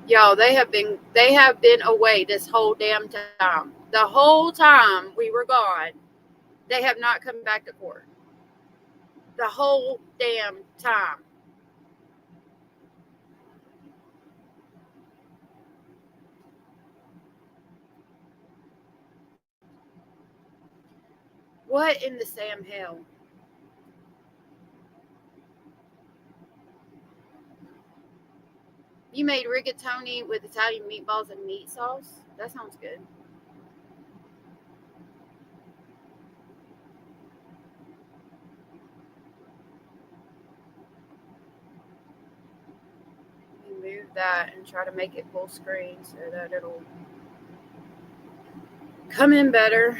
Y'all, they have been away this whole damn time. The whole time we were gone, they have not come back to court. The whole damn time. What in the Sam hell? You made rigatoni with Italian meatballs and meat sauce? That sounds good. You move that and try to make it full screen so that it'll come in better.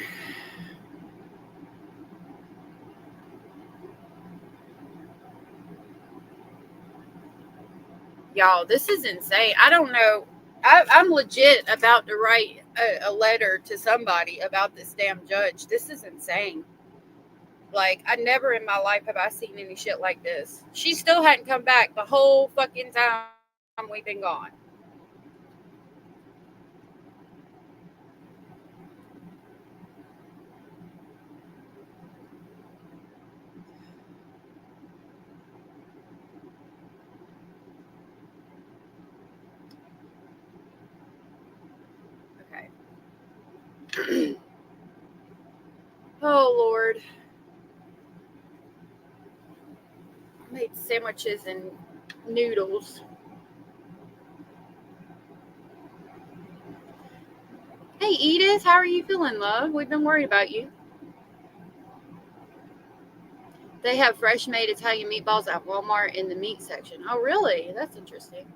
Y'all, this is insane. I don't know. I'm legit about to write a letter to somebody about this damn judge. This is insane. Like, I never in my life have I seen any shit like this. She still hadn't come back the whole fucking time we've been gone. Okay. Oh, Lord. I made sandwiches and noodles. Hey, Edith, how are you feeling, love? We've been worried about you. They have fresh made Italian meatballs at Walmart in the meat section. Oh, really? That's interesting.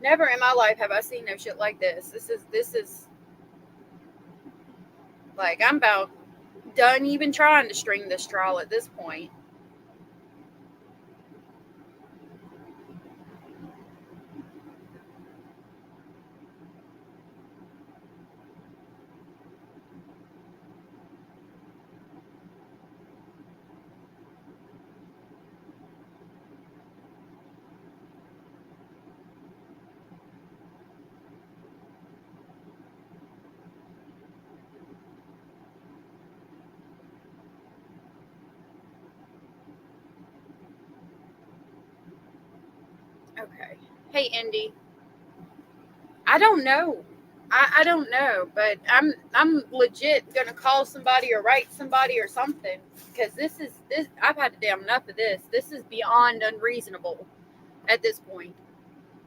Never in my life have I seen no shit like this. This is like I'm about done even trying to string this straw at this point. Okay. Hey, Indy. I don't know. I don't know, but I'm legit gonna call somebody or write somebody or something because this I've had damn enough of this. This is beyond unreasonable at this point.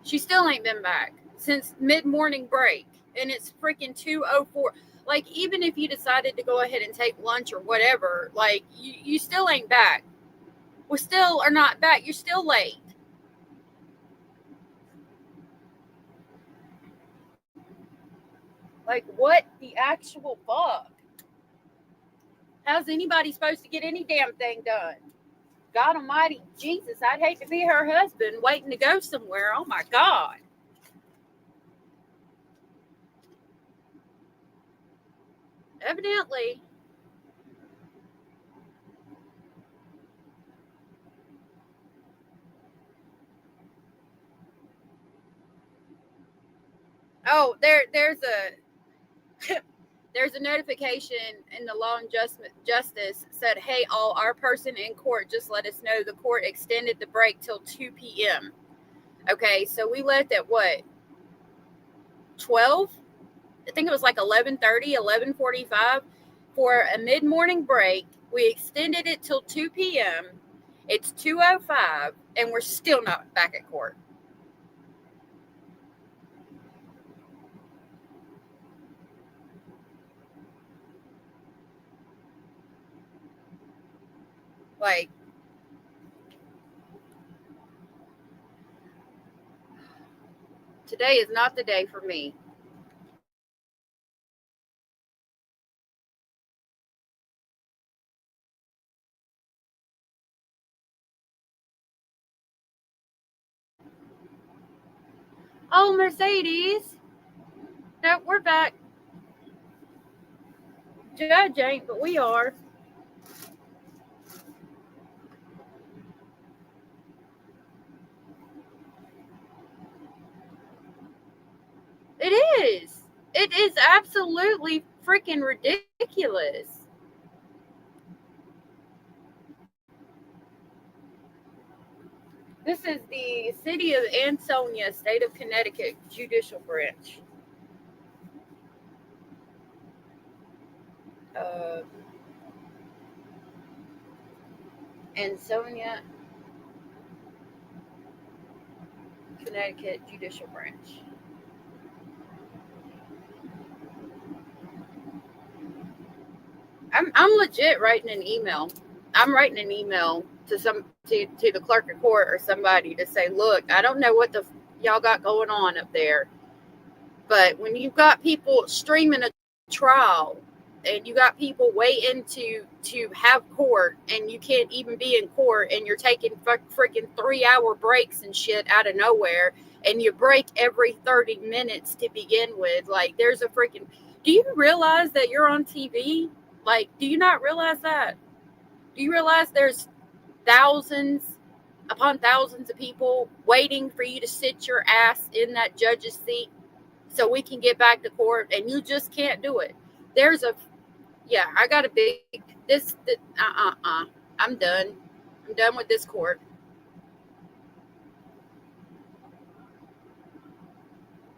She still ain't been back since mid morning break, and it's freaking 2:04. Like, even if you decided to go ahead and take lunch or whatever, like you still ain't back. We still are not back. You're still late. Like, what the actual fuck? How's anybody supposed to get any damn thing done? God Almighty, Jesus, I'd hate to be her husband waiting to go somewhere. Oh my God. Evidently. Oh, there's a there's a notification in the law and justice said, hey, all, our person in court just let us know the court extended the break till 2 p.m. Okay, so we left at what, 12? I think it was like 11:30, 11:45 for a mid-morning break. We extended it till 2 p.m. It's 2:05 and we're still not back at court. Like, today is not the day for me. Oh, Mercedes. No, we're back. judge ain't, but we are. It is. It is absolutely freaking ridiculous. This is the city of Ansonia, state of Connecticut, judicial branch. Ansonia, Connecticut, judicial branch. I'm legit writing an email. I'm writing an email to the clerk of court or somebody to say, look, I don't know what the y'all got going on up there, but when you've got people streaming a trial and you got people waiting to have court and you can't even be in court and you're taking freaking 3-hour breaks and shit out of nowhere and you break every 30 minutes to begin with, like there's a freaking, do you realize that you're on TV? Like, do you not realize that? Do you realize there's thousands upon thousands of people waiting for you to sit your ass in that judge's seat so we can get back to court, and you just can't do it? I got a big, I'm done. I'm done with this court.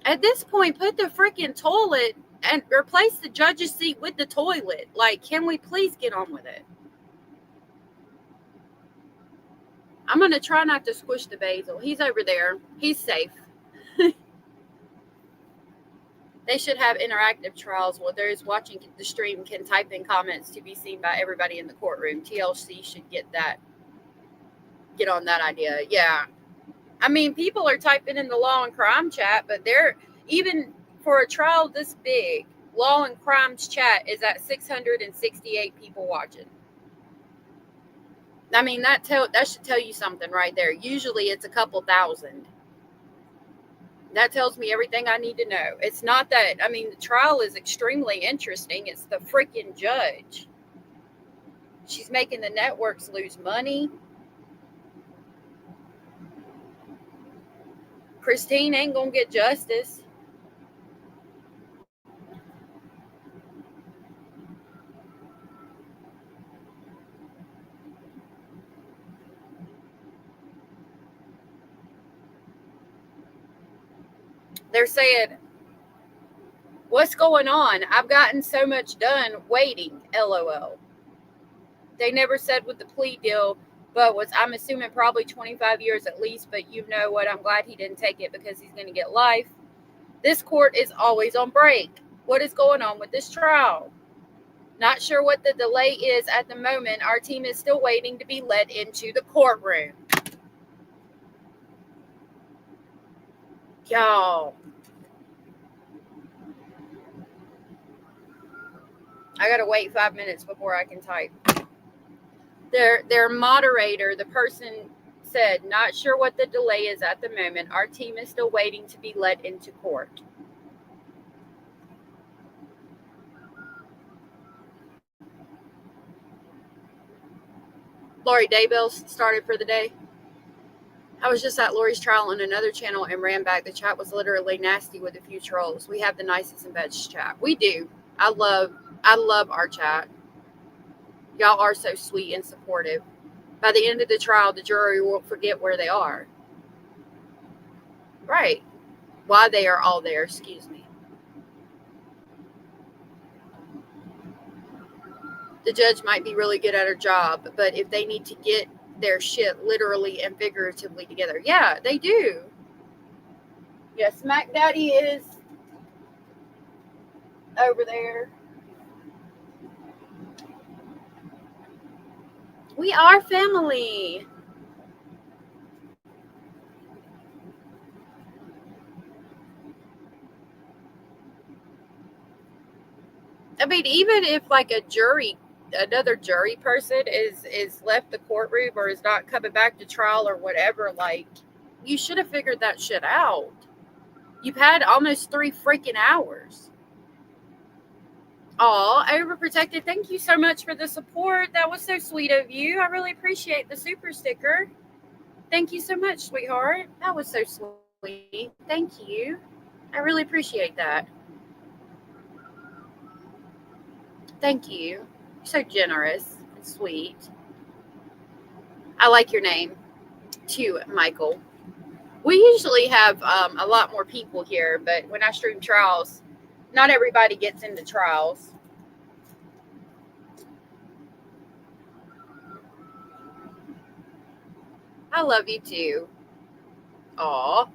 At this point, put the freaking toilet and replace the judge's seat with the toilet. Like, can we please get on with it? I'm going to try not to squish the basil. He's over there. He's safe. They should have interactive trials where those watching the stream can type in comments to be seen by everybody in the courtroom. TLC should get on that idea. Yeah. I mean, people are typing in the law and crime chat, but they're, even for a trial this big, law and crimes chat is at 668 people watching. I mean, that should tell you something right there. Usually it's a couple thousand. That tells me everything I need to know. It's not that, I mean, the trial is extremely interesting. It's the freaking judge. She's making the networks lose money. Christine ain't gonna get justice. They're saying, what's going on? I've gotten so much done waiting, LOL. They never said with the plea deal, but I'm assuming probably 25 years at least, but you know what? I'm glad he didn't take it because he's going to get life. This court is always on break. What is going on with this trial? Not sure what the delay is at the moment. Our team is still waiting to be led into the courtroom. Y'all. I got to wait 5 minutes before I can type. Their moderator, the person said, not sure what the delay is at the moment. Our team is still waiting to be led into court. Lori Daybell started for the day. I was just at Lori's trial on another channel and ran back. The chat was literally nasty with a few trolls. We have the nicest and best chat. We do. I love our chat. Y'all are so sweet and supportive. By the end of the trial, the jury won't forget where they are. Right. Why they are all there, excuse me. The judge might be really good at her job, but if they need to get their shit literally and figuratively together. Yeah, they do. Yeah, Smack Daddy is over there. We are family. I mean, even if like another jury person is left the courtroom or is not coming back to trial or whatever, like, you should have figured that shit out. You've had almost 3 freaking hours. Aw, overprotected. Thank you so much for the support. That was so sweet of you. I really appreciate the super sticker. Thank you so much, sweetheart. That was so sweet. Thank you. I really appreciate that. Thank you. You're so generous and sweet. I like your name too, Michael. We usually have a lot more people here, but when I stream trials, not everybody gets into trials. I love you too. Aw.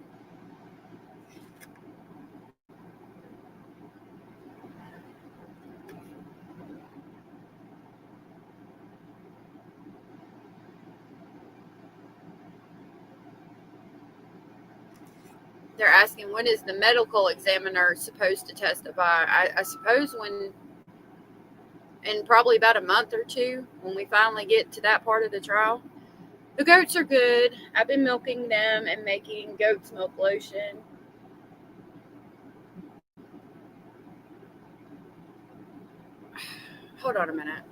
They're asking when is the medical examiner supposed to testify? I suppose when in probably about a month or two when we finally get to that part of the trial. The goats are good. I've been milking them and making goat's milk lotion. Hold on a minute.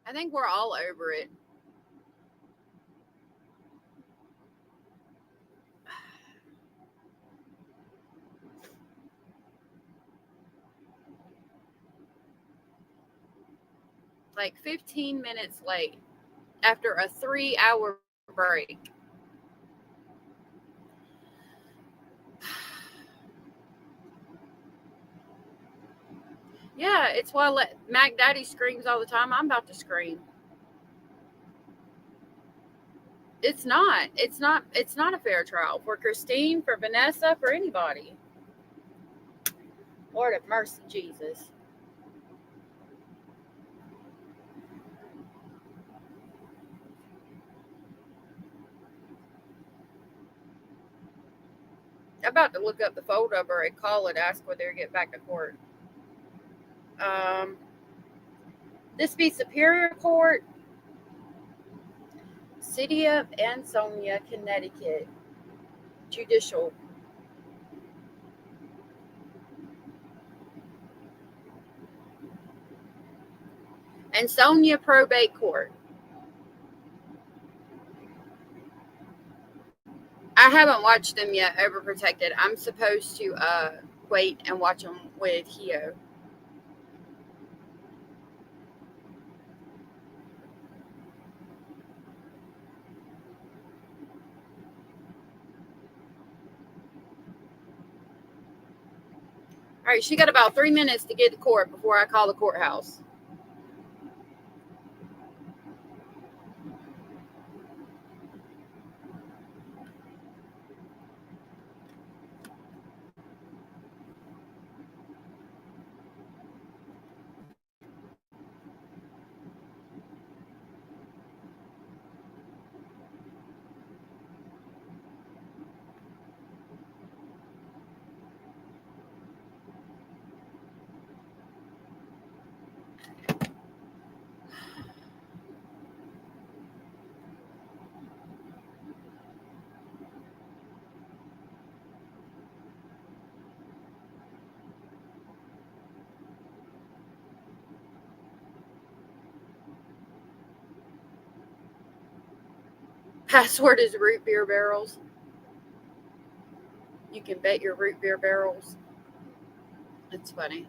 I think we're all over it. Like 15 minutes late after a 3 hour break. Yeah, it's why Mac Daddy screams all the time. I'm about to scream. It's not. It's not. It's not a fair trial for Christine, for Vanessa, for anybody. Lord of mercy, Jesus. I'm about to look up the phone number and call it, ask whether they get back to court. Um, this be Superior Court, City of Ansonia, Connecticut, Judicial. Ansonia Probate Court. I haven't watched them yet, Overprotected. I'm supposed to wait and watch them with Hio. All right, she got about 3 minutes to get to court before I call the courthouse. Password is root beer barrels. You can bet your root beer barrels. It's funny.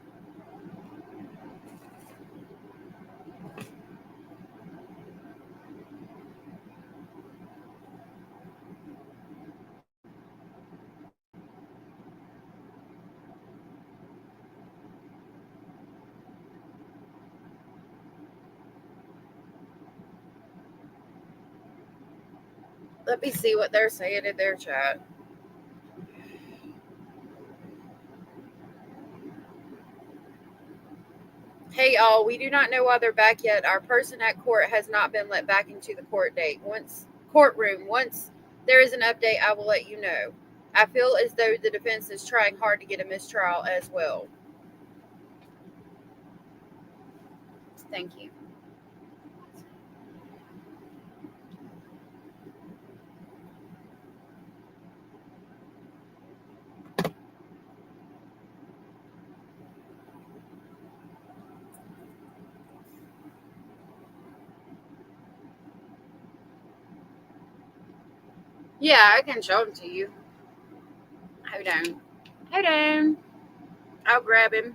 Let me see what they're saying in their chat. Hey all, we do not know why they're back yet. Our person at court has not been let back into the courtroom. Once there is an update, I will let you know. I feel as though the defense is trying hard to get a mistrial as well. Thank you. Yeah, I can show them to you. Hold on. Hold on. I'll grab him.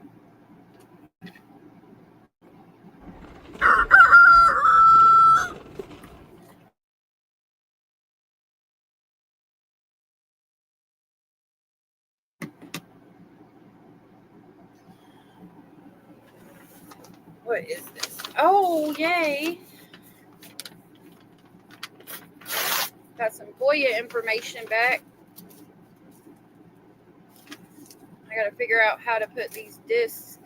What is this? Oh, yay. Got some FOIA information back. I gotta figure out how to put these discs.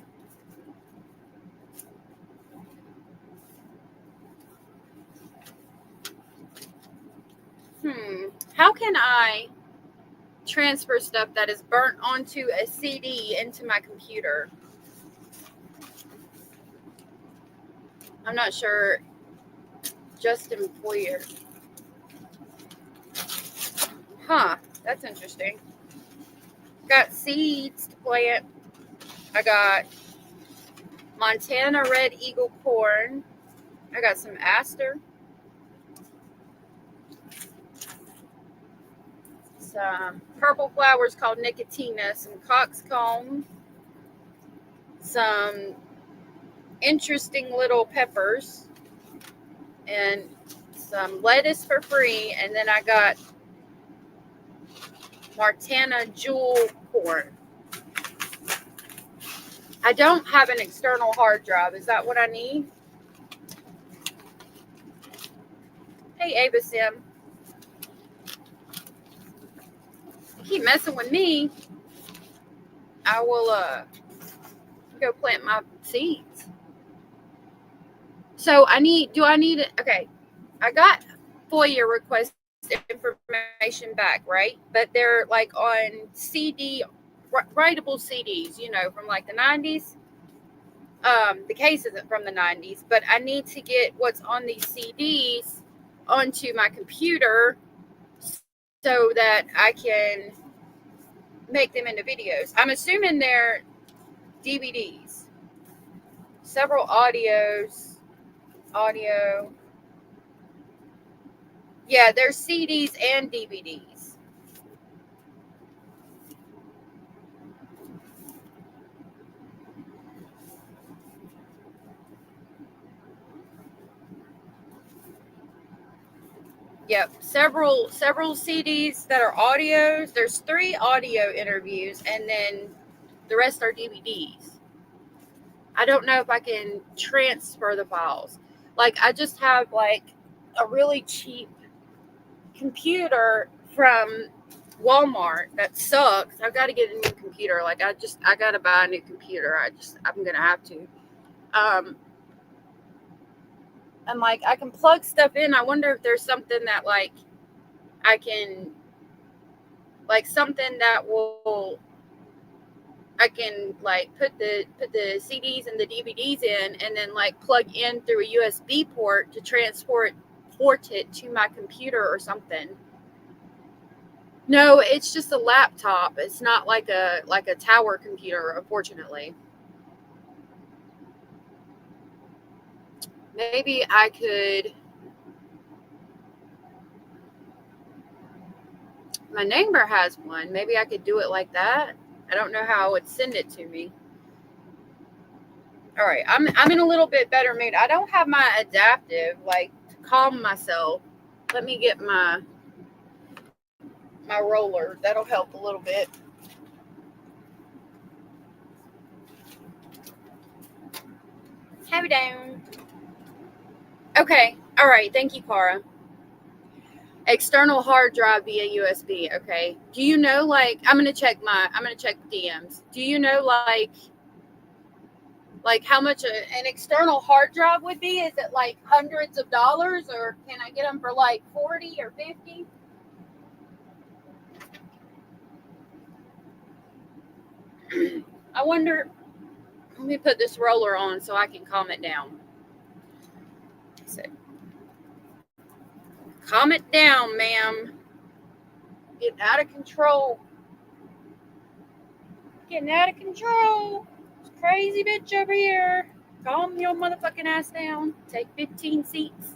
How can I transfer stuff that is burnt onto a CD into my computer? I'm not sure. Justin Foyer. Huh, that's interesting. Got seeds to plant. I got Montana Red Eagle corn. I got some aster. Some purple flowers called nicotina. Some coxcomb. Some interesting little peppers. And some lettuce for free. And then I got Montana Jewel corn. I don't have an external hard drive. Is that what I need? Hey, Ava Sim. You keep messing with me, I will go plant my seeds. So okay, I got FOIA request information back, right? But they're like on CD, writable CDs, from like the 90s. The case isn't from the 90s, but I need to get what's on these CDs onto my computer so that I can make them into videos. I'm assuming they're DVDs. Several audio. Yeah, there's CDs and DVDs. Yep, several CDs that are audios. There's 3 audio interviews, and then the rest are DVDs. I don't know if I can transfer the files. Like, I just have like a really cheap computer from Walmart that sucks. I've got to get a new computer. Like, I got to buy a new computer. I'm going to have to. And like, I can plug stuff in. I wonder if there's something that like I can, like something that I can like put the CDs and the DVDs in, and then like plug in through a USB port to transport it to my computer or something. No, it's just a laptop. It's not like a tower computer, unfortunately. Maybe I could. My neighbor has one. Maybe I could do it like that. I don't know how it would send it to me. All right, I'm in a little bit better mood. I don't have my adaptive, like, to calm myself. Let me get my roller. That'll help a little bit. Hold on. Okay. All right. Thank you, Cara. External hard drive via USB. Okay. Do you know, like, I'm gonna check DMs. Do you know, like how much an external hard drive would be? Is it like hundreds of dollars, or can I get them for like 40 or 50? I wonder. Let me put this roller on so I can calm it down. So, calm it down, ma'am. Getting out of control. Getting out of control. This crazy bitch over here. Calm your motherfucking ass down. Take 15 seats.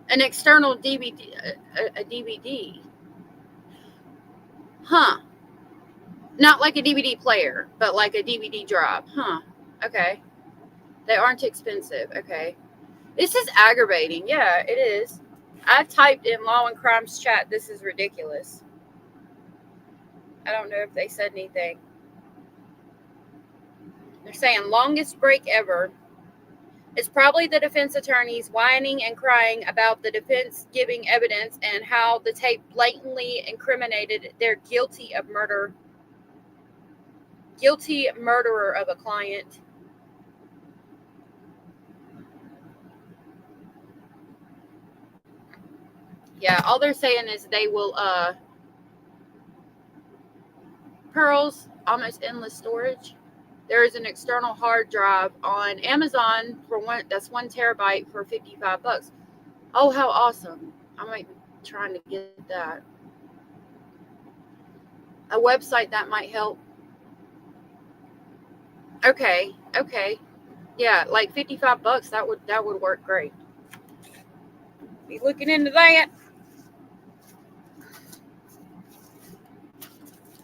An external DVD. A DVD. Huh. Not like a DVD player, but like a DVD drive. Huh. Okay. They aren't expensive. Okay. This is aggravating. Yeah, it is. I typed in Law and Crimes chat. This is ridiculous. I don't know if they said anything. They're saying longest break ever. It's probably the defense attorneys whining and crying about the defense giving evidence and how the tape blatantly incriminated their guilty murderer of a client. Yeah, all they're saying is they will Pearls, almost endless storage. There is an external hard drive on Amazon for one. That's 1 terabyte for $55. Oh, how awesome! I might be trying to get that. A website that might help. Okay. Yeah, like $55. That would work great. Be looking into that.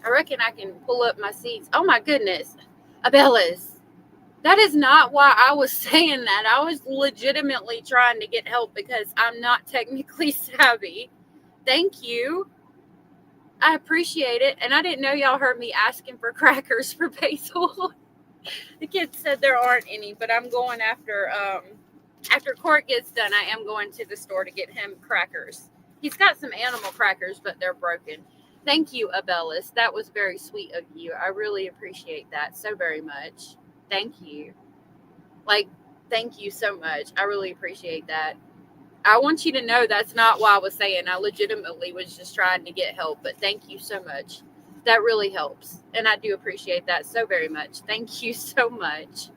I reckon I can pull up my seats. Oh my goodness, Abellas. That is not why I was saying that. I was legitimately trying to get help because I'm not technically savvy. Thank you. I appreciate it. And I didn't know y'all heard me asking for crackers for Basil. The kids said there aren't any, but I'm going after Court gets done. I am going to the store to get him crackers. He's got some animal crackers, but they're broken. Thank you, Abellis. That was very sweet of you. I really appreciate that so very much. Thank you. Thank you so much. I really appreciate that. I want you to know that's not what I was saying. I legitimately was just trying to get help, but thank you so much. That really helps. And I do appreciate that so very much. Thank you so much.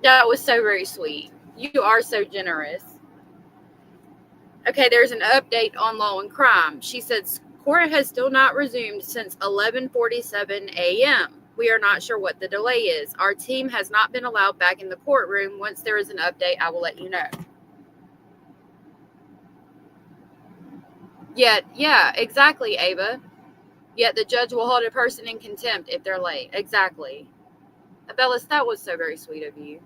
That was so very sweet. You are so generous. Okay, there's an update on Law and Crime. She says, court has still not resumed since 11:47 a.m. We are not sure what the delay is. Our team has not been allowed back in the courtroom. Once there is an update, I will let you know. Yeah, exactly, Ava. Yet the judge will hold a person in contempt if they're late. Exactly. Abellis, that was so very sweet of you.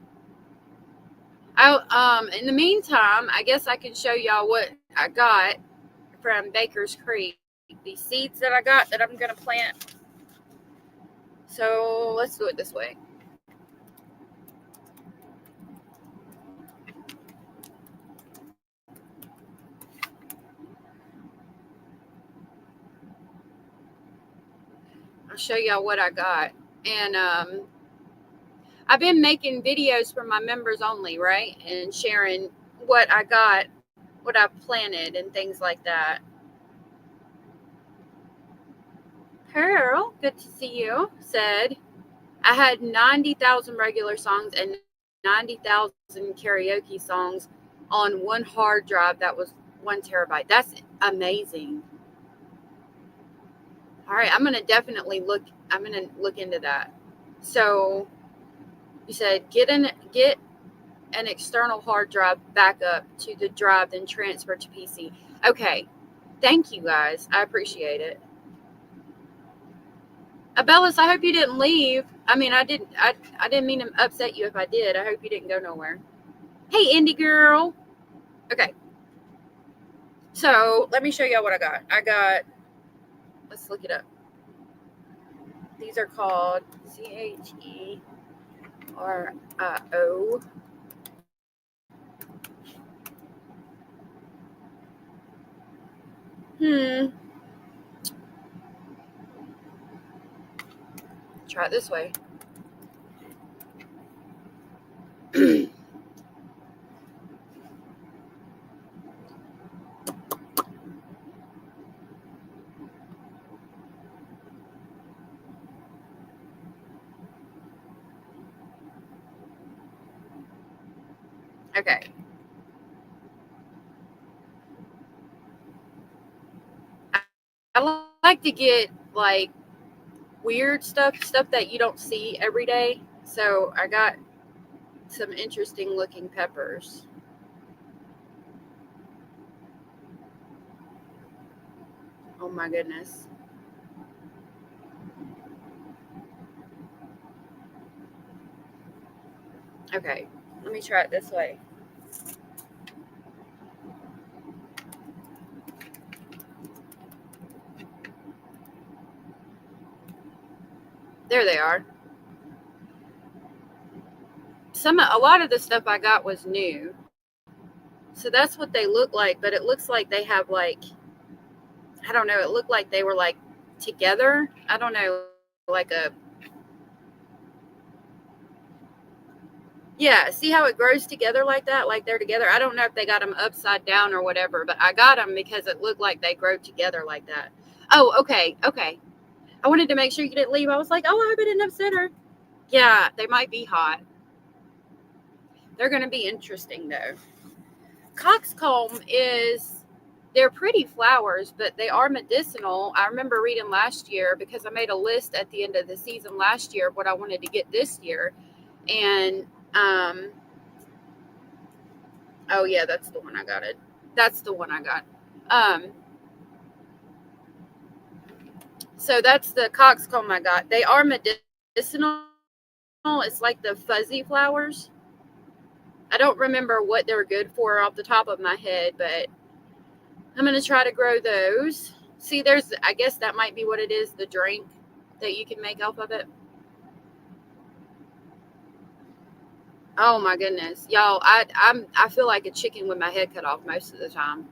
In the meantime, I guess I can show y'all what I got from Baker's Creek. These seeds that I got that I'm going to plant. So let's do it this way. I'll show y'all what I got. And I've been making videos for my members only, right? And sharing what I got, what I planted, and things like that. Pearl, good to see you, said, I had 90,000 regular songs and 90,000 karaoke songs on one hard drive that was 1 terabyte. That's amazing. All right, I'm going to look into that. So you said get an external hard drive back up to the drive, then transfer to PC. Okay. Thank you guys. I appreciate it. Abellis, I hope you didn't leave. I mean, I didn't mean to upset you if I did. I hope you didn't go nowhere. Hey, indie girl. Okay. So let me show y'all what I got. Let's look it up. These are called CHERIO Try it this way. Okay. I like to get like weird stuff that you don't see every day. So I got some interesting looking peppers. Oh my goodness. Okay, let me try it this way. There they are. A lot of the stuff I got was new. So that's what they look like, but it looks like they have like, I don't know, it looked like they were like together. I don't know, like a, yeah, see how it grows together like that? Like they're together. I don't know if they got them upside down or whatever, but I got them because it looked like they grow together like that. Oh, okay. I wanted to make sure you didn't leave. I was like, oh, I hope I didn't upset her. Yeah, they might be hot. They're going to be interesting though. Coxcomb they're pretty flowers, but they are medicinal. I remember reading last year because I made a list at the end of the season last year of what I wanted to get this year. And, oh yeah, that's the one I got. That's the one I got. So that's the coxcomb I got. They are medicinal. It's like the fuzzy flowers. I don't remember what they're good for off the top of my head, but I'm going to try to grow those. See, I guess that might be what it is, the drink that you can make off of it. Oh my goodness. Y'all, I feel like a chicken with my head cut off most of the time.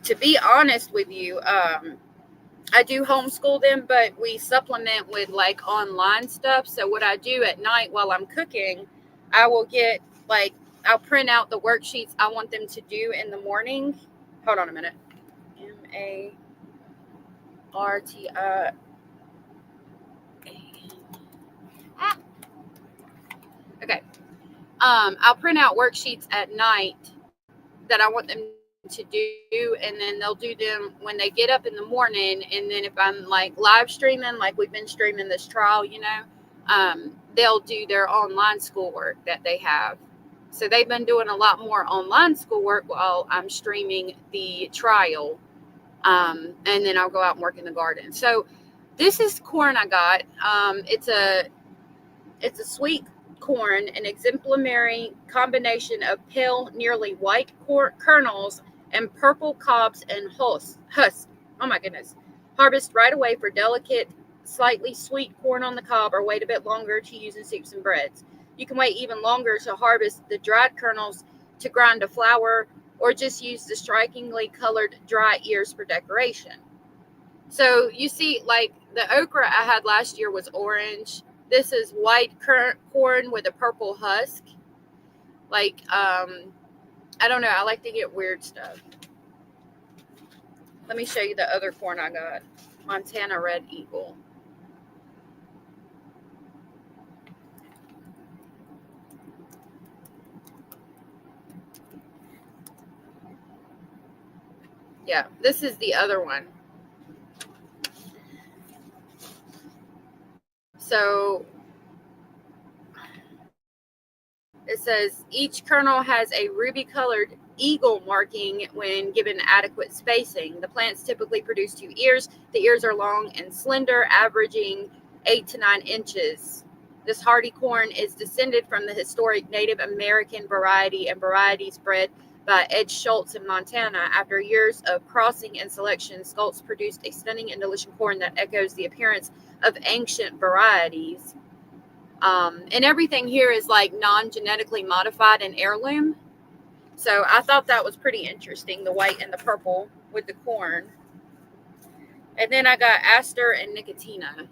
To be honest with you, I do homeschool them, but we supplement with like online stuff. So what I do at night while I'm cooking, I will get like, I'll print out the worksheets I want them to do in the morning. Hold on a minute. M-A-R-T-I. Okay. I'll print out worksheets at night that I want them to do, and then they'll do them when they get up in the morning. And then if I'm like live streaming, like we've been streaming this trial, they'll do their online schoolwork that they have. So they've been doing a lot more online schoolwork while I'm streaming the trial. And then I'll go out and work in the garden. So this is corn I got. It's a sweet corn, an exemplary combination of pale, nearly white kernels and purple cobs and husk. Oh my goodness. Harvest right away for delicate, slightly sweet corn on the cob, or wait a bit longer to use in soups and breads. You can wait even longer to harvest the dried kernels to grind to flour, or just use the strikingly colored dry ears for decoration. So you see, like the okra I had last year was orange. This is white corn with a purple husk. Like, I don't know. I like to get weird stuff. Let me show you the other corn I got. Montana Red Eagle. Yeah, this is the other one. So it says each kernel has a ruby colored eagle marking when given adequate spacing. The plants typically produce 2 ears. The ears are long and slender, averaging 8 to 9 inches. This hardy corn is descended from the historic Native American variety and varieties bred by Ed Schultz in Montana. After years of crossing and selection, Schultz produced a stunning and delicious corn that echoes the appearance of ancient varieties. And everything here is like non-genetically modified and heirloom. So I thought that was pretty interesting, the white and the purple with the corn. And then I got aster and nicotina.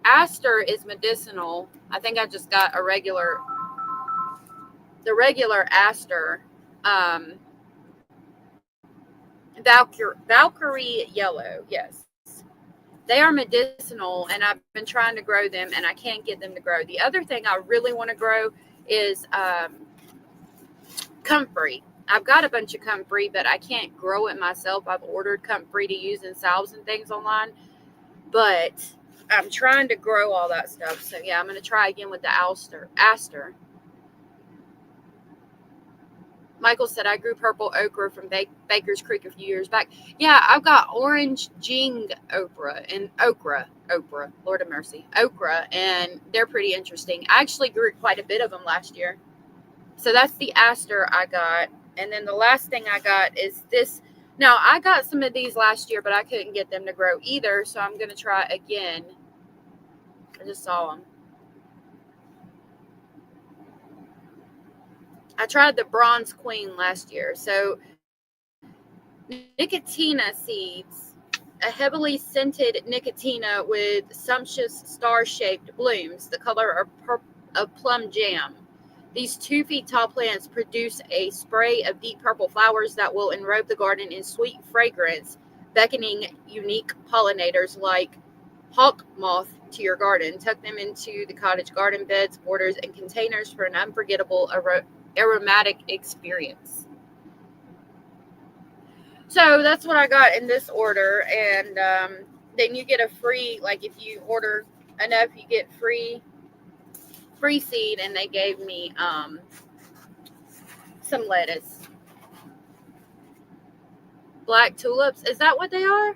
Aster is medicinal. I think I just got the regular aster. Um, Valkyrie yellow, yes. They are medicinal, and I've been trying to grow them, and I can't get them to grow. The other thing I really want to grow is comfrey. I've got a bunch of comfrey, but I can't grow it myself. I've ordered comfrey to use in salves and things online, but I'm trying to grow all that stuff. So yeah, I'm going to try again with the aster. Michael said, I grew purple okra from Baker's Creek a few years back. Yeah, I've got orange jing okra, Lord of mercy, okra, and they're pretty interesting. I actually grew quite a bit of them last year. So that's the aster I got. And then the last thing I got is this. Now, I got some of these last year, but I couldn't get them to grow either, so I'm going to try again. I just saw them. I tried the Bronze Queen last year. So, nicotina seeds, a heavily scented nicotina with sumptuous star-shaped blooms, the color of plum jam. These 2 feet tall plants produce a spray of deep purple flowers that will enrobe the garden in sweet fragrance, beckoning unique pollinators like hawk moth to your garden. Tuck them into the cottage garden beds, borders, and containers for an unforgettable aromatic experience. So that's what I got in this order, and then you get a free, like if you order enough, you get free seed, and they gave me some lettuce. Black tulips, is that what they are?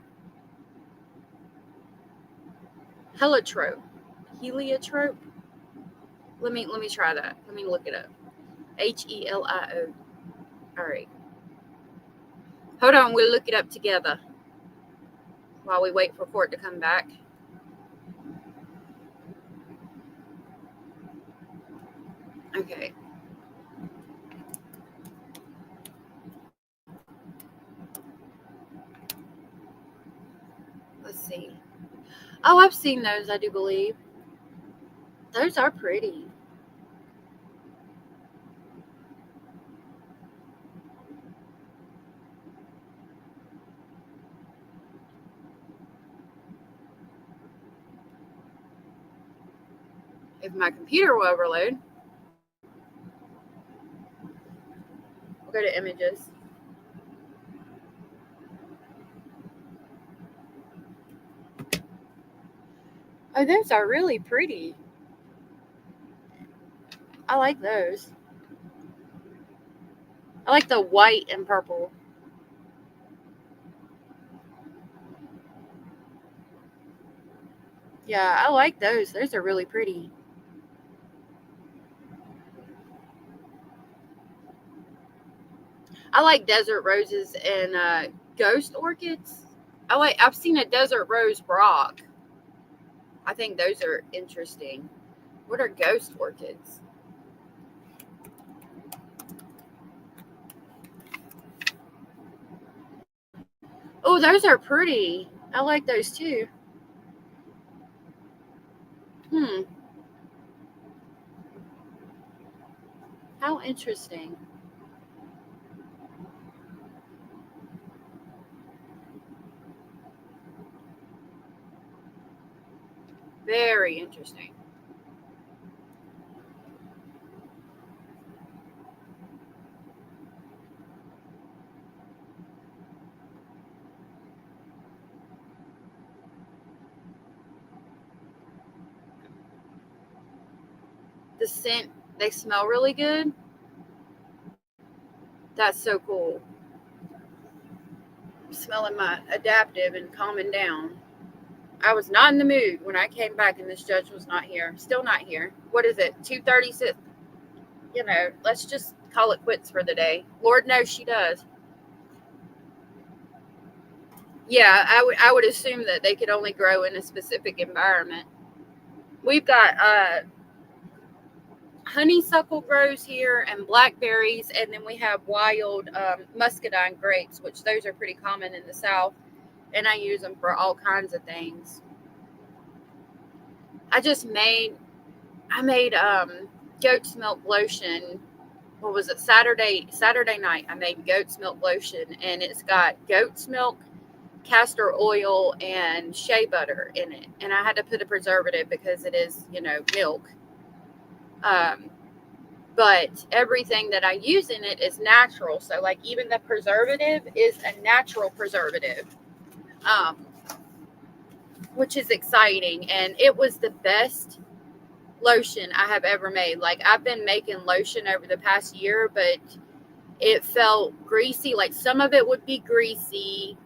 Heliotrope. Let me try that. Let me look it up. Helio. All right. Hold on, we'll look it up together while we wait for Court to come back. Okay. Let's see. Oh, I've seen those, I do believe. Those are pretty. If my computer will overload, we'll go to images. Oh, those are really pretty. I like those. I like the white and purple. Yeah, I like those. Those are really pretty. I like desert roses and ghost orchids. I've seen a desert rose rock. I think those are interesting. What are ghost orchids? Oh, those are pretty. I like those too. How interesting. Very interesting. The scent, they smell really good. That's so cool. I'm smelling my adaptive and calming down. I was not in the mood when I came back and this judge was not here. Still not here. What is it? 2:36. Let's just call it quits for the day. Lord knows she does. Yeah, I would assume that they could only grow in a specific environment. We've got honeysuckle grows here and blackberries, and then we have wild muscadine grapes, which those are pretty common in the South, and I use them for all kinds of things. I made goat's milk lotion. What was it? Saturday night I made goat's milk lotion, and it's got goat's milk, castor oil, and shea butter in it. And I had to put a preservative because it is, milk. But everything that I use in it is natural. So like even the preservative is a natural preservative, which is exciting. And it was the best lotion I have ever made. Like I've been making lotion over the past year, but it felt greasy. Like some of it would be greasy.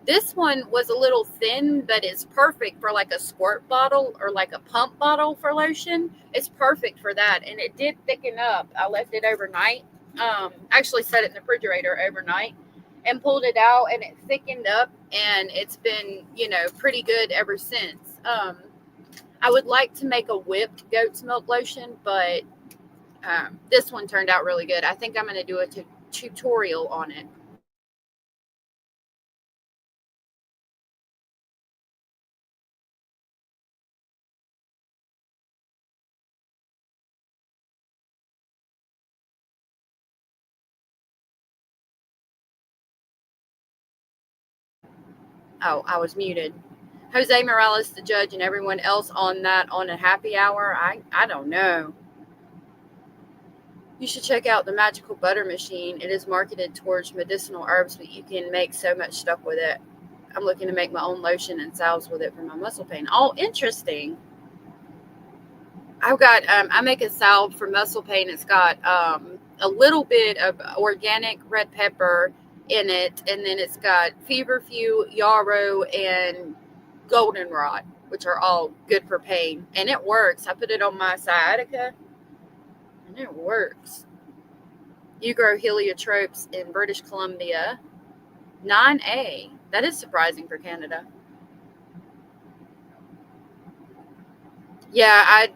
This one was a little thin, but it's perfect for like a squirt bottle or like a pump bottle for lotion. It's perfect for that. And it did thicken up. I left it overnight. Actually set it in the refrigerator overnight and pulled it out, and it thickened up, and it's been, pretty good ever since. I would like to make a whipped goat's milk lotion, but this one turned out really good. I think I'm going to do a tutorial on it. Oh, I was muted. Jose Morales, the judge, and everyone else on a happy hour. I don't know. You should check out the magical butter machine. It is marketed towards medicinal herbs, but you can make so much stuff with it. I'm looking to make my own lotion and salves with it for my muscle pain. Oh, interesting. I've got, I make a salve for muscle pain. It's got a little bit of organic red pepper in it, and then it's got feverfew, yarrow, and goldenrod, which are all good for pain, and it works. I put it on my sciatica, and it works. You grow heliotropes in British Columbia. 9A. That is surprising for Canada. Yeah, I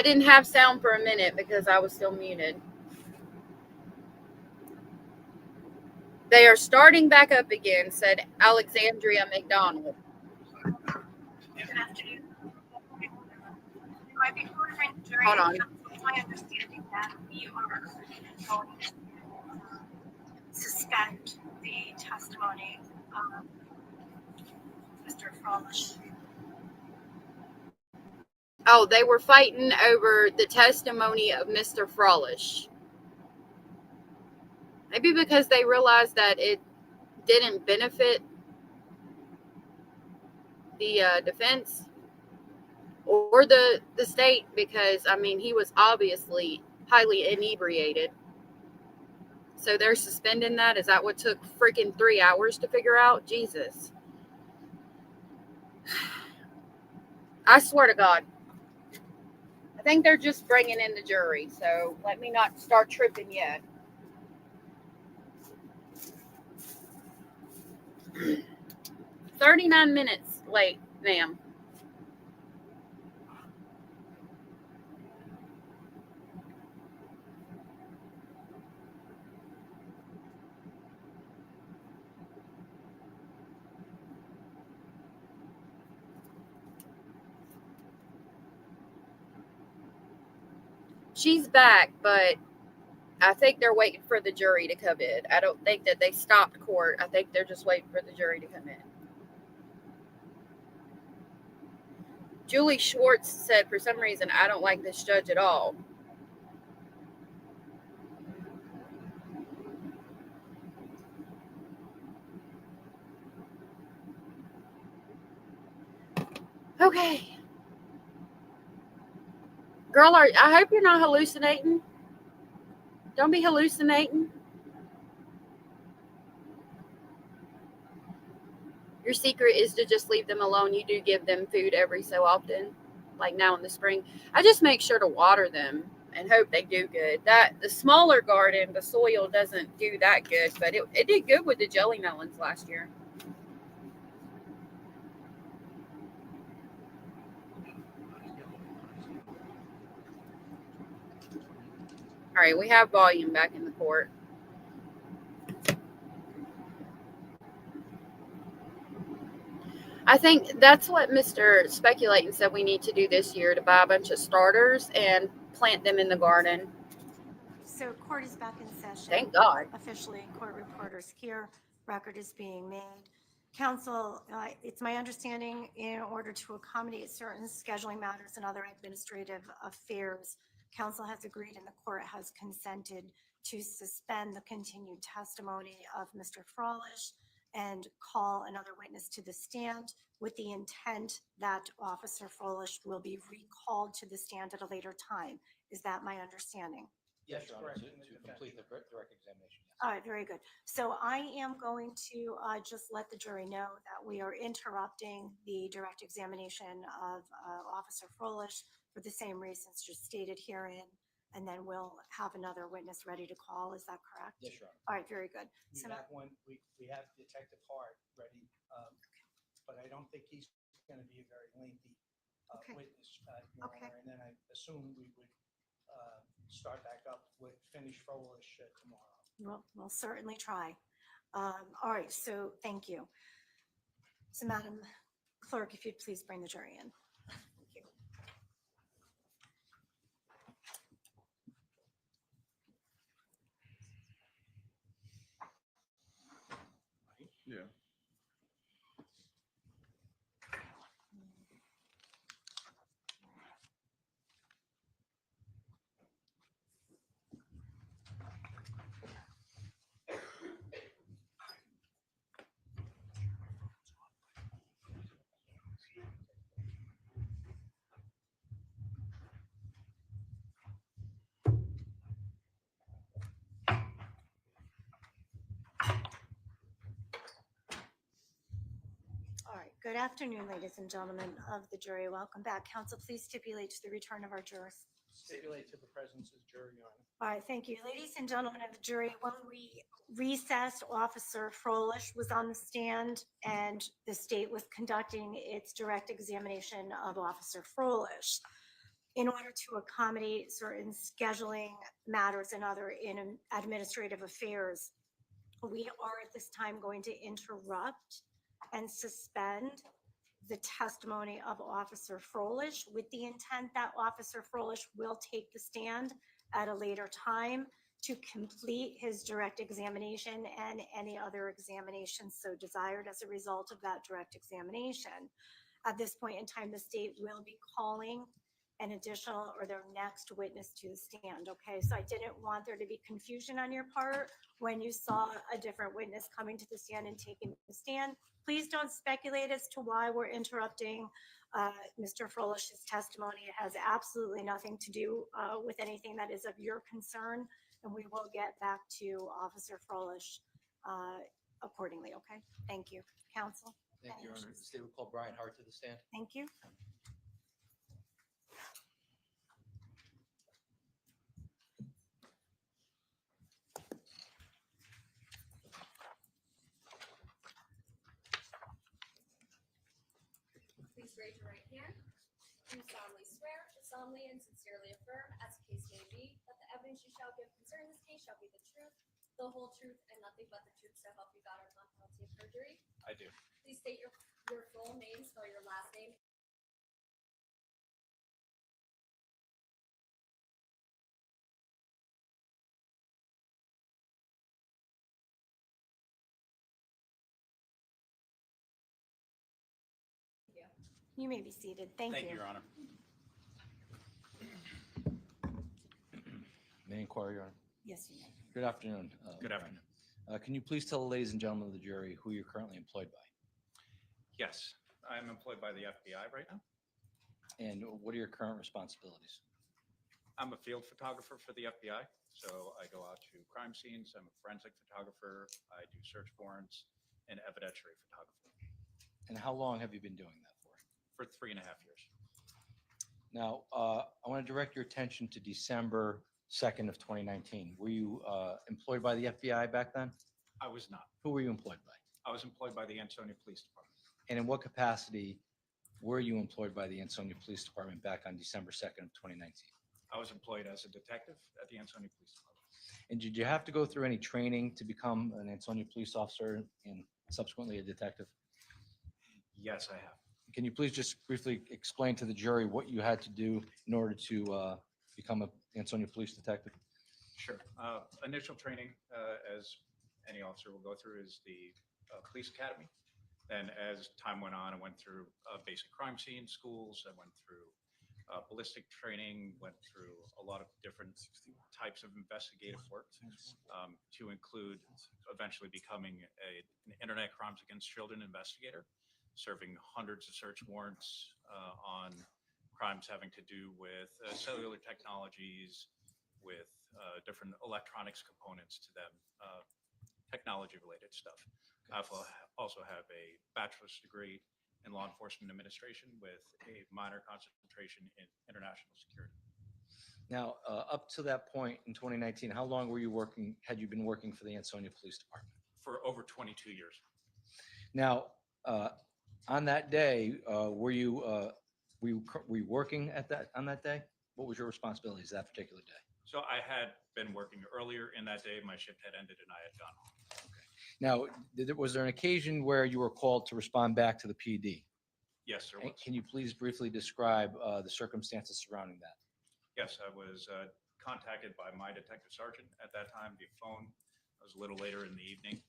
didn't have sound for a minute because I was still muted. They are starting back up again, said Alexandria McDonald. Good afternoon. Right before the grand jury, Hold on. it's my understanding that you are going to suspend the testimony of Mr. Frolish. Oh, they were fighting over the testimony of Mr. Frolish. Maybe because they realized that it didn't benefit the defense or the state, because, I mean, he was obviously highly inebriated. So they're suspending that? Is that what took freaking 3 hours to figure out? Jesus. I swear to God. I think they're just bringing in the jury, so let me not start tripping yet. "39 minutes late, ma'am." She's back, but I think they're waiting for the jury to come in. I don't think that they stopped court. I think they're just waiting for the jury to come in. Julie Schwartz said, "For some reason, I don't like this judge at all." Okay. Girl, I hope you're not hallucinating. Don't be hallucinating. Your secret is to just leave them alone. You do give them food every so often, like now in the spring. I just make sure to water them and hope they do good. The smaller garden, the soil doesn't do that good, but it did good with the jelly melons last year. All right, we have volume back in the court. I think that's what Mr. Speculating said we need to do this year to buy a bunch of starters and plant them in the garden. So court is back in session. Thank God. Officially, court reporters here. Record is being made. Counsel, it's my understanding in order to accommodate certain scheduling matters and other administrative affairs, counsel has agreed and the court has consented to suspend the continued testimony of Mr. Frawlish and call another witness to the stand with the intent that Officer Frawlish will be recalled to the stand at a later time. Is that my understanding? Yes, Your Honor, to complete the direct examination. Yes. All right, very good. So I am going to just let the jury know that we are interrupting the direct examination of Officer Frawlish for the same reasons just stated herein, and then we'll have another witness ready to call. Is that correct? Yes, Your Honor. All right, very good. We have one, we have Detective Hart ready, but I don't think he's going to be a very lengthy Okay. witness, Your Okay. Honor. And then I assume we would start back up with finish Frawlish tomorrow. We'll certainly try. All right, so thank you. So Madam Clerk, if you'd please bring the jury in. Thank you. Yeah. All right, good afternoon, ladies and gentlemen of the jury. Welcome back. Counsel, please stipulate to the return of our jurors. Stipulate to the presence of jury, Your Honor. All right, thank you. Ladies and gentlemen of the jury, when we recessed, Officer Frawlish was on the stand and the state was conducting its direct examination of Officer Frawlish. In order to accommodate certain scheduling matters and other administrative affairs, we are at this time going to interrupt and suspend the testimony of Officer Frawlish with the intent that Officer Frawlish will take the stand at a later time to complete his direct examination and any other examinations so desired as a result of that direct examination. At this point in time, the state will be calling an additional or their next witness to the stand, okay? So I didn't want there to be confusion on your part when you saw a different witness coming to the stand and taking the stand. Please don't speculate as to why we're interrupting Mr. Frawlish's testimony. It has absolutely nothing to do with anything that is of your concern, and we will get back to Officer Frawlish accordingly, okay? Thank you. Counsel? Thank you, Your Honor. The state will call Brian Hart to the stand. Thank you. Please raise your right hand. Do you solemnly swear to solemnly and sincerely affirm, as the case may be, that the evidence you shall give concerning this case shall be the truth, the whole truth, and nothing but the truth, so help you God, or upon penalty of perjury? I do. Please state your full name, spell your last name. You may be seated. Thank you. Your Honor. May I inquire, Your Honor? Yes, you may. Good afternoon. Good Brian. afternoon. Can you please tell the ladies and gentlemen of the jury who you're currently employed by? Yes, I'm employed by the FBI right now. And what are your current responsibilities? I'm a field photographer for the FBI, so I go out to crime scenes. I'm a forensic photographer. I do search warrants and evidentiary photography And how long have you been doing that for? for 3.5 years. Now, I want to direct your attention to December 2nd of 2019. Were you employed by the FBI back then? I was not. Who were you employed by? I was employed by the Ansonia Police Department. And in what capacity were you employed by the Ansonia Police Department back on December 2nd of 2019? I was employed as a detective at the Ansonia Police Department. And did you have to go through any training to become an Ansonia police officer and subsequently a detective? Yes, I have. Can you please just briefly explain to the jury what you had to do in order to become an Ansonia police detective? Sure. Initial training, as any officer will go through, is the police academy. Then as time went on, I went through basic crime scene schools. I went through ballistic training, went through a lot of different types of investigative work to include eventually becoming an internet crimes against children investigator, serving hundreds of search warrants on crimes having to do with cellular technologies, with different electronics components to them, technology-related stuff. I also have a bachelor's degree in law enforcement administration with a minor concentration in international security. Now, up to that point in 2019, how long were you working, had you been working for the Ansonia Police Department? For over 22 years. Now, on that day, were you working on that day? What was your responsibilities that particular day? So I had been working earlier in that day. My shift had ended and I had gone home. Now, was there an occasion where you were called to respond back to the PD? Yes, there And was. can you please briefly describe the circumstances surrounding that? Yes, I was contacted by my detective sergeant at that time via phone. It was a little later in the evening.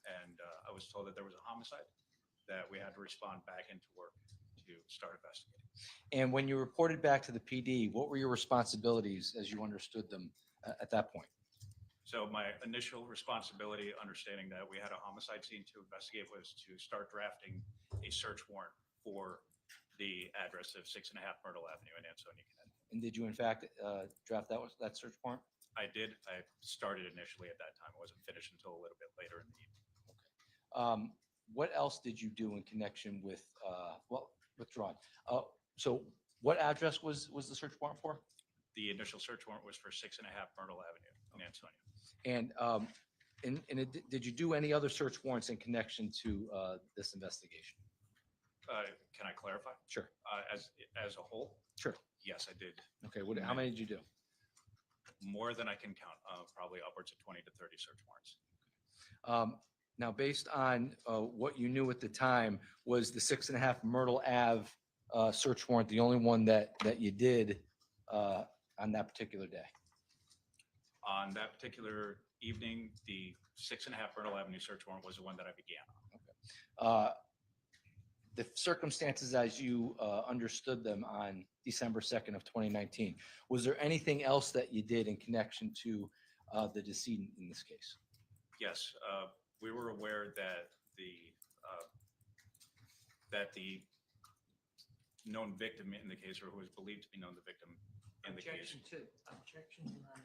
And I was told that there was a homicide, that we had to respond back into work to start investigating. And when you reported back to the PD, what were your responsibilities as you understood them at that point? So my initial responsibility, understanding that we had a homicide scene to investigate, was to start drafting a search warrant for the address of 6.5 Myrtle Avenue in Ansonia, Connecticut. And did you in fact draft that search warrant? I did. I started initially at that time. It wasn't finished until a little bit later in the evening. What else did you do in connection with, well, withdrawn? So what address was the search warrant for? The initial search warrant was for 6.5 Myrtle Avenue in Ansonia. And did you do any other search warrants in connection to this investigation? Can I clarify? Sure. As a whole? Sure. Yes, I did. Okay, how many did you do? More than I can count, probably upwards of 20 to 30 search warrants. Now, based on what you knew at the time, was the 6.5 Myrtle Ave search warrant the only one that you did on that particular day? On that particular evening, the 6.5 Myrtle Avenue search warrant was the one that I began on. The circumstances as you understood them on December 2nd of 2019, was there anything else that you did in connection to the decedent in this case? Yes, we were aware that the known victim in the case, or who was believed to be known the victim in the case. Objection, Your Honor.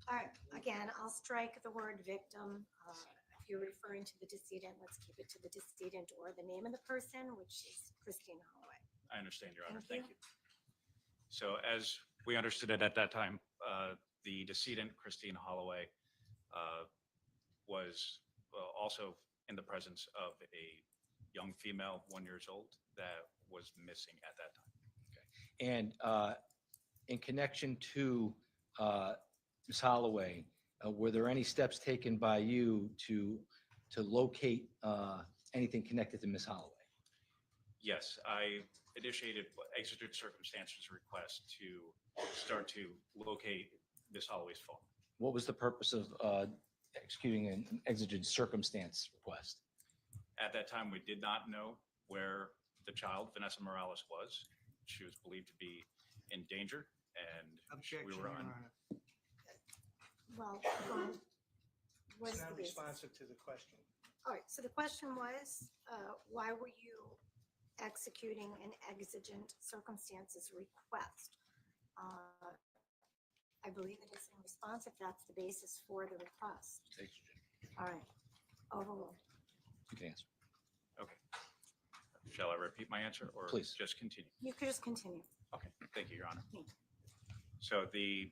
All right, again, I'll strike the word victim. If you're referring to the decedent, let's keep it to the decedent or the name of the person, which is Christine Holloway. I understand, Your Honor. Thank Thank you. So as we understood it at that time, the decedent, Christine Holloway, was also in the presence of a young female, 1 year old, that was missing at that time. And in connection to Ms. Holloway, were there any steps taken by you to locate anything connected to Ms. Holloway? Yes, I initiated exigent circumstances request to start to locate Ms. Holloway's phone. What was the purpose of executing an exigent circumstance request? At that time, we did not know where the child, Vanessa Morales, was. She was believed to be in danger, and Objection, we Your were Honor. Well, what's It's the not basis? responsive to the question. All right, so the question was, why were you executing an exigent circumstances request? I believe it is in response if that's the basis for the request. Exigent. All right, overruled. You can answer. okay. Shall I repeat my answer or Please. just continue? You could just continue. Okay, thank you, Your Honor. Thank you. So the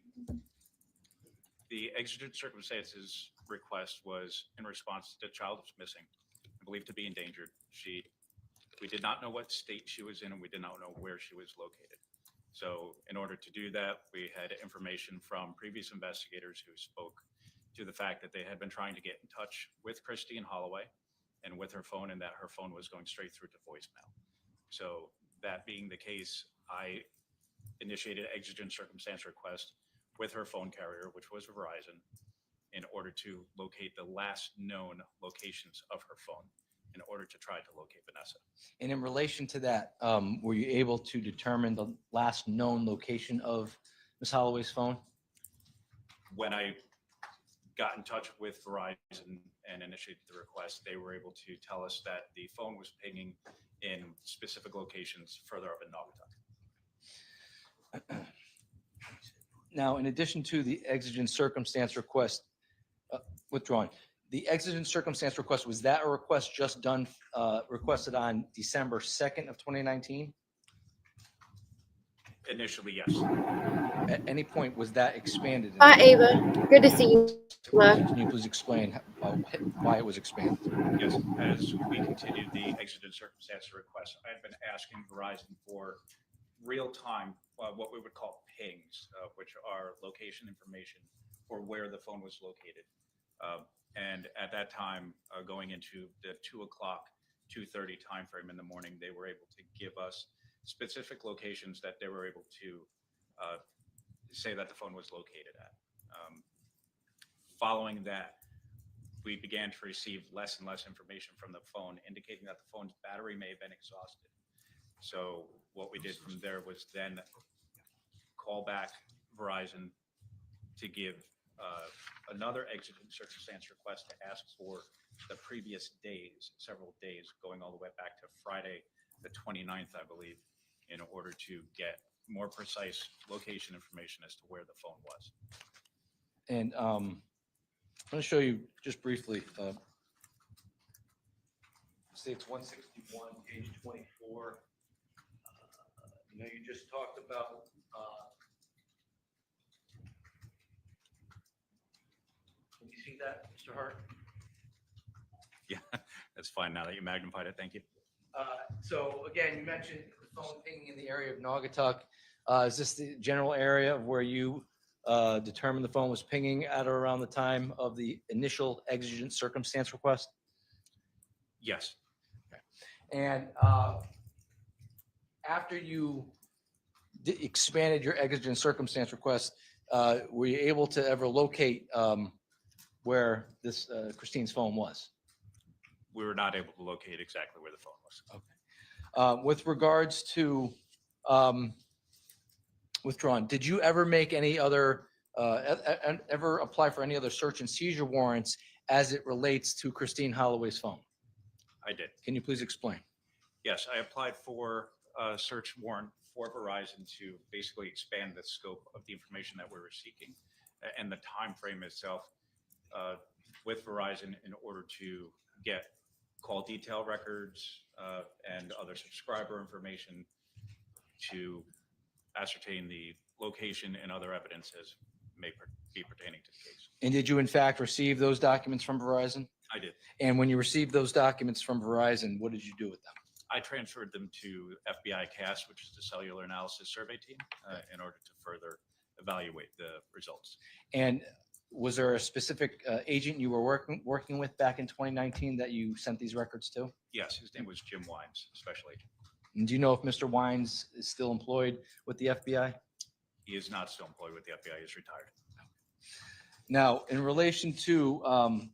exigent circumstances request was in response to the child was missing, believed to be endangered. We did not know what state she was in, and we did not know where she was located. So in order to do that, we had information from previous investigators who spoke to the fact that they had been trying to get in touch with Christine Holloway and with her phone, and that her phone was going straight through to voicemail. So that being the case, I initiated exigent circumstance request with her phone carrier, which was Verizon, in order to locate the last known locations of her phone in order to try to locate Vanessa. And in relation to that, were you able to determine the last known location of Ms. Holloway's phone? When I got in touch with Verizon and initiated the request, they were able to tell us that the phone was pinging in specific locations further up in Naugatuck. Now, in addition to the exigent circumstance request, withdrawn, the exigent circumstance request, was that a request just done, requested on December 2nd of 2019? Initially, yes. At any point, was that expanded? Bye, Ava. Good to see you. Love. Can you please explain why it was expanded? Yes, as we continued the exigent circumstance request, I had been asking Verizon for real-time, what we would call pings, which are location information for where the phone was located. And at that time, going into the 2 o'clock, 2:30 timeframe in the morning, they were able to give us specific locations that they were able to say that the phone was located at. Following that, we began to receive less and less information from the phone, indicating that the phone's battery may have been exhausted. So what we did from there was then call back Verizon to give another exigent circumstance request to ask for the previous days, several days, going all the way back to Friday, the 29th, I believe, in order to get more precise location information as to where the phone was. And I'm going to show you just briefly. States 161, page 24. You know, you just talked about can you see that, Mr. Hart? Yeah, that's fine now that you magnified it. Thank you. So again, you mentioned the phone pinging in the area of Naugatuck. Is this the general area of where you determined the phone was pinging at or around the time of the initial exigent circumstance request? Yes, And after you expanded your exigent circumstance request, were you able to ever locate where this Christine's phone was? we were not able to locate exactly where the phone was. With regards to withdrawn, did you ever make any other, ever apply for any other search and seizure warrants as it relates to Christine Holloway's phone? I did. Can you please explain? Yes, I applied for a search warrant for Verizon to basically expand the scope of the information that we were seeking and the time frame itself with Verizon in order to get call detail records and other subscriber information to ascertain the location and other evidence as may be pertaining to the case. And did you in fact receive those documents from Verizon? I did. And when you received those documents from Verizon, what did you do with them? I transferred them to FBI CAS, which is the Cellular Analysis Survey Team, in order to further evaluate the results. And was there a specific agent you were working with back in 2019 that you sent these records to? Yes, his name was Jim Wines, Special Agent. And do you know if Mr. Wines is still employed with the FBI? He is not still employed with the FBI. He is retired. Now, in relation to,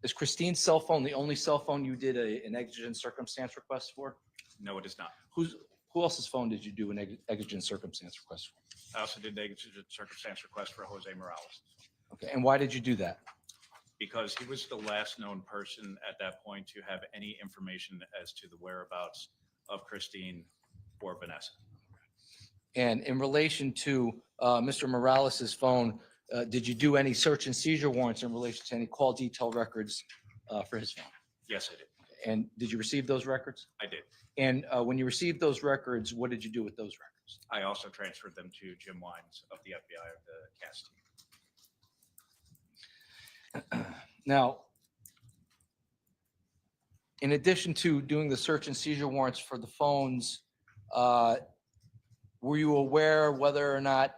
is Christine's cell phone the only cell phone you did an exigent circumstance request for? No, it is not. Who else's phone did you do an exigent circumstance request for? I also did an exigent circumstance request for Jose Morales Okay, and why did you do that? because he was the last known person at that point to have any information as to the whereabouts of Christine or Vanessa. And in relation to Mr. Morales's phone, did you do any search and seizure warrants in relation to any call detail records for his phone? Yes, I did. And did you receive those records? I did. And when you received those records, what did you do with those records? I also transferred them to Jim Wines of the FBI of the CAS team. Now, in addition to doing the search and seizure warrants for the phones, were were you aware whether or not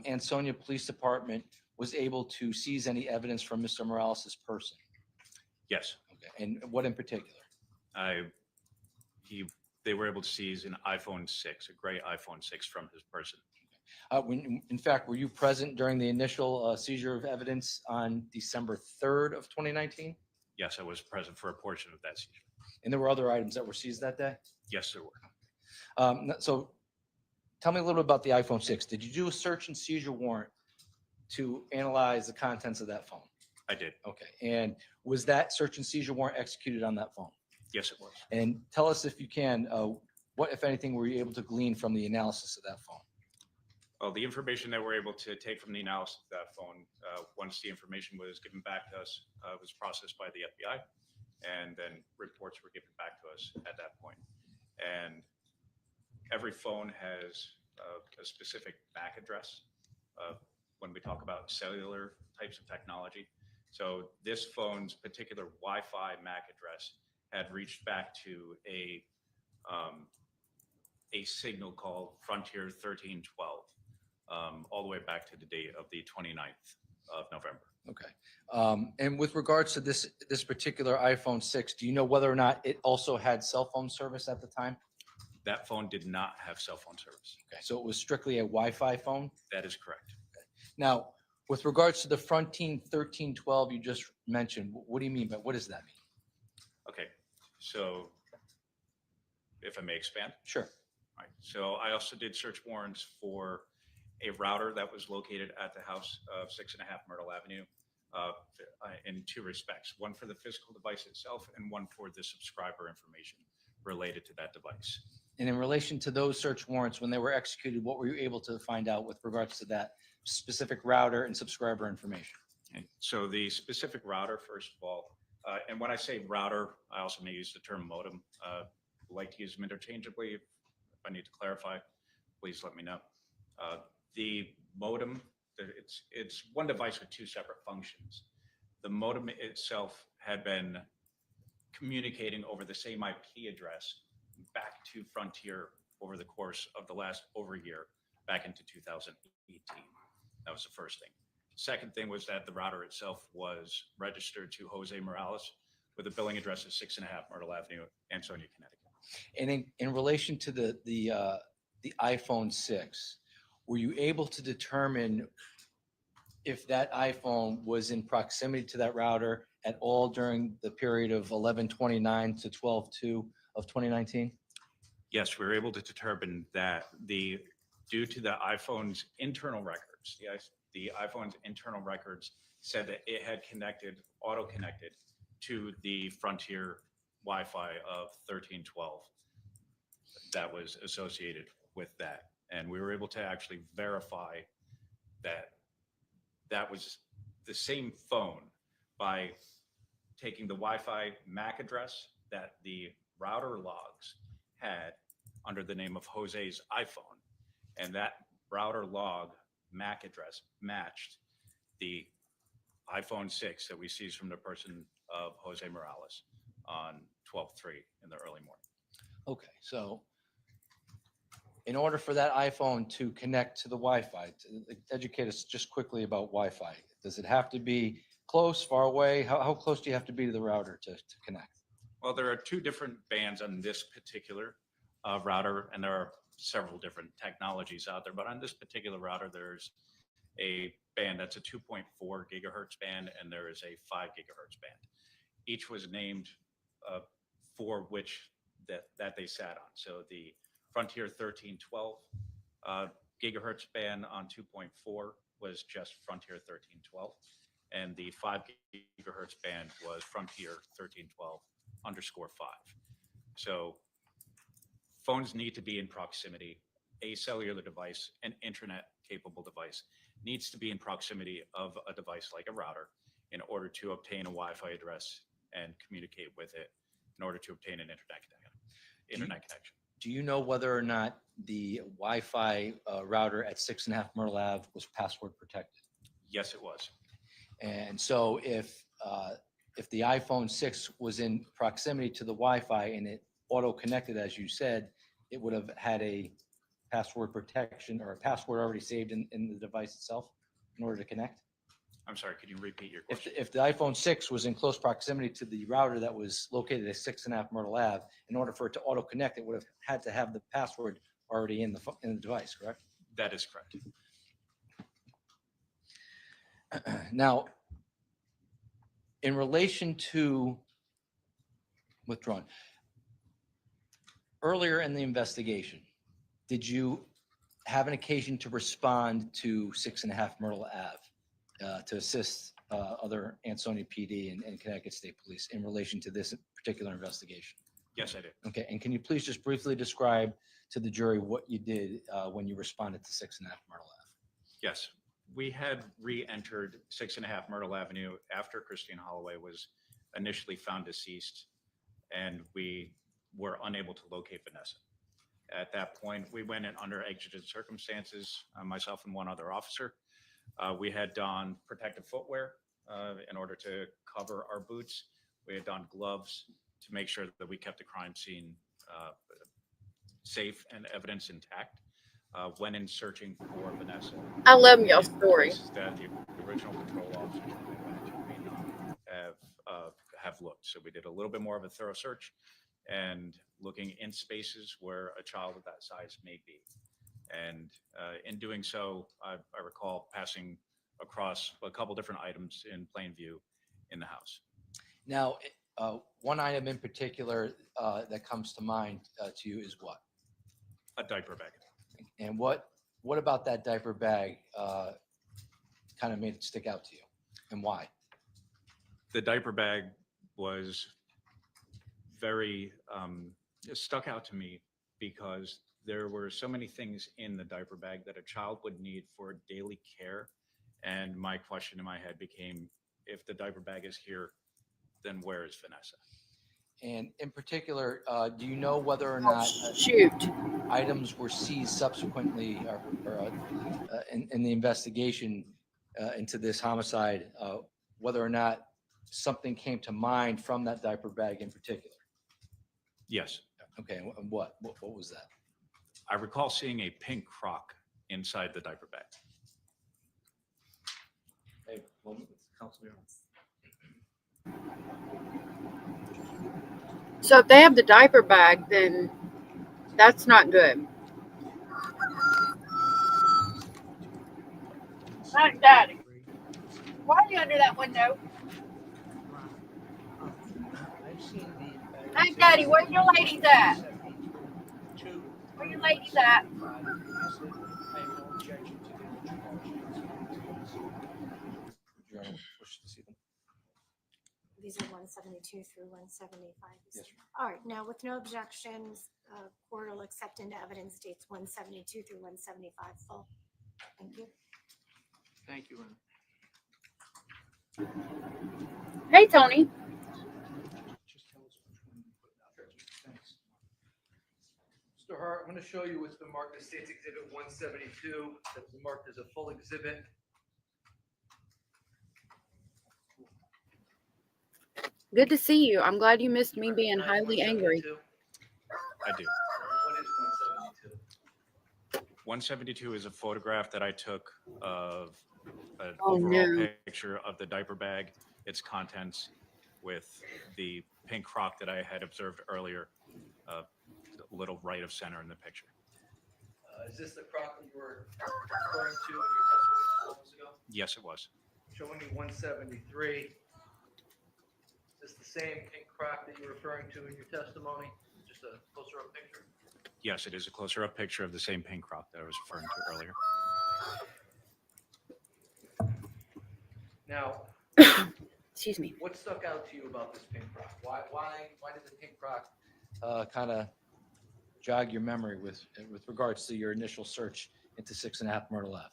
Ansonia Police Department was able to seize any evidence from Mr. Morales' person? Yes, Okay, and what in particular? they were able to seize an iPhone 6, a gray iPhone 6 from his person. In fact, were you present during the initial seizure of evidence on December 3rd of 2019? Yes, I was present for a portion of that seizure. And there were other items that were seized that day? Yes, there were. So tell me a little bit about the iPhone 6. Did you do a search and seizure warrant to analyze the contents of that phone? I did. Okay. And was that search and seizure warrant executed on that phone? Yes, it was. And tell us, if you can, what, if anything, were you able to glean from the analysis of that phone? Well, the information that we're able to take from the analysis of that phone, once the information was given back to us, was processed by the FBI, and then reports were given back to us at that point. And every phone has a specific MAC address when we talk about cellular types of technology. So this phone's particular Wi-Fi MAC address had reached back to a signal called Frontier 1312, all the way back to the date of the 29th of November. Okay. And with regards to this particular iPhone 6, do you know whether or not it also had cell phone service at the time? That phone did not have cell phone service. Okay, so it was strictly a Wi-Fi phone? That is correct. Now, with regards to the Frontier 1312 you just mentioned, what do you mean by, what does that mean? Okay, so if I may expand. Sure. Right. So I also did search warrants for a router that was located at the house of 6.5 Myrtle Avenue in two respects, one for the physical device itself and one for the subscriber information related to that device. And in relation to those search warrants, when they were executed, what were you able to find out with regards to that specific router and subscriber information? Okay. So the specific router, first of all, and when I say router, I also may use the term modem. Like to use them interchangeably. If I need to clarify, please let me know. The modem, it's one device with two separate functions. The modem itself had been communicating over the same IP address back to Frontier over the course of the last over a year, back into 2018. That was the first thing. Second thing was that the router itself was registered to Jose Morales with a billing address of 6.5 Myrtle Avenue, Ansonia, Connecticut. And in relation to the iPhone 6, were you able to determine if that iPhone was in proximity to that router at all during the period of 11/29 to 12/2 of 2019? Yes, we were able to determine that due to the iPhone's internal records, the iPhone's internal records said that it had auto-connected to the Frontier Wi-Fi of 1312 that was associated with that. And we were able to actually verify that that was the same phone by taking the Wi-Fi MAC address that the router logs had under the name of Jose's iPhone. And that router log MAC address matched the iPhone 6 that we seized from the person of Jose Morales on 12/3 in the early morning. Okay, so in order for that iPhone to connect to the Wi-Fi, educate us just quickly about Wi-Fi. Does it have to be close, far away? How close do you have to be to the router to connect? Well, there are two different bands on this particular router, and there are several different technologies out there. But on this particular router, there's a band that's a 2.4 gigahertz band, and there is a 5 gigahertz band. Each was named for which that they sat on. So the Frontier 1312 gigahertz band on 2.4 was just Frontier 1312, and the 5 gigahertz band was Frontier 1312_5. So phones need to be in proximity. A cellular device, an internet capable device, needs to be in proximity of a device like a router in order to obtain a Wi-Fi address and communicate with it in order to obtain an internet connection. Do you know whether or not the Wi-Fi router at 6.5 Myrtle Ave was password protected? Yes, it was. And so if the iPhone 6 was in proximity to the Wi-Fi and it auto-connected, as you said, it would have had password protection or a password already saved in the device itself in order to connect? I'm sorry, could you repeat your question? If the iPhone 6 was in close proximity to the router that was located at 6.5 Myrtle Ave, in order for it to auto connect, it would have had to have the password already in the device, correct? That is correct. Now, in relation to withdrawn, earlier in the investigation, did you have an occasion to respond to 6.5 Myrtle Ave to assist other Ansonia PD and Connecticut State Police in relation to this particular investigation? Yes, I did. Okay, and can you please just briefly describe to the jury what you did when you responded to 6.5 Myrtle Ave? Yes, we had re-entered 6.5 Myrtle Avenue after Christine Holloway was initially found deceased, and we were unable to locate Vanessa. At that point, we went in under exigent circumstances, myself and one other officer. We had donned protective footwear in order to cover our boots. We had donned gloves to make sure that we kept the crime scene safe and evidence intact. Went in searching for Vanessa. I love y'all's in story. places that the original patrol officers we went to may not have looked. So we did a little bit more of a thorough search and looking in spaces where a child of that size may be. And in doing so, I recall passing across a couple different items in plain view in the house. Now, one item in particular that comes to mind to you is what? A diaper bag. And what about that diaper bag kind of made it stick out to you, and why? The diaper bag was very stuck out to me because there were so many things in the diaper bag that a child would need for daily care. And my question in my head became, if the diaper bag is here, then where is Vanessa? And in particular, do you know whether or not Shoot. items were seized subsequently or in the investigation into this homicide, whether or not something came to mind from that diaper bag in particular? Yes. Okay, and what was that? I recall seeing a pink crock inside the diaper bag. Hey, well, Councilman. So if they have the diaper bag, then that's not good. Hi, Daddy. Why are you under that window? I've seen the. Hey, Daddy, where your ladies at? 72. Where your ladies at? I have no objection to the introduction. Would you wish to see them? These are 172 through 175. Yes, All right, now with no objections, court will accept into evidence dates 172 through 175 full. Thank you. Thank you. Hey, Tony. Just tell us which one you put out. Thanks. Mr. Hart, I'm going to show you what's been marked as State's Exhibit 172. That's been marked as a full exhibit. Good to see you. I'm glad you missed me being highly angry. I do. What is 172? 172 is a photograph that I took of an Oh, overall no. picture of the diaper bag, its contents, with the pink crock that I had observed earlier, a little right of center in the picture. Is this the crock that you were referring to in your testimony 2 moments ago? Yes, it was. Showing me 173. Is this the same pink crock that you're referring to in your testimony? Just a closer up picture? Yes, it is a closer up picture of the same pink crock that I was referring to earlier. Now, Excuse me. what stuck out to you about this pink crock? Why did the pink crock kind of jog your memory with regards to your initial search into 6.5 Myrtle Ave?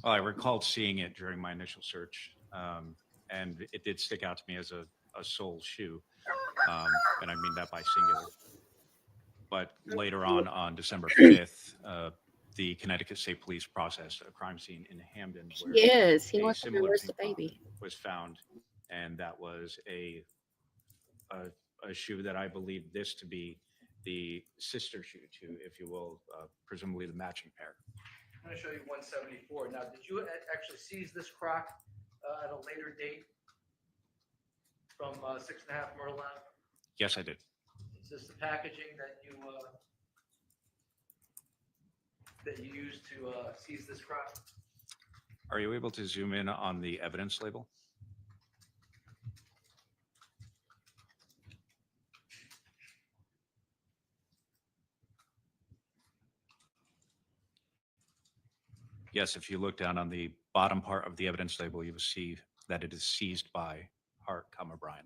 Well, I recalled seeing it during my initial search, and it did stick out to me as a sole shoe, and I mean that by singular. But later on December 5th, the Connecticut State Police processed a crime scene in Hamden where Yes, he a wants to know similar where's pink the crock baby. was found, and that was a shoe that I believe this to be the sister shoe to, if you will, presumably the matching pair. I'm going to show you 174. Now, did you actually seize this crock at a later date from 6.5 Myrtle Ave? Yes, I did. Is this the packaging that you used to seize this crock? Are you able to zoom in on the evidence label? Yes, if you look down on the bottom part of the evidence label, you will see that it is seized by Hart, Brian.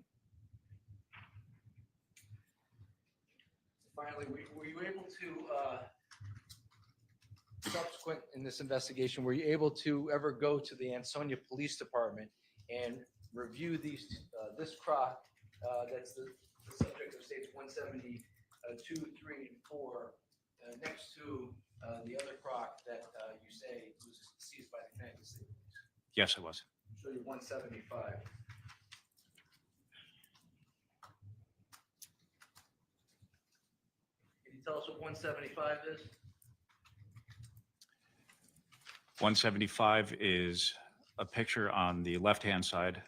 Finally, were you able to, subsequent in this investigation, were you able to ever go to the Ansonia Police Department and review this crock that's the subject of states 172, 3, and 4, next to the other crock that you say was seized by the Connecticut State Police? Yes, it was. I'll show you 175. Can you tell us what 175 is? 175 is a picture on the left-hand side,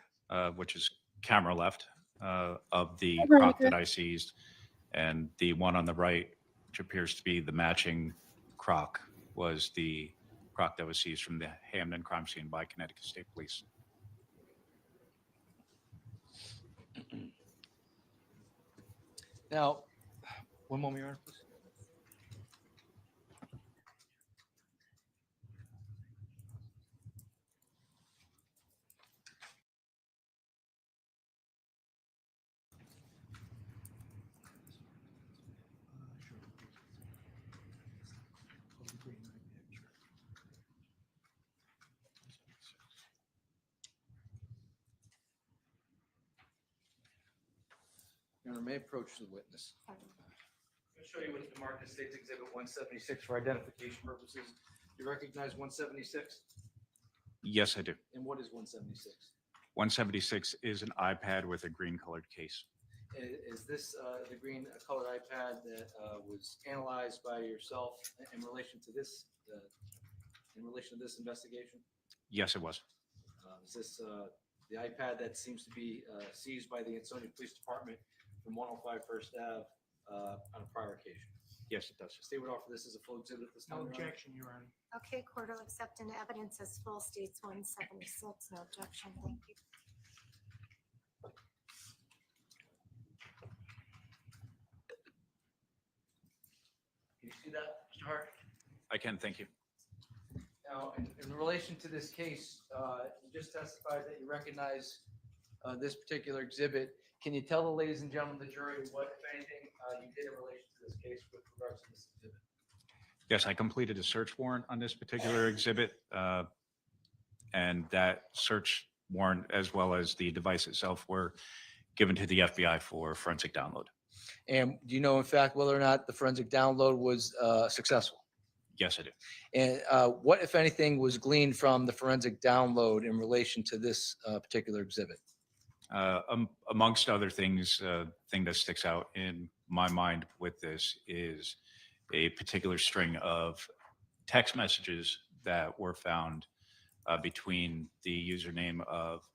which is camera left, of the crock that I seized. And the one on the right, which appears to be the matching crock, was the crock that was seized from the Hamden crime scene by Connecticut State Police. Now, one moment, Your Honor, please. Your Honor, may I approach the witness? I'm going to show you what the marked States Exhibit 176 for identification purposes. Do you recognize 176? Yes, I do. And what is 176? 176 is an iPad with a green colored case. Is this the green colored iPad that was analyzed by yourself in relation to this investigation? Yes, it was. Is this the iPad that seems to be seized by the Ansonia Police Department from 105 First Ave on a prior occasion? Yes, it does. The state would offer this as a full exhibit at this time. No Your Honor? objection, Your Honor. Okay, court will accept into evidence as full states 176. No objection. Thank you. Can you see that, Mr. Hart? I can, thank you. Now, in relation to this case, you just testified that you recognize this particular exhibit. Can you tell the ladies and gentlemen of the jury what, if anything, you did in relation to this case with regards to this exhibit? Yes, I completed a search warrant on this particular exhibit. And that search warrant, as well as the device itself, were given to the FBI for forensic download. And do you know, in fact, whether or not the forensic download was successful? Yes, I do. And what, if anything, was gleaned from the forensic download in relation to this particular exhibit? Amongst other things, thing that sticks out in my mind with this is a particular string of text messages that were found between the username of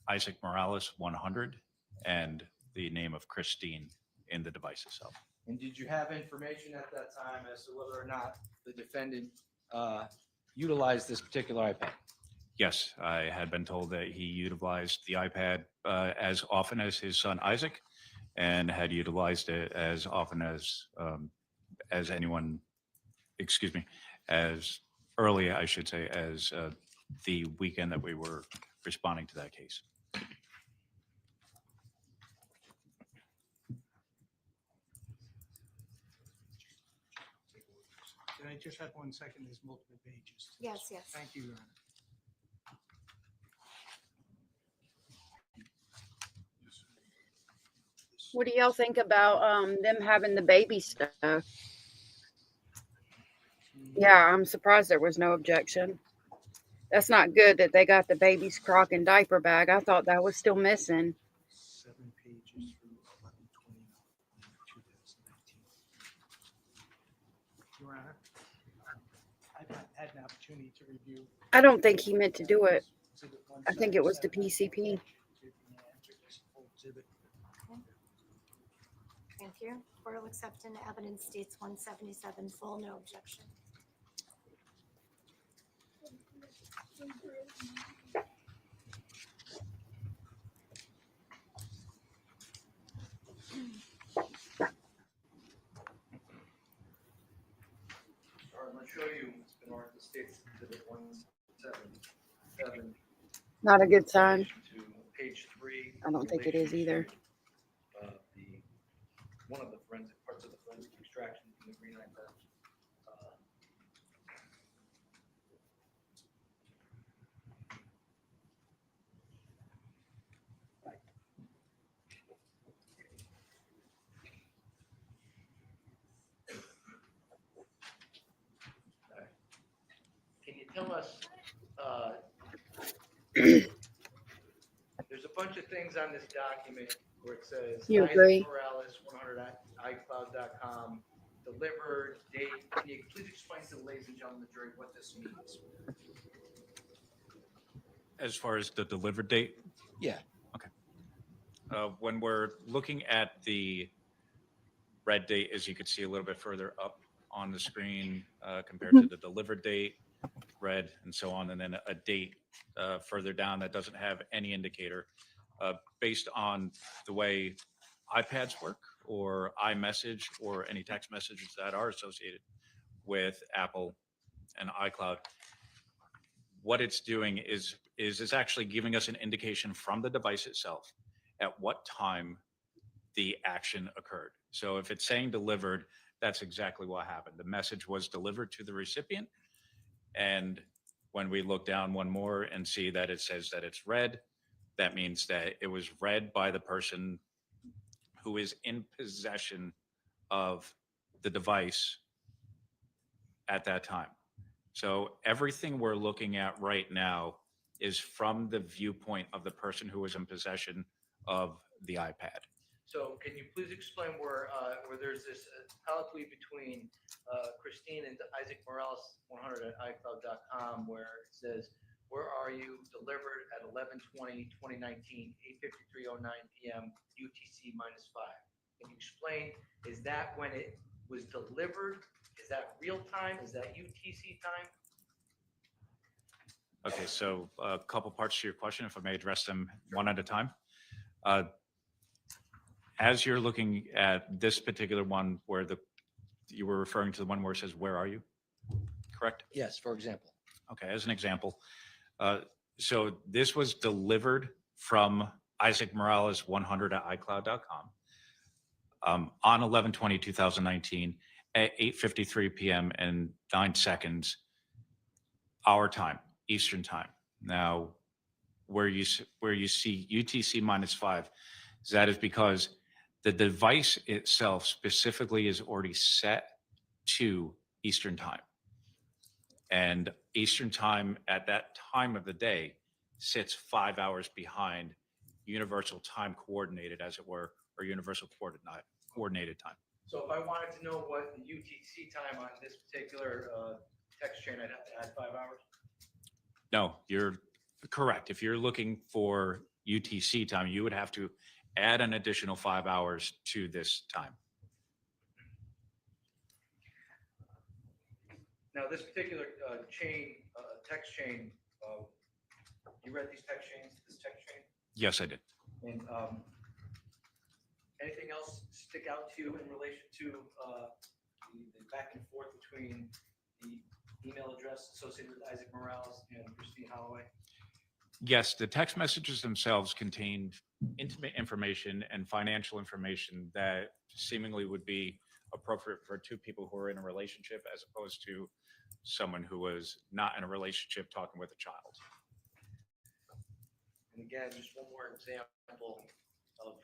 Isaac Morales 100 and the name of Christine in the device itself. And did you have information at that time as to whether or not the defendant utilized this particular iPad? Yes, I had been told that he utilized the iPad as often as his son Isaac, and had utilized it as often as anyone, excuse me, as early, I should say, as the weekend that we were responding to that case. Can I just have 1 second? There's multiple pages. Yes, yes. Thank you, Your Honor. What do y'all think about them having the baby stuff? Yeah, I'm surprised there was no objection. That's not good that they got the baby's crock and diaper bag. I thought that was still missing. 7 pages through 11/29/2019. I don't think he meant to do it. I think it was the PCP. Thank you. Court will accept into evidence states 177 full, no objection. All right, I'm going to show you, it's been marked the state's exhibit 177. Not a good sign. To page 3. I don't think it is either. One of the forensic parts of the forensic extraction from the green iPad. Can you tell us, there's a bunch of things on this document where it says You Isaac agree? Morales, 100 iCloud.com, delivered date. Can you please explain to the ladies and gentlemen of the jury what this means? As far as the delivered date? Yeah. When we're looking at the red date, as you can see a little bit further up on the screen, compared to the delivered date, red, and so on, and then a date further down that doesn't have any indicator, based on the way iPads work or iMessage or any text messages that are associated with Apple and iCloud. What it's doing is it's actually giving us an indication from the device itself at what time the action occurred. So if it's saying delivered, that's exactly what happened. The message was delivered to the recipient. And when we look down one more and see that it says that it's read, that means that it was read by the person who is in possession of the device at that time. So everything we're looking at right now is from the viewpoint of the person who is in possession of the iPad. So can you please explain where there's this colloquy between Christine and Isaac Morales, 100 at iCloud.com, where it says, where are you? Delivered at 11/20/2019, 8:53:09 p.m. UTC -5. Can you explain, is that when it was delivered? Is that real time? Is that UTC time? Okay, so a couple parts to your question, if I may address them one at a time. As you're looking at this particular one where you were referring to the one where it says, where are you? Correct? Yes, for example. Okay, as an example. So this was delivered from Isaac Morales 100 at iCloud.com on 11/20/2019 at 8:53 p.m. and 9 seconds, our time, Eastern time. Now, where you see UTC -5, that is because the device itself specifically is already set to Eastern time. And Eastern time at that time of the day sits 5 hours behind universal time coordinated, as it were, or universal coordinated time. So if I wanted to know what the UTC time on this particular text chain, I'd have to add 5 hours? No, you're correct. If you're looking for UTC time, you would have to add an additional 5 hours to this time. Now, this particular chain, text chain, you read these text chains, this text chain? Yes, I did. And anything else stick out to you in relation to the back and forth between the email address associated with Isaac Morales and Christine Holloway? Yes, the text messages themselves contained intimate information and financial information that seemingly would be appropriate for two people who are in a relationship, as opposed to someone who was not in a relationship talking with a child. And again, just one more example of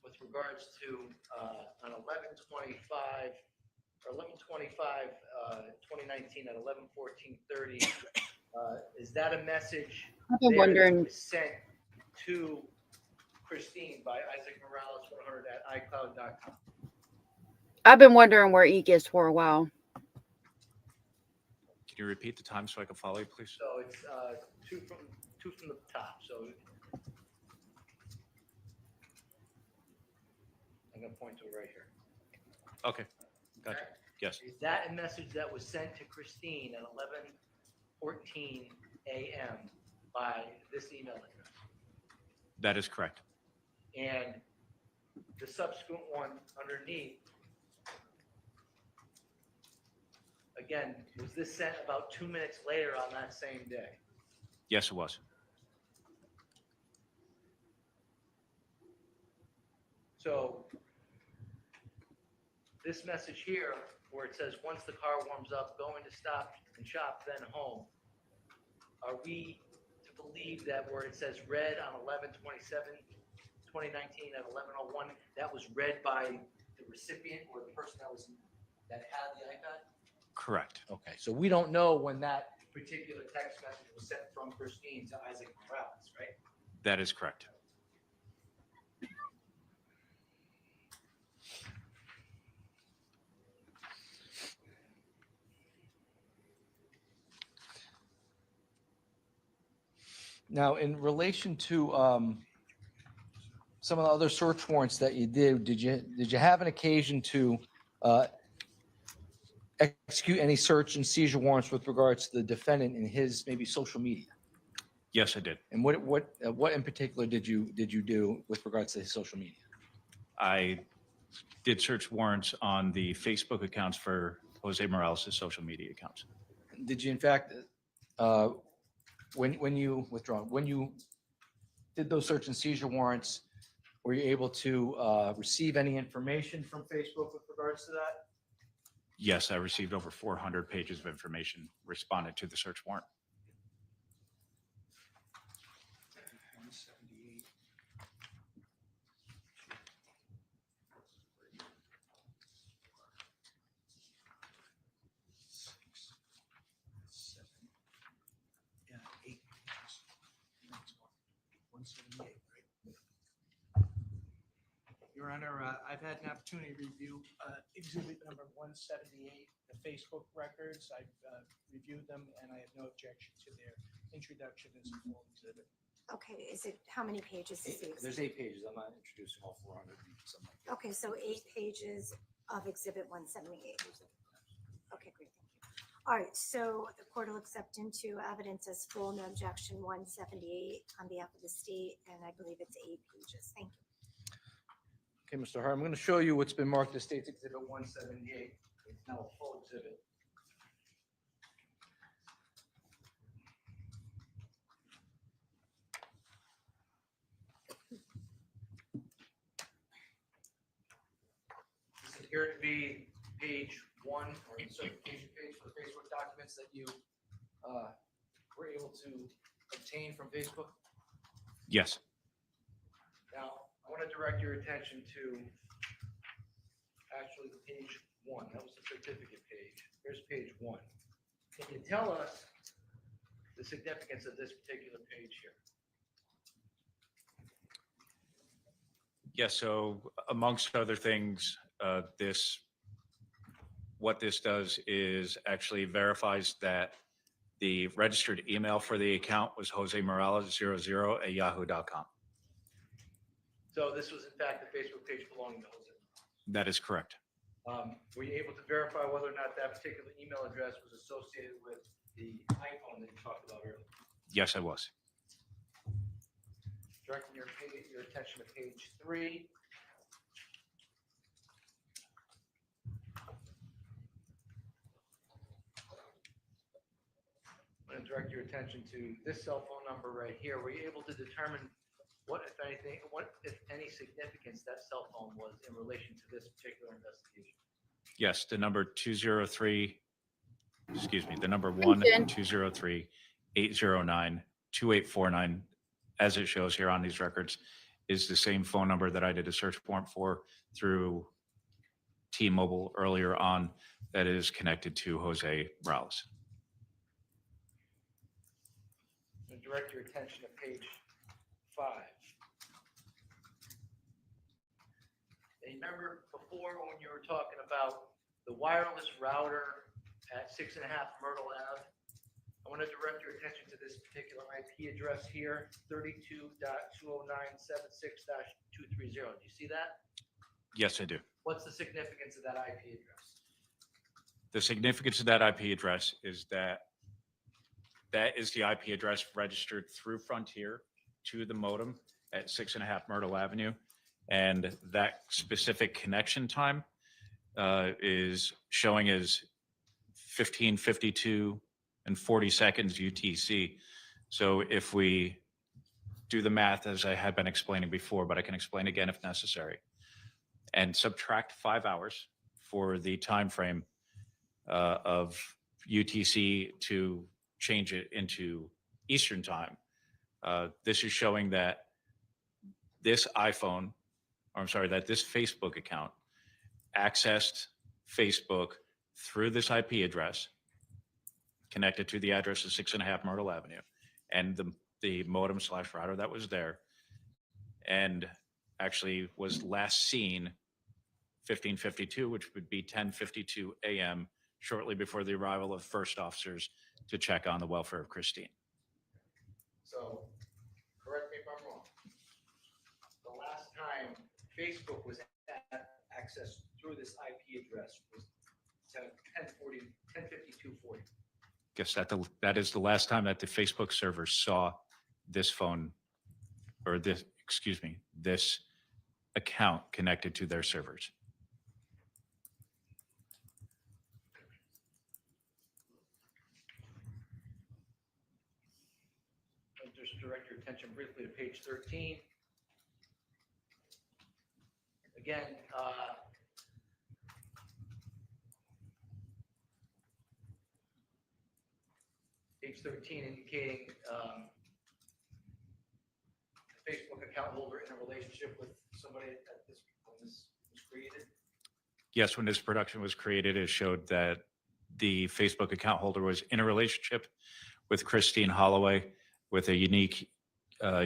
with regards to on 11/25 or 11/25/2019 at 11:14:30. Is that a message I've been there wondering. that was sent to Christine by Isaac Morales 100 at iCloud.com? I've been wondering where Eke is for a while. Can you repeat the time so I can follow you, please? So it's two from the top. So I'm going to point to it right here. Okay, gotcha. Yes, Is that a message that was sent to Christine at 11:14 a.m. by this email address? that is correct. And the subsequent one underneath, again, was this sent about 2 minutes later on that same day? Yes, it was. So this message here, where it says, once the car warms up, going to Stop and Shop, then home. Are we to believe that where it says read on 11/27/2019 at 11:01, that was read by the recipient or the person that had the iPad? Correct. Okay, so we don't know when that particular text message was sent from Christine to Isaac Morales, right? That is correct. Now, in relation to some of the other search warrants that you did you have an occasion to execute any search and seizure warrants with regards to the defendant and his maybe social media? Yes, I did. And what in particular did you do with regards to his social media? I did search warrants on the Facebook accounts for Jose Morales' social media accounts. Did you in fact, when you did those search and seizure warrants, were you able to receive any information from Facebook with regards to that? Yes, I received over 400 pages of information responded to the search warrant. Your Honor, I've had an opportunity to review exhibit number 178, the Facebook records. I've reviewed them and I have no objection to their introduction as a full exhibit. Okay, how many pages is the There's exhibit? 8 pages. I'm not introducing all 400 and something like that. Okay, so 8 pages of exhibit 178. Okay, great, thank you. All right, so the court will accept into evidence as full, no objection, 178 on behalf of the state, and I believe it's 8 pages. Thank you. Okay, Mr. Hart, I'm going to show you what's been marked as State's Exhibit 178. It's now a full exhibit. This is here to be page 1 or the certification page for the Facebook documents that you were able to obtain from Facebook. Yes. Now, I want to direct your attention to actually page 1. That was the certificate page. Here's page 1. Can you tell us the significance of this particular page here? Yes, so amongst other things, what this does is actually verifies that the registered email for the account was josemorales00@yahoo.com. So this was in fact the Facebook page belonging to Jose. That is correct. Were you able to verify whether or not that particular email address was associated with the iPhone that you talked about earlier? Yes, I was. Directing your attention to page 3. I'm going to direct your attention to this cell phone number right here. Were you able to determine what, if any significance that cell phone was in relation to this particular investigation? Yes, the number 1-203-809-2849, as it shows here on these records, is the same phone number that I did a search warrant for through T-Mobile earlier on that is connected to Jose Morales. And direct your attention to page 5. Now, remember, before when you were talking about the wireless router at 6.5 Myrtle Ave. I want to direct your attention to this particular IP address here, 32.20976-230. Do you see that? Yes, I do. What's the significance of that IP address? The significance of that IP address is that that is the IP address registered through Frontier to the modem at 6.5 Myrtle Avenue. And that specific connection time is showing as 15:52 and 40 seconds UTC. So if we do the math as I had been explaining before, but I can explain again if necessary, and subtract 5 hours for the time frame of UTC to change it into Eastern time. This is showing that this iPhone, or I'm sorry, that this Facebook account accessed Facebook through this IP address connected to the address of 6.5 Myrtle Avenue and the modem / router that was there, and actually was last seen 15:52, which would be 10:52 a.m. shortly before the arrival of first officers to check on the welfare of Christine. So, correct me if I'm wrong. The last time Facebook was accessed through this IP address was 10:52:40. Guess that is the last time that the Facebook server saw this phone, or this account connected to their servers. I'll just direct your attention briefly to page 13. Again, page 13 indicating the Facebook account holder in a relationship with somebody at this when this was created. Yes, when this production was created, it showed that the Facebook account holder was in a relationship with Christine Holloway with a unique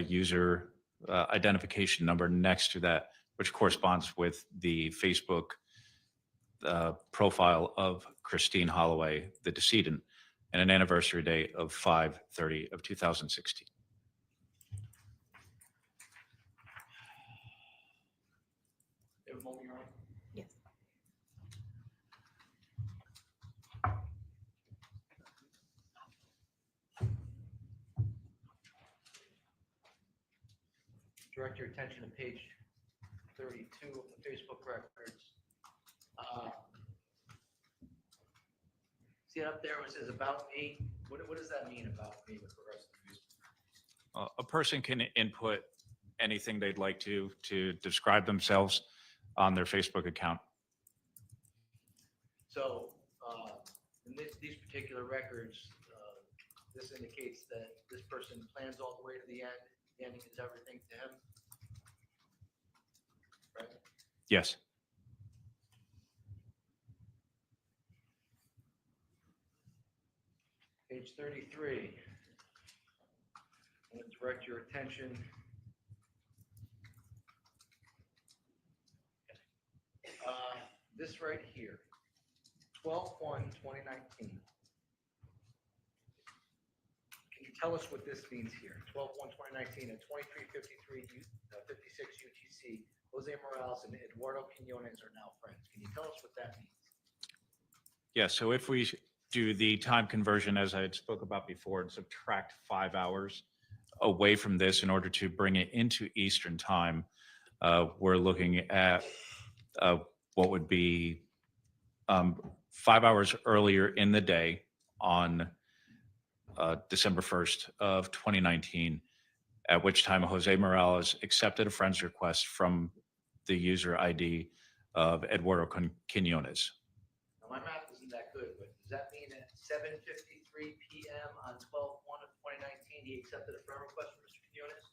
user identification number next to that, which corresponds with the Facebook profile of Christine Holloway, the decedent, and an anniversary date of 5/30 of 2016. It was moving around. Yes. Direct your attention to page 32 of the Facebook records. See it up there where it says about me? What does that mean about me with regards to Facebook? A person can input anything they'd like to describe themselves on their Facebook account. So in these particular records, this indicates that this person plans all the way to the end. The ending is everything to him. Right? Yes. Page 33. I'm going to direct your attention. This right here, 12/1/2019. Can you tell us what this means here? 12/1/2019 at 23:56 UTC. Jose Morales and Eduardo Quinones are now friends. Can you tell us what that means? Yeah, so if we do the time conversion as I had spoke about before and subtract 5 hours away from this in order to bring it into Eastern time, we're looking at what would be 5 hours earlier in the day on December 1st of 2019, at which time Jose Morales accepted a friend's request from the user ID of Eduardo Quinones. Now, my math isn't that good, but does that mean at 7:53 p.m. on 12/1/2019, he accepted a friend request from Mr. Quinones?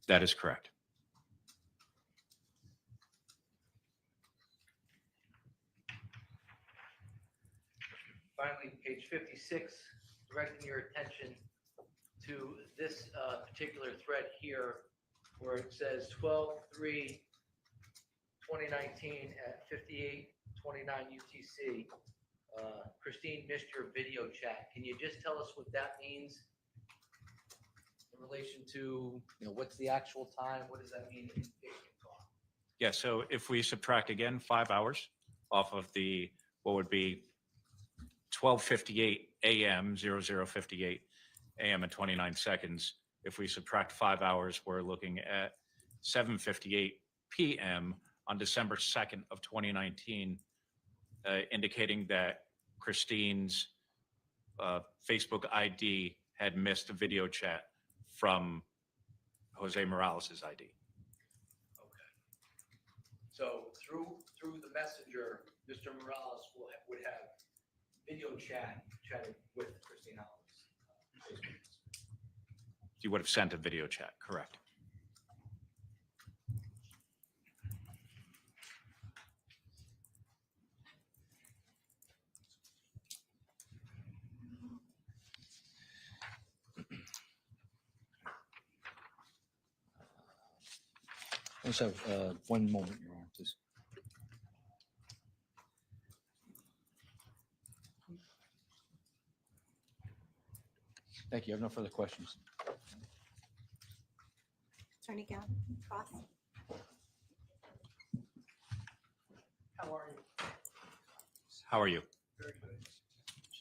That is correct. Finally, page 56, directing your attention to this particular thread here where it says 12/3/2019 2019 at 5829 UTC. Christine missed your video chat. Can you just tell us what that means in relation to, what's the actual time? What does that mean in Facebook talk? Yeah, so if we subtract again 5 hours off of the, what would be 12:58 a.m., 00:58 a.m. and 29 seconds. If we subtract 5 hours, we're looking at 7:58 p.m. on December 2nd of 2019, indicating that Christine's Facebook ID had missed a video chat from Jose Morales' ID. Okay. So through the messenger, Mr. Morales would have video chatted with Christine Hollis. You would have sent a video chat, correct? Let's have one moment, Your Honor, please. Thank you. I have no further questions. Attorney Galvin, Cross. How are you? How are you? Very good.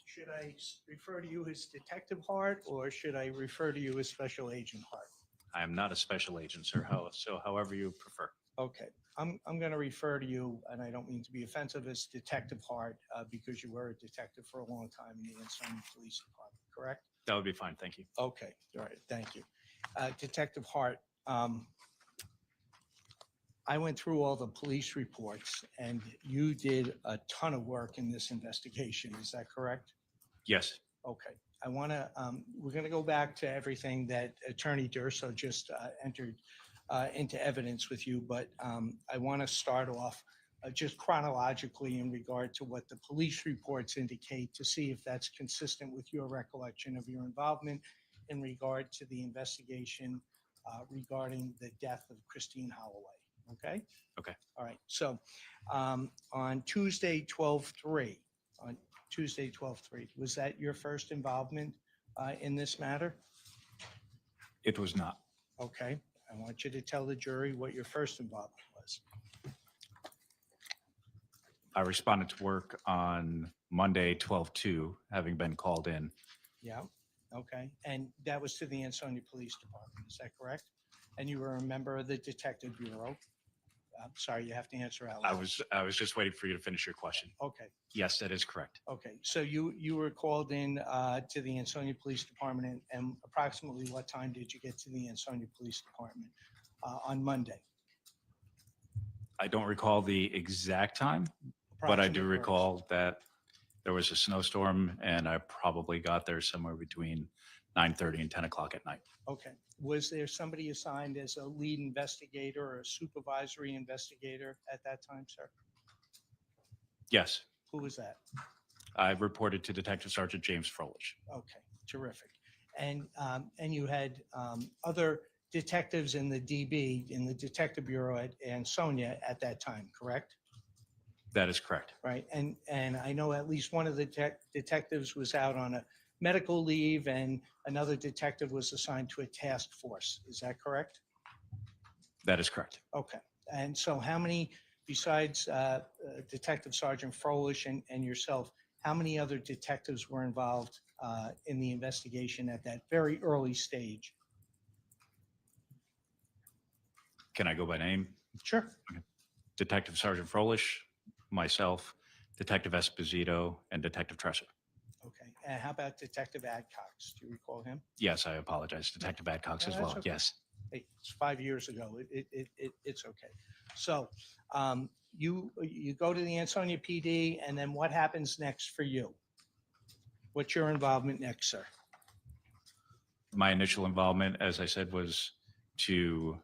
Should I refer to you as Detective Hart or should I refer to you as Special Agent Hart? I am not a special agent, sir. So however you prefer. Okay, I'm going to refer to you, and I don't mean to be offensive, as Detective Hart because you were a detective for a long time in the Ansonia Police Department, correct? That would be fine. Thank you. Okay, all right, thank you. Detective Hart, I went through all the police reports and you did a ton of work in this investigation. Is that correct? Yes. Okay, I want to, we're going to go back to everything that Attorney Durso just entered into evidence with you, but I want to start off just chronologically in regard to what the police reports indicate to see if that's consistent with your recollection of your involvement in regard to the investigation regarding the death of Christine Holloway. Okay? Okay. All right. So on Tuesday, 12/3, was that your first involvement in this matter? It was not. Okay. I want you to tell the jury what your first involvement was. I responded to work on Monday, 12/2, having been called in. Yeah. Okay. And that was to the Ansonia Police Department. Is that correct? And you were a member of the Detective Bureau. I'm sorry, you have to answer out loud. I was just waiting for you to finish your question. Okay. Yes, that is correct. Okay. So you were called in to the Ansonia Police Department, and approximately what time did you get to the Ansonia Police Department on Monday? I don't recall the exact time, but I do Approximate recall that there was a snowstorm and I probably got there somewhere between 9:30 and 10 o'clock at night. Okay. Was there somebody assigned as a lead investigator or a supervisory investigator at that time, sir? Yes, Who was that? I reported to Detective Sergeant James Froelich. Okay, terrific. And you had other detectives in the DB, in the Detective Bureau at Ansonia at that time, correct? That is correct. Right. And I know at least one of the detectives was out on a medical leave and another detective was assigned to a task force. Is that correct? That is correct. Okay. And so how many, besides Detective Sergeant Froelich and yourself, how many other detectives were involved in the investigation at that very early stage? Can I go by name? Sure. Detective Sergeant Froelich, myself, Detective Esposito, and Detective Tresser. Okay. And how about Detective Adcox? Do you recall him? Yes, I apologize. Detective Adcox No, as that's well. okay. Yes. Hey, it's 5 years ago. It's okay. So you go to the Ansonia PD, and then what happens next for you? What's your involvement next, sir? My initial involvement, as I said, was to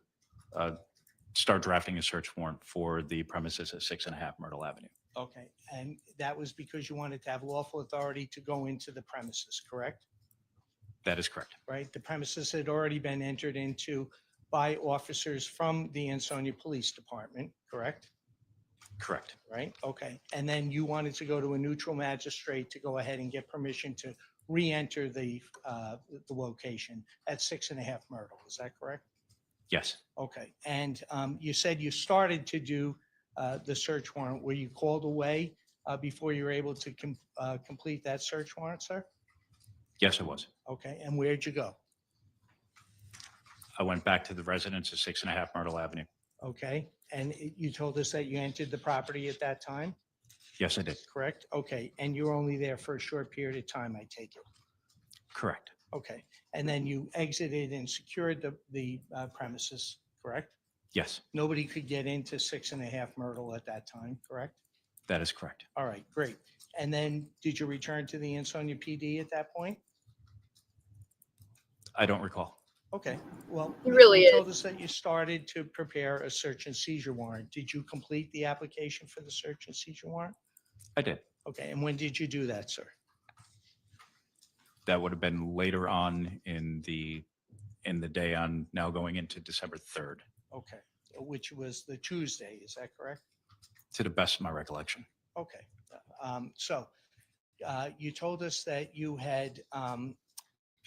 start drafting a search warrant for the premises at 6.5 Myrtle Avenue. Okay. And that was because you wanted to have lawful authority to go into the premises, correct? That is correct. Right? The premises had already been entered into by officers from the Ansonia Police Department, correct? Correct. right? Okay. And then you wanted to go to a neutral magistrate to go ahead and get permission to re-enter the location at 6.5 Myrtle. Is that correct? Yes, Okay. And you said you started to do the search warrant. Were you called away before you were able to complete that search warrant, sir? yes, it was. Okay. And where'd you go? I went back to the residence at 6.5 Myrtle Avenue. Okay. And you told us that you entered the property at that time, Yes, I did. correct? Okay. And you were only there for a short period of time, I take it. Correct. Okay. And then you exited and secured the premises, correct? Yes, Nobody could get into 6.5 Myrtle at that time, correct? that is correct. All right, great. And then did you return to the Ansonia PD at that point? I don't recall. Okay, well. He really you is. told us that you started to prepare a search and seizure warrant. Did you complete the application for the search and seizure warrant? I did. Okay, and when did you do that, sir? That would have been later on in the day on now going into December 3rd, Okay, which was the Tuesday, is that correct? to the best of my recollection. Okay, so you told us that you had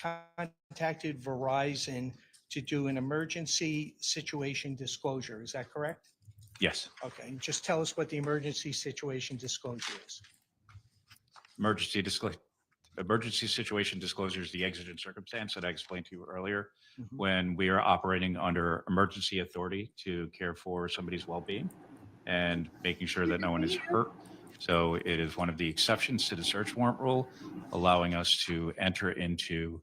contacted Verizon to do an emergency situation disclosure. Is that correct? Yes, Okay, and just tell us what the emergency situation disclosure is. emergency situation disclosure is the exigent circumstance that I explained to you earlier. Mhm. When we are operating under emergency authority to care for somebody's well-being and making sure that no one is hurt. So it is one of the exceptions to the search warrant rule, allowing us to enter into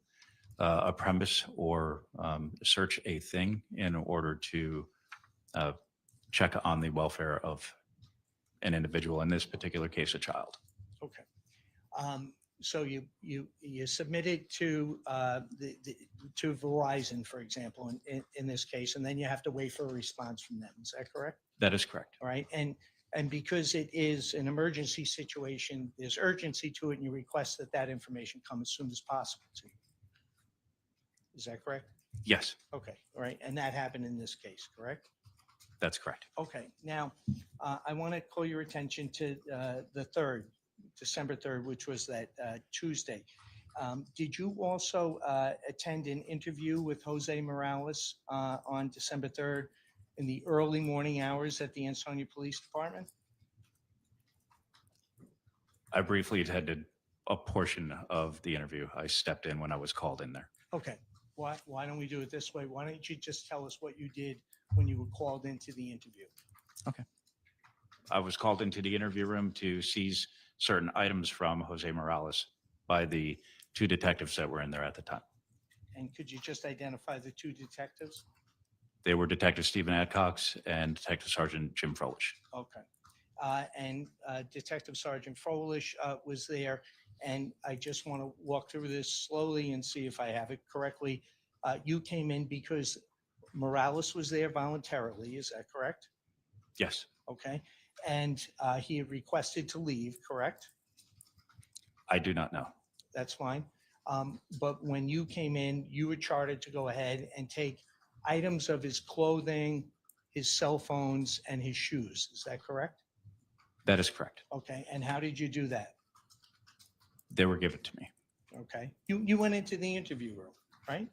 a premise or search a thing in order to check on the welfare of an individual, in this particular case, a child. Okay. So you submitted to to Verizon, for example, in this case, and then you have to wait for a response from them. Is that correct? That is correct. All right. And because it is an emergency situation, there's urgency to it, and you request that information come as soon as possible to you. Is that correct? Yes, Okay. All right. And that happened in this case, correct? that's correct. Okay. Now, I want to call your attention to the 3rd, December 3rd, which was that Tuesday. Did you also attend an interview with Jose Morales on December 3rd in the early morning hours at the Ansonia Police Department? I briefly attended a portion of the interview. I stepped in when I was called in there. Okay. Why don't we do it this way? Why don't you just tell us what you did when you were called into the interview? I was called into the interview room to seize certain items from Jose Morales by the 2 detectives that were in there at the time. And could you just identify the 2 detectives? They were Detective Stephen Adcox and Detective Sergeant Jim Froelich. Okay. And Detective Sergeant Froelich was there, and I just want to walk through this slowly and see if I have it correctly. You came in because Morales was there voluntarily, is that correct? Yes, Okay. And he had requested to leave, correct? I do not know. That's fine. But when you came in, you were chartered to go ahead and take items of his clothing, his cell phones, and his shoes. Is that correct? That is correct. Okay. And how did you do that? They were given to me. Okay. You went into the interview room, right?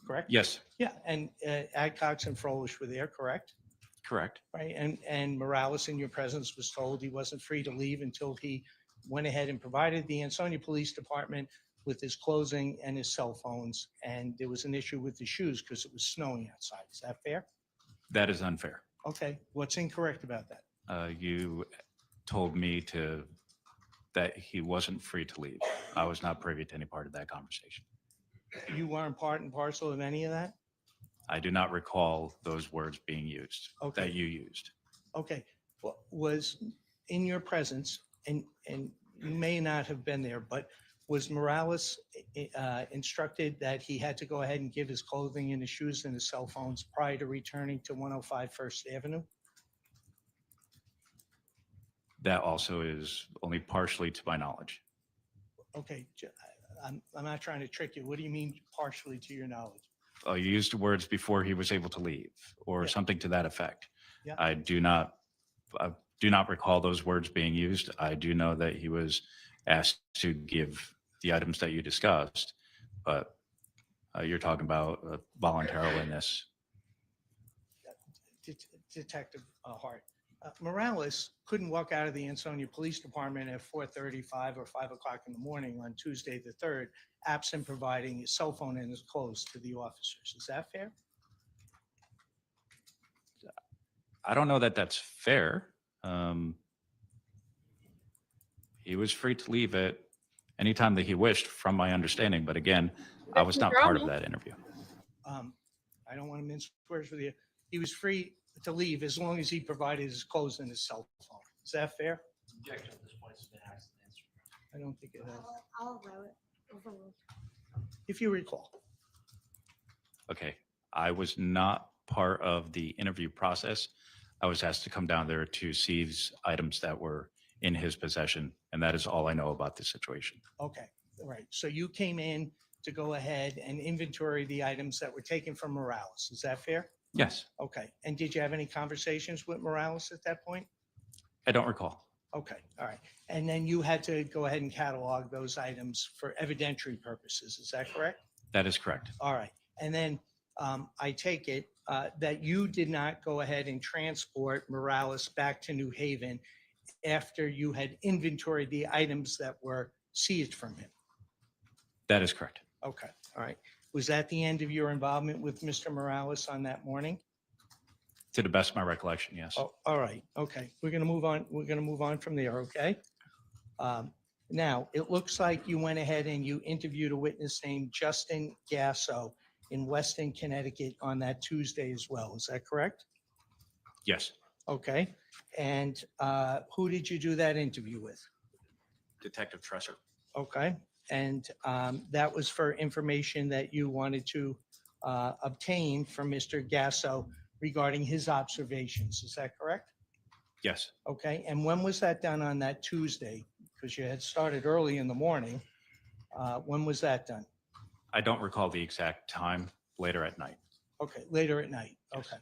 Correct? Yes, Yeah. And Adcox and Froelich were there, correct? correct. Right. And Morales, in your presence, was told he wasn't free to leave until he went ahead and provided the Ansonia Police Department with his clothing and his cell phones. And there was an issue with the shoes because it was snowing outside. Is that fair? That is unfair. Okay. What's incorrect about that? You told me that he wasn't free to leave. I was not privy to any part of that conversation. You weren't part and parcel of any of that? I do not recall those words being used Okay. that you used. Okay. Well, was in your presence, and you may not have been there, but was Morales instructed that he had to go ahead and give his clothing and his shoes and his cell phones prior to returning to 105 First Avenue? That also is only partially to my knowledge. Okay. I'm not trying to trick you. What do you mean partially to your knowledge? You used the words before he was able to leave or Yeah. something to that effect. Yeah. I do not, do not recall those words being used. I do know that he was asked to give the items that you discussed, but you're talking about voluntariness. Detective Hart, Morales couldn't walk out of the Ansonia Police Department at 4:35 or 5 o'clock in the morning on Tuesday the 3rd, absent providing his cell phone and his clothes to the officers. Is that fair? I don't know that that's fair. He was free to leave at any time that he wished, from my understanding. But again, I was not part of that interview. I don't want to mince words with you. He was free to leave as long as he provided his clothes and his cell phone. Is that fair? Objection at this point has been asked and answered. I don't think it is. I'll allow it. Overruled. If you recall. Okay. I was not part of the interview process. I was asked to come down there to seize items that were in his possession, and that is all I know about this situation. Okay, all right. So you came in to go ahead and inventory the items that were taken from Morales. Is that fair? Yes, Okay. And did you have any conversations with Morales at that point? I don't recall. Okay, all right. And then you had to go ahead and catalog those items for evidentiary purposes. Is that correct? That is correct. All right. And then I take it that you did not go ahead and transport Morales back to New Haven after you had inventoried the items that were seized from him. That is correct. Okay, all right. Was that the end of your involvement with Mr. Morales on that morning? To the best of my recollection, yes. Oh, all right, okay. We're gonna move on. We're gonna move on from there, okay? Now, it looks like you went ahead and you interviewed a witness named Justin Gasso in Weston, Connecticut on that Tuesday as well. Is that correct? Yes. Okay. And who did you do that interview with? Detective Tresser. Okay. And that was for information that you wanted to obtain from Mr. Gasso regarding his observations. Is that correct? Yes. Okay. And when was that done on that Tuesday? Because you had started early in the morning. When was that done? I don't recall the exact time. Later at night. Okay, later at night. Yes. Okay.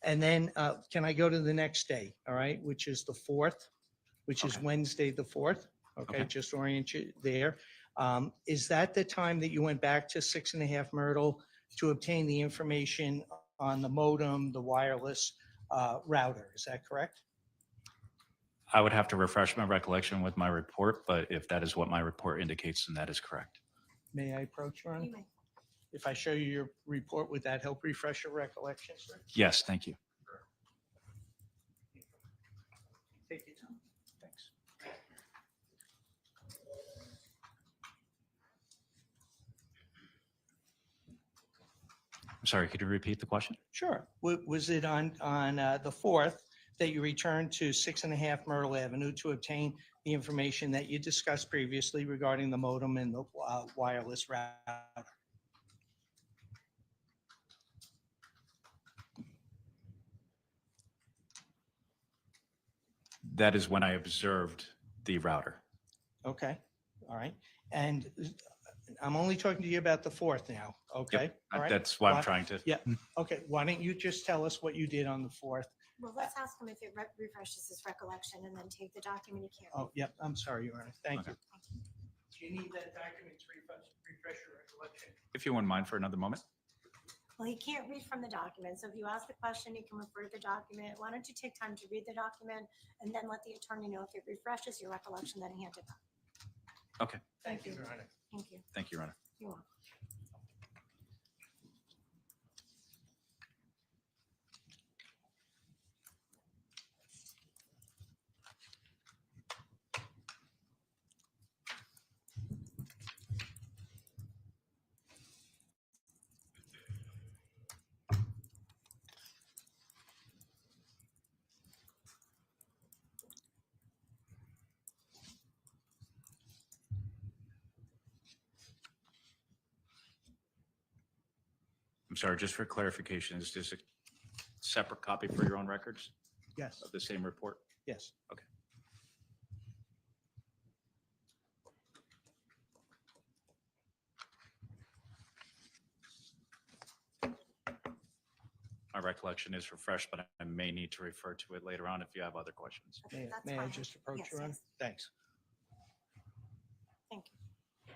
And then can I go to the next day? All right, which is the 4th, which is Okay. Wednesday, the 4th. Okay, Okay. just orient you there. Is that the time that you went back to 6.5 Myrtle to obtain the information on the modem, the wireless router? Is that correct? I would have to refresh my recollection with my report, but if that is what my report indicates, then that is correct. May I approach you on? You may. If I show you your report, would that help refresh your recollection, sir? Yes, thank you. Take your time. Thanks. I'm sorry, could you repeat the question? Sure. Was it on the 4th that you returned to 6.5 Myrtle Avenue to obtain the information that you discussed previously regarding the modem and the wireless router? That is when I observed the router. Okay, all right. And I'm only talking to you about the 4th now, okay? All right. That's why I'm Why- trying to. Yeah, okay. Why don't you just tell us what you did on the 4th? Well, let's ask him if it refreshes his recollection and then take the document he can't. Oh, yep, I'm sorry, Your Honor. Thank Okay. you. Do you need that document to refresh your recollection? If you wouldn't mind for another moment. Well, he can't read from the document, so if you ask the question, he can refer to the document. Why don't you take time to read the document and then let the attorney know if it refreshes your recollection, then hand it back. Okay, Thank you, Your Honor. Thank you. thank you, Your Honor. You're welcome. I'm sorry, just for clarification, is this a separate copy for your own records Yes, of the same report? yes. Okay. All My recollection is refreshed, but I may need to refer to it later on if you have other questions. Okay, that's May I fine. just approach Yes, you, Ron? yes. Thanks. Thank you.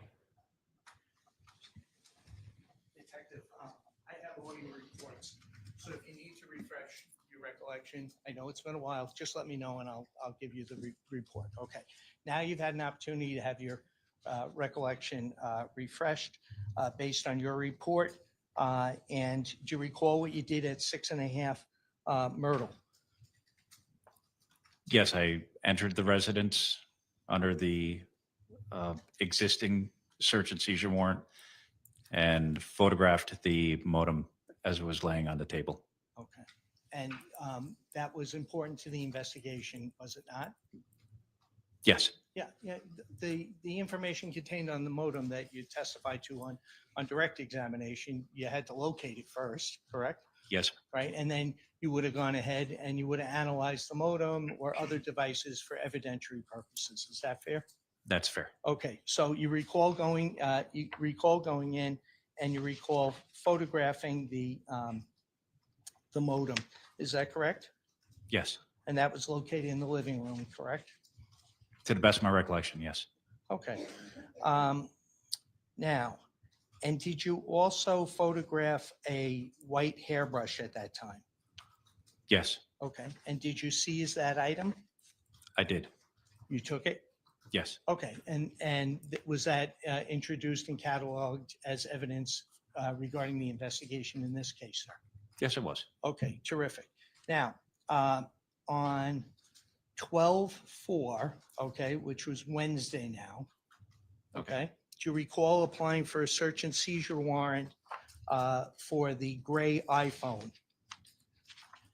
Detective, I have all your reports, so if you need to refresh your recollection, I know it's been a while, just let me know and I'll give you the report. Okay. Now you've had an opportunity to have your recollection refreshed based on your report. And do you recall what you did at 6.5 Myrtle? Yes, I entered the residence under the existing search and seizure warrant and photographed the modem as it was laying on the table. Okay. And that was important to the investigation, was it not? Yes, Yeah, yeah. The information contained on the modem that you testified to on direct examination, you had to locate it first, correct? yes, Right? And then you would have gone ahead and you would have analyzed the modem or other devices for evidentiary purposes. Is that fair? that's fair. Okay, so you recall going in and you recall photographing the modem. Is that correct? Yes, And that was located in the living room, correct? to the best of my recollection, yes. Okay. Now, and did you also photograph a white hairbrush at that time? Yes, Okay. And did you seize that item? I did. You took it? Yes, Okay. And was that introduced and cataloged as evidence regarding the investigation in this case, sir? yes, it was. Okay, terrific. Now, on 12/4, okay, which was Wednesday now, okay? Do you recall applying for a search and seizure warrant for the gray iPhone?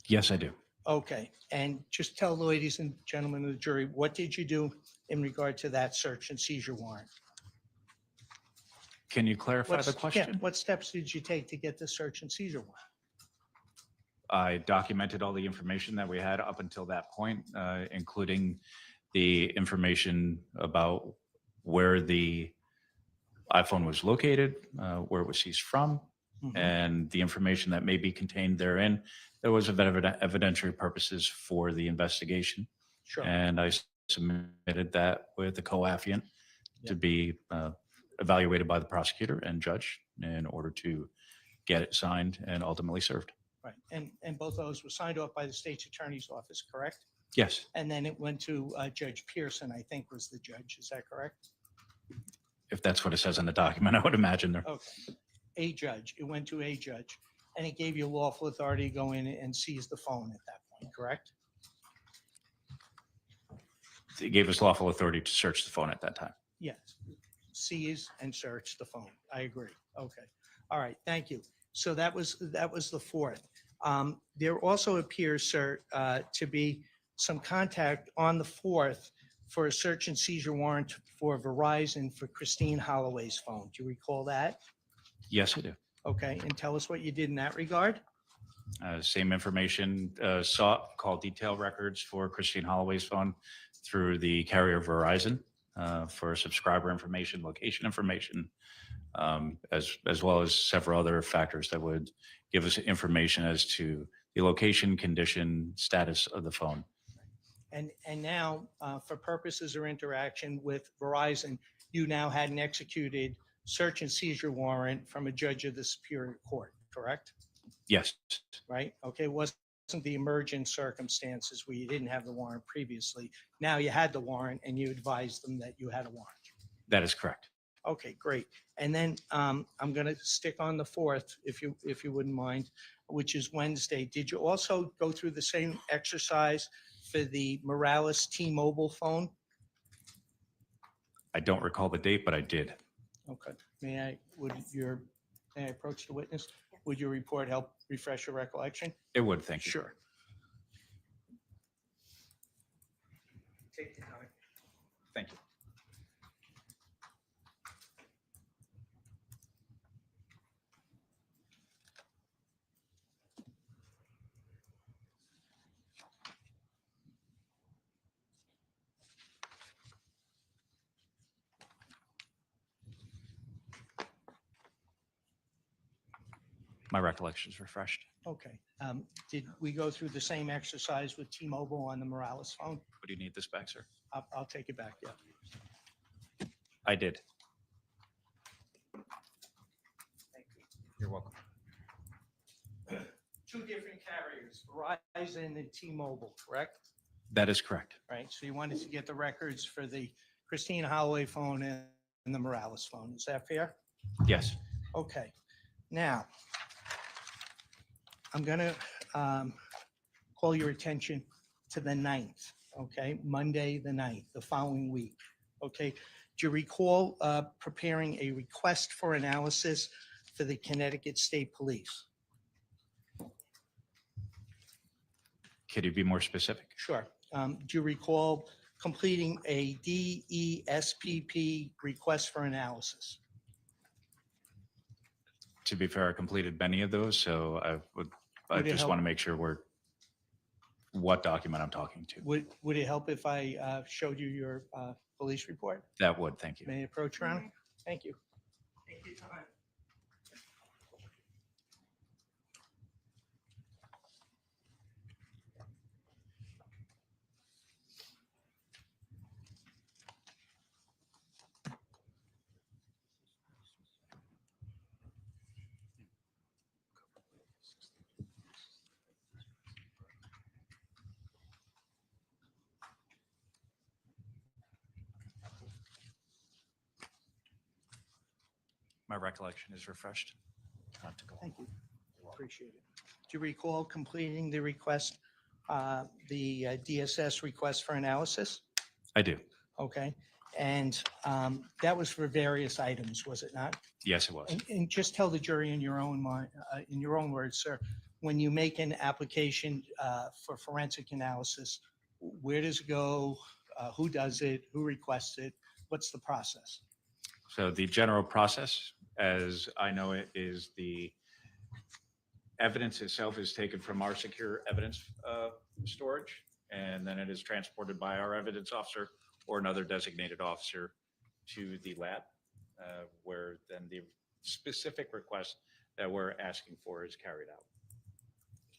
Yes, I do. Okay, and just tell the ladies and gentlemen of the jury, what did you do in regard to that search and seizure warrant? Can you clarify the question? What steps did you take to get the search and seizure warrant? I documented all the information that we had up until that point, including the information about where the iPhone was located, where it was seized from, Mhm. and the information that may be contained therein. There was evidentiary purposes for the investigation, Sure. and I submitted that with the co-affiant Yeah. to be evaluated by the prosecutor and judge in order to get it signed and ultimately served. Right, and both those were signed off by the state's attorney's office, correct? Yes, And then it went to Judge Pearson, I think was the judge, is that correct? if that's what it says in the document, I would imagine there. Okay, a judge, it went to a judge, and it gave you lawful authority to go in and seize the phone at that point, correct? It gave us lawful authority to search the phone at that time. Yes, seize and search the phone, I agree, okay. All right, thank you. So that was the 4th. There also appears, sir, to be some contact on the 4th for a search and seizure warrant for Verizon for Christine Holloway's phone. Do you recall that? Yes, I do. Okay, and tell us what you did in that regard. Same information sought, call detail records for Christine Holloway's phone through the carrier Verizon for subscriber information, location information, as well as several other factors that would give us information as to the location, condition, status of the phone. And now, for purposes of interaction with Verizon, you now had an executed search and seizure warrant from a judge of the Superior Court, correct? Yes, Right? Okay, wasn't the emergent circumstances where you didn't have the warrant previously. Now you had the warrant and you advised them that you had a warrant. that is correct. Okay, great. And then I'm going to stick on the 4th, if you wouldn't mind, which is Wednesday. Did you also go through the same exercise for the Morales T-Mobile phone? I don't recall the date, but I did. Okay. May I approach the witness? Would your report help refresh your recollection? It would, thank you. Sure. Take the time. Thank you. My recollection is refreshed. Okay. Did we go through the same exercise with T-Mobile on the Morales phone? What do you need this back, sir? I'll take it back, yeah. I did. Thank you. You're welcome. Two different carriers, Verizon and T-Mobile, correct? That is correct. Right, so you wanted to get the records for the Christine Holloway phone and the Morales phone. Is that fair? Yes. Okay. Now, I'm going to call your attention to the 9th, okay? Monday, the 9th, the following week, okay? Do you recall preparing a request for analysis for the Connecticut State Police? Could you be more specific? Sure. Do you recall completing a DESPP request for analysis? To be fair, I completed many of those, so I Would it just help- want to make sure what document I'm talking to. Would it help if I showed you your police report? That would, thank you. May I approach, Your Honor? Thank you. Take your time. My recollection is refreshed. Not to go. Thank you. Appreciate it. Do you recall completing the request, the DSS request for analysis? I do. Okay. And that was for various items, was it not? Yes, it was. And just tell the jury in your own mind, in your own words, sir, when you make an application for forensic analysis, where does it go? Who does it? Who requests it? What's the process? So the general process, as I know it, is the evidence itself is taken from our secure evidence storage, and then it is transported by our evidence officer or another designated officer to the lab, where then the specific request that we're asking for is carried out.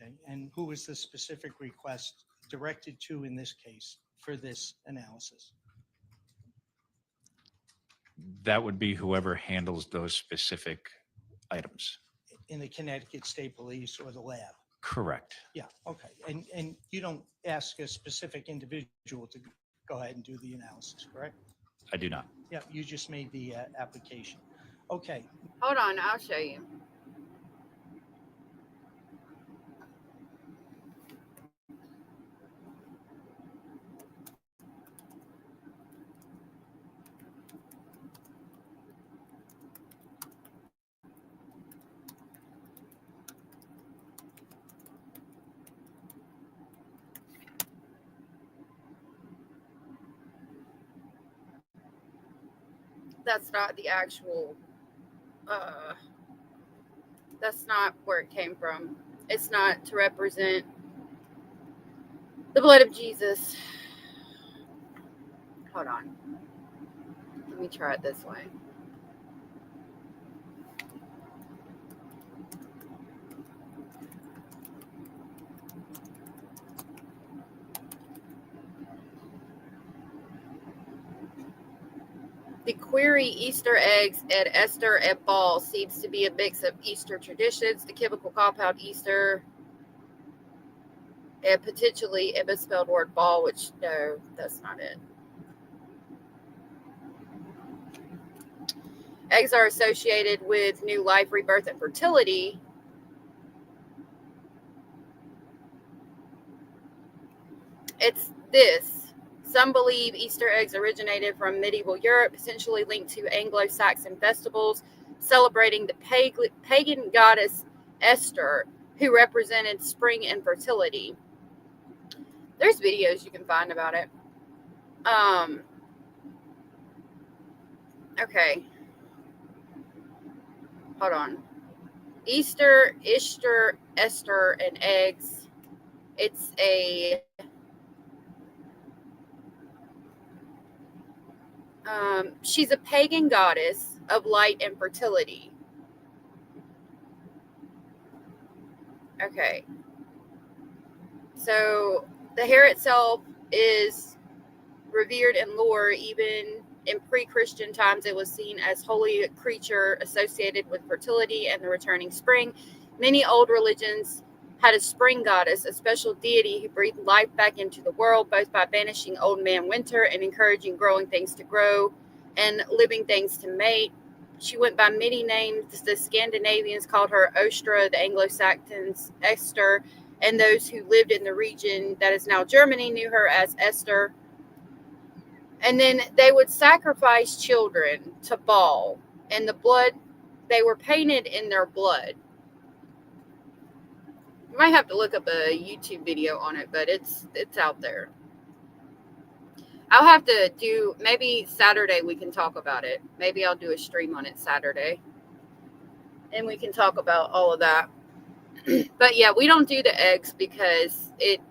Okay. And who is the specific request directed to in this case for this analysis? That would be whoever handles those specific items. In the Connecticut State Police or the lab? Correct. Yeah, okay. And you don't ask a specific individual to go ahead and do the analysis, correct? I do not. Yeah, you just made the application. Okay, Hold on, I'll show you. That's not the actual, that's not where it came from. It's not to represent the blood of Jesus. Hold on. Let me try it this way. The query Easter eggs et Esther et ball seems to be a mix of Easter traditions, the chemical compound Easter, and potentially a misspelled word ball, which no, that's not it. Eggs are associated with new life, rebirth, and fertility. It's this. Some believe Easter eggs originated from medieval Europe, potentially linked to Anglo-Saxon festivals celebrating the pagan goddess Esther, who represented spring and fertility. There's videos you can find about it. Okay. Hold on. Easter, Ishtar, Esther, and eggs. It's a she's a pagan goddess of light and fertility. Okay. So the hair itself is revered in lore. Even in pre-Christian times, it was seen as holy creature associated with fertility and the returning spring. Many old religions had a spring goddess, a special deity who breathed life back into the world, both by banishing old man winter and encouraging growing things to grow and living things to mate. She went by many names. The Scandinavians called her Ostra, the Anglo-Saxons Esther, and those who lived in the region that is now Germany knew her as Esther. And then they would sacrifice children to Baal, and the blood, they were painted in their blood. You might have to look up a YouTube video on it, but it's out there. I'll have to do, maybe Saturday we can talk about it. Maybe I'll do a stream on it Saturday, and we can talk about all of that. But yeah, we don't do the eggs because it's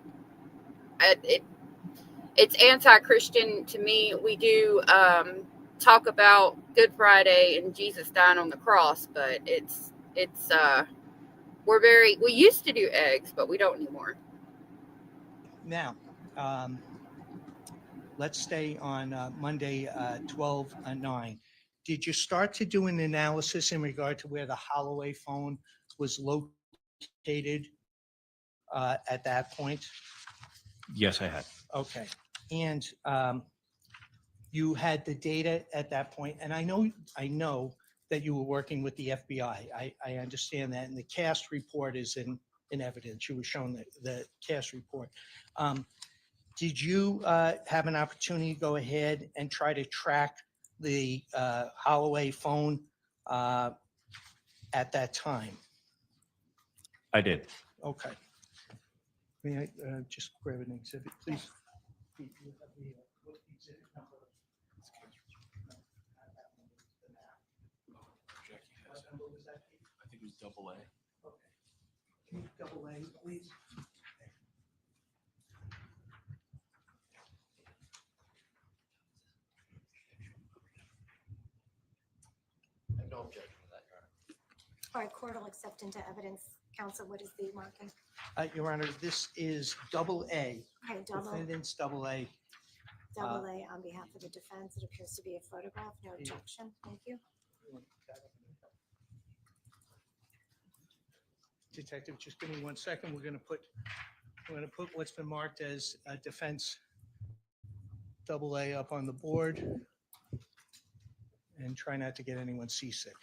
anti-Christian to me. We do talk about Good Friday and Jesus dying on the cross, but we used to do eggs, but we don't anymore. Now, let's stay on Monday, 12/9. Did you start to do an analysis in regard to where the Holloway phone was located at that point? Yes, I had. Okay. And you had the data at that point, and I know that you were working with the FBI. I understand that, and the CAST report is in evidence. You were shown the CAST report. Did you have an opportunity to go ahead and try to track the Holloway phone at that time? I did. Okay. May I just grab an exhibit, please? Do you have what exhibit number? What number was that? I think it was double A. Okay. Can you double A, please? I have no objection to that, Your Honor. All right, court will accept into evidence. Counsel, what is the marking? Your Honor, this is double A, Okay, defendants double A. double A on behalf of the defense. It appears to be a photograph. No objection. Thank you. Detective, just give me 1 second. We're going to put what's been marked as defense double A up on the board and try not to get anyone seasick.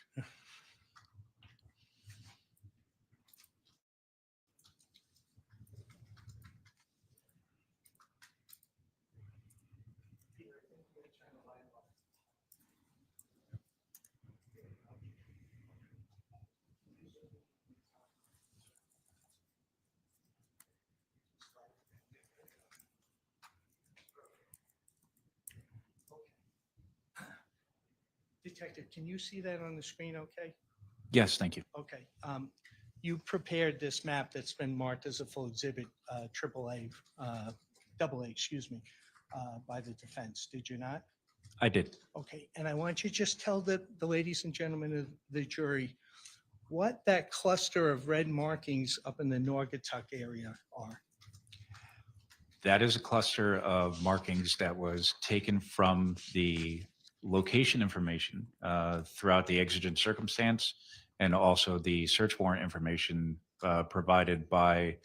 Detective, can you see that on the screen okay? Yes, thank you. Okay. You prepared this map that's been marked as a full exhibit, double A, excuse me, by the defense, did you not? I did. Okay, and I want you to just tell the ladies and gentlemen of the jury what that cluster of red markings up in the Naugatuck area are. That is a cluster of markings that was taken from the location information throughout the exigent circumstance and also the search warrant information provided by,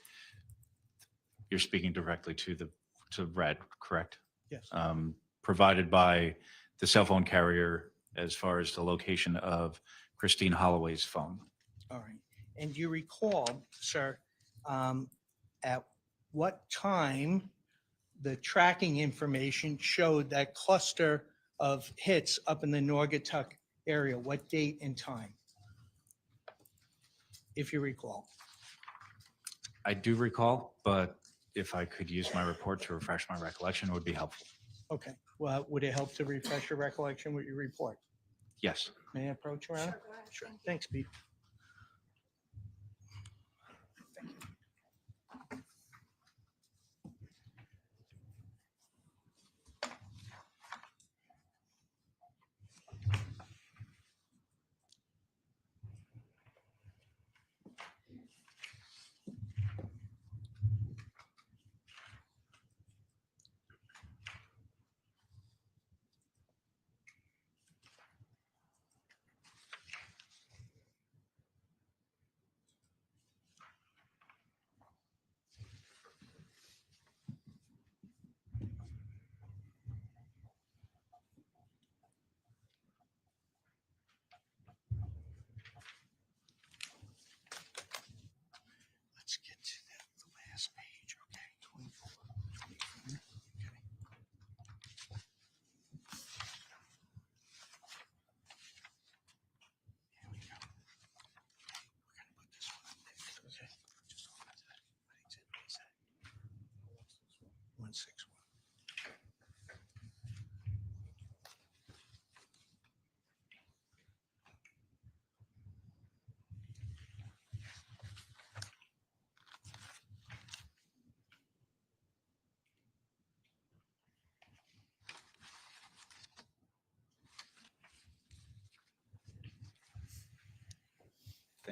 you're speaking directly to Red, correct? Yes. Provided by the cell phone carrier as far as the location of Christine Holloway's phone. All right. And you recall, sir, at what time the tracking information showed that cluster of hits up in the Naugatuck area? What date and time, if you recall? I do recall, but if I could use my report to refresh my recollection, it would be helpful. Okay. Well, would it help to refresh your recollection with your report? Yes. May I approach, Your Honor? Sure, go ahead. Sure. Thank you. Thanks, Pete.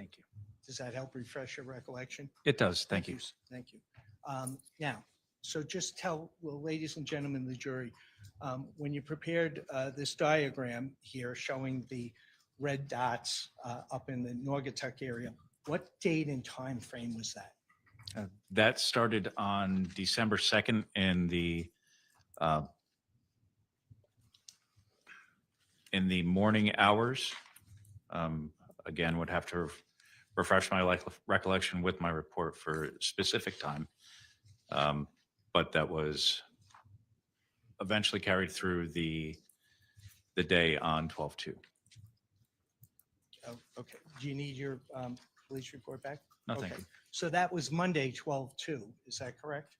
Thank you. Does that help refresh your recollection? It does. Thank you. Thank you. Now, so just tell, well, ladies and gentlemen, the jury, when you prepared this diagram here showing the red dots up in the Naugatuck area, what date and time frame was that? That started on December 2nd in the morning hours. Again, would have to refresh my recollection with my report for specific time. But that was eventually carried through the day on 12/2. Oh, okay. Do you need your police report back? No, thank Okay. you. So that was Monday, 12/2. Is that correct?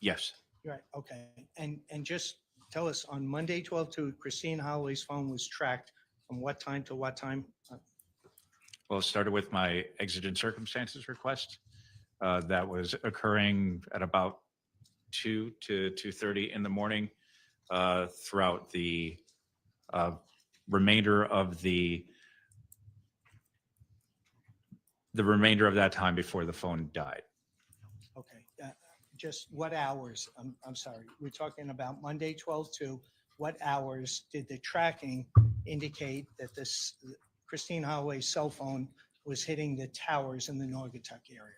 Yes. Right. Okay. And just tell us, on Monday, 12/2, Christine Holloway's phone was tracked from what time to what time? Well, it started with my exigent circumstances request. That was occurring at about 2 to 2:30 in the morning throughout the remainder of remainder of that time before the phone died. Okay. Just what hours? I'm sorry. We're talking about Monday, 12/2. What hours did the tracking indicate that this Christine Holloway's cell phone was hitting the towers in the Naugatuck area?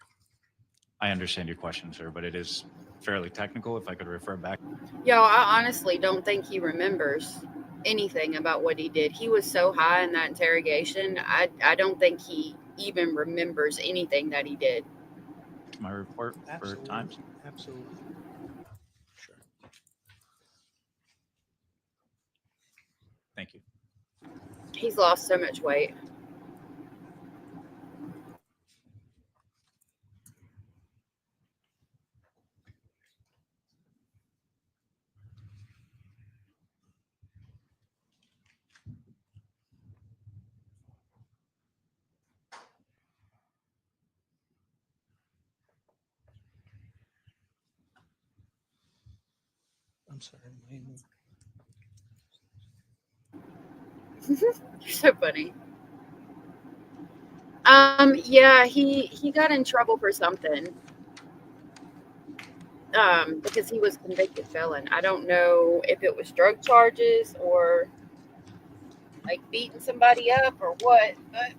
I understand your question, sir, but it is fairly technical. If I could refer back. Yo, I honestly don't think he remembers anything about what he did. He was so high in that interrogation. I don't think he even remembers anything that he did. To my report for Absolutely. times. Absolutely. Sure. Thank you. He's lost so much weight. I'm sorry. You're so funny. Yeah, he got in trouble for something. Because he was convicted felon. I don't know if it was drug charges or like beating somebody up or what, but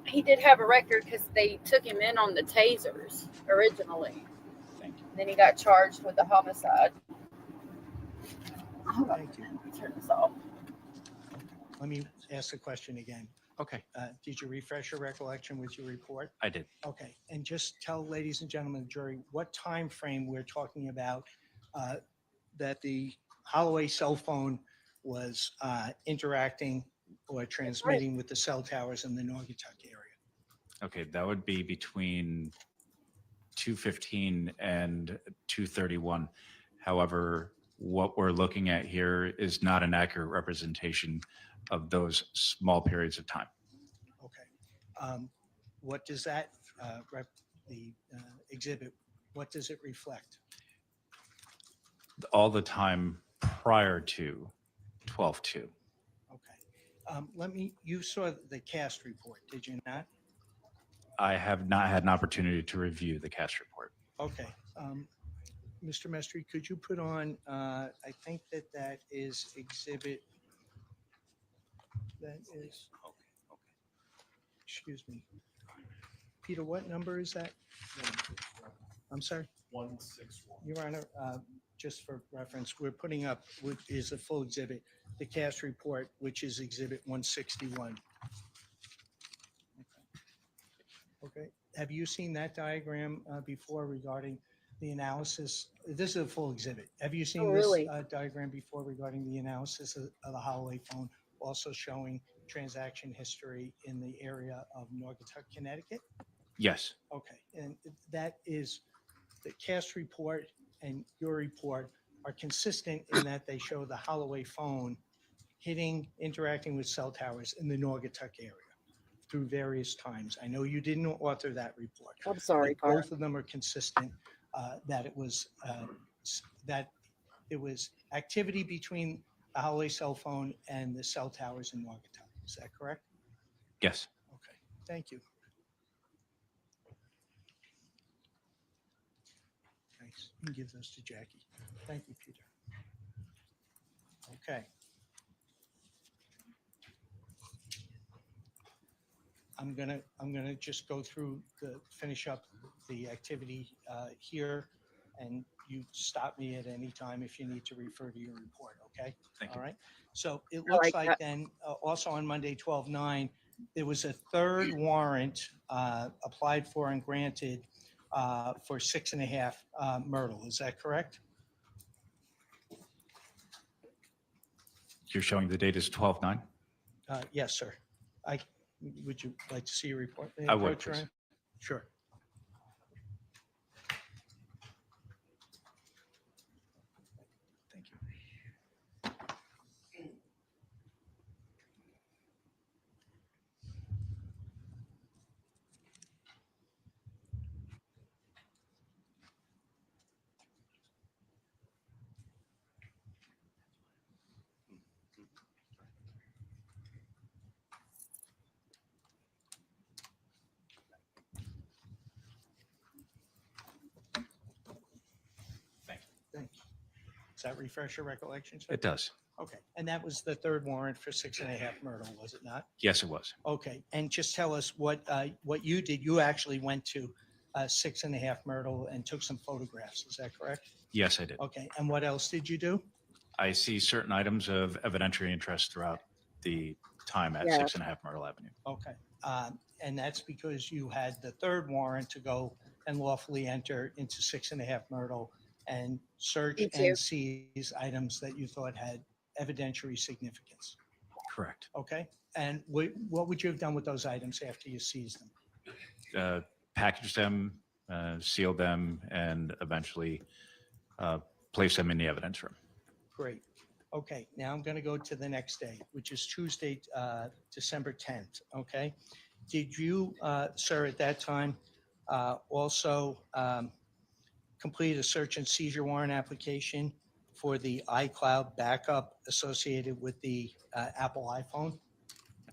he did have a record because they took him in on the tasers originally. Thank you. Then he got charged with the homicide. Hold on, Thank you. let me turn this off. Let me ask the question again. Okay, Did you refresh your recollection with your report? I did. Okay, and just tell ladies and gentlemen of the jury what time frame we're talking about that the Holloway cell phone was interacting or transmitting with the cell towers in the Naugatuck area. Okay, that would be between 2:15 and 2:31. However, what we're looking at here is not an accurate representation of those small periods of time. Okay. What does that, the exhibit, what does it reflect? All the time prior to 12/2. Okay. You saw the cast report, did you not? I have not had an opportunity to review the cast report. Okay. Mr. Mestry, could you put on, I think that is exhibit, that is, excuse me. Peter, what number is that? I'm sorry? 161. Your Honor, just for reference, we're putting up, which is a full exhibit, the cast report, which is exhibit 161. Okay. Have you seen that diagram before regarding the analysis? This is a full exhibit. Have you seen this really? diagram before regarding the analysis of the Holloway phone, also showing transaction history in the area of Naugatuck, Connecticut? Yes. Okay, and that is, the cast report and your report are consistent in that they show the Holloway phone interacting with cell towers in the Naugatuck area through various times. I know you didn't author that report. I'm sorry, but both of them are consistent that it was activity between the Holloway cell phone and the cell towers in Naugatuck. Is that correct? Yes. Okay. Thank you. Thanks. You can give those to Jackie. Thank you, Peter. Okay. I'm gonna just go through finish up the activity here, and you stop me at any time if you need to refer to your report, okay? Thank All you. right. So it looks like like that. then, also on Monday, 12/9, there was a third warrant applied for and granted for 6.5 Myrtle. Is that correct? You're showing the date is 12/9? Yes, sir. Would you like to see your report? I would, approach, Ryan? Sure. Thank you. Thank Thank you. Does that refresh your recollection, sir? It does. Okay, and that was the third warrant for 6.5 Myrtle, was it not? Yes, it was. Okay, and just tell us what you did. You actually went to 6.5 Myrtle and took some photographs. Is that correct? Yes, I did. Okay, and what else did you do? I see certain items of evidentiary interest throughout the time at Yeah. 6.5 Myrtle Avenue. Okay, and that's because you had the third warrant to go and lawfully enter into 6.5 Myrtle and search Me too. and seize items that you thought had evidentiary significance. Correct. Okay, and what would you have done with those items after you seized them? Package them, seal them, and eventually place them in the evidence room. Great. Okay, now I'm going to go to the next day, which is Tuesday, December 10th. Okay. Did you, sir, at that time also complete a search and seizure warrant application for the iCloud backup associated with the Apple iPhone?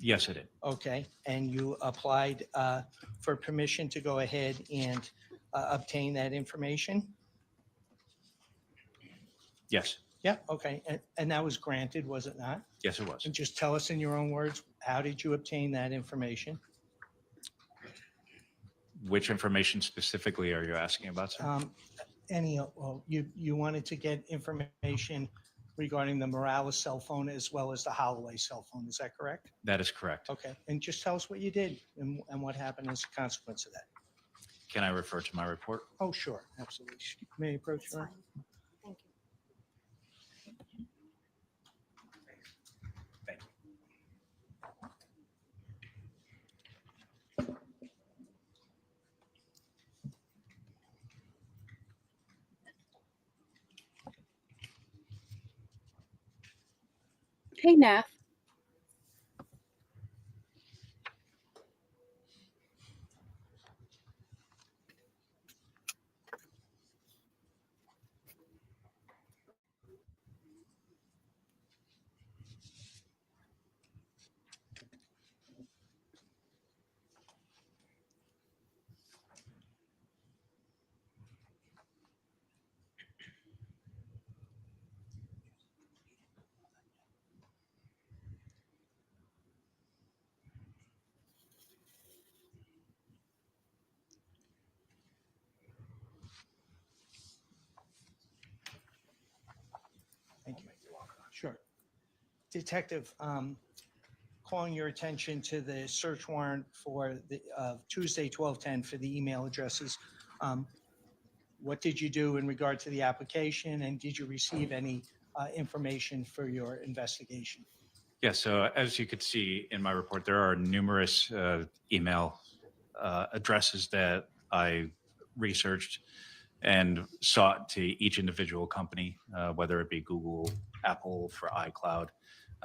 Yes, I did. Okay, and you applied for permission to go ahead and obtain that information? Yes. Yeah, okay, and that was granted, was it not? Yes, it was. And just tell us in your own words, how did you obtain that information? Which information specifically are you asking about, sir? Well, you wanted to get information regarding the Morales cell phone as well as the Holloway cell phone, is that correct? That is correct. Okay, and just tell us what you did and what happened as a consequence of that. Can I refer to my report? Oh, sure, absolutely. May I approach That's you? fine. Thank you. Thank you. Hey, Nath. Thank you. Sure. Detective, calling your attention to the search warrant for the Tuesday, 12/10 for the email addresses. What did you do in regard to the application, and did you receive any information for your investigation? Yeah, so as you could see in my report, there are numerous email addresses that I researched and sought to each individual company, whether it be Google, Apple for iCloud,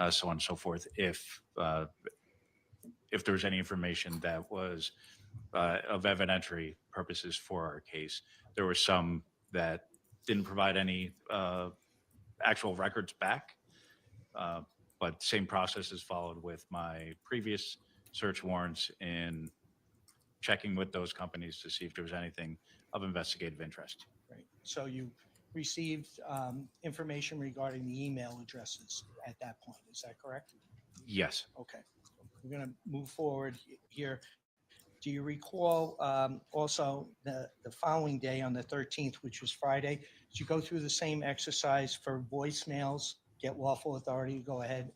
so on and so forth. If there's any information that was of evidentiary purposes for our case, there were some that didn't provide any actual records back. But same process is followed with my previous search warrants in checking with those companies to see if there was anything of investigative interest. Right. So you received information regarding the email addresses at that point. Is that correct? Yes. Okay. We're going to move forward here. Do you recall also the following day on the 13th, which was Friday, did you go through the same exercise for voicemails, get lawful authority to go ahead?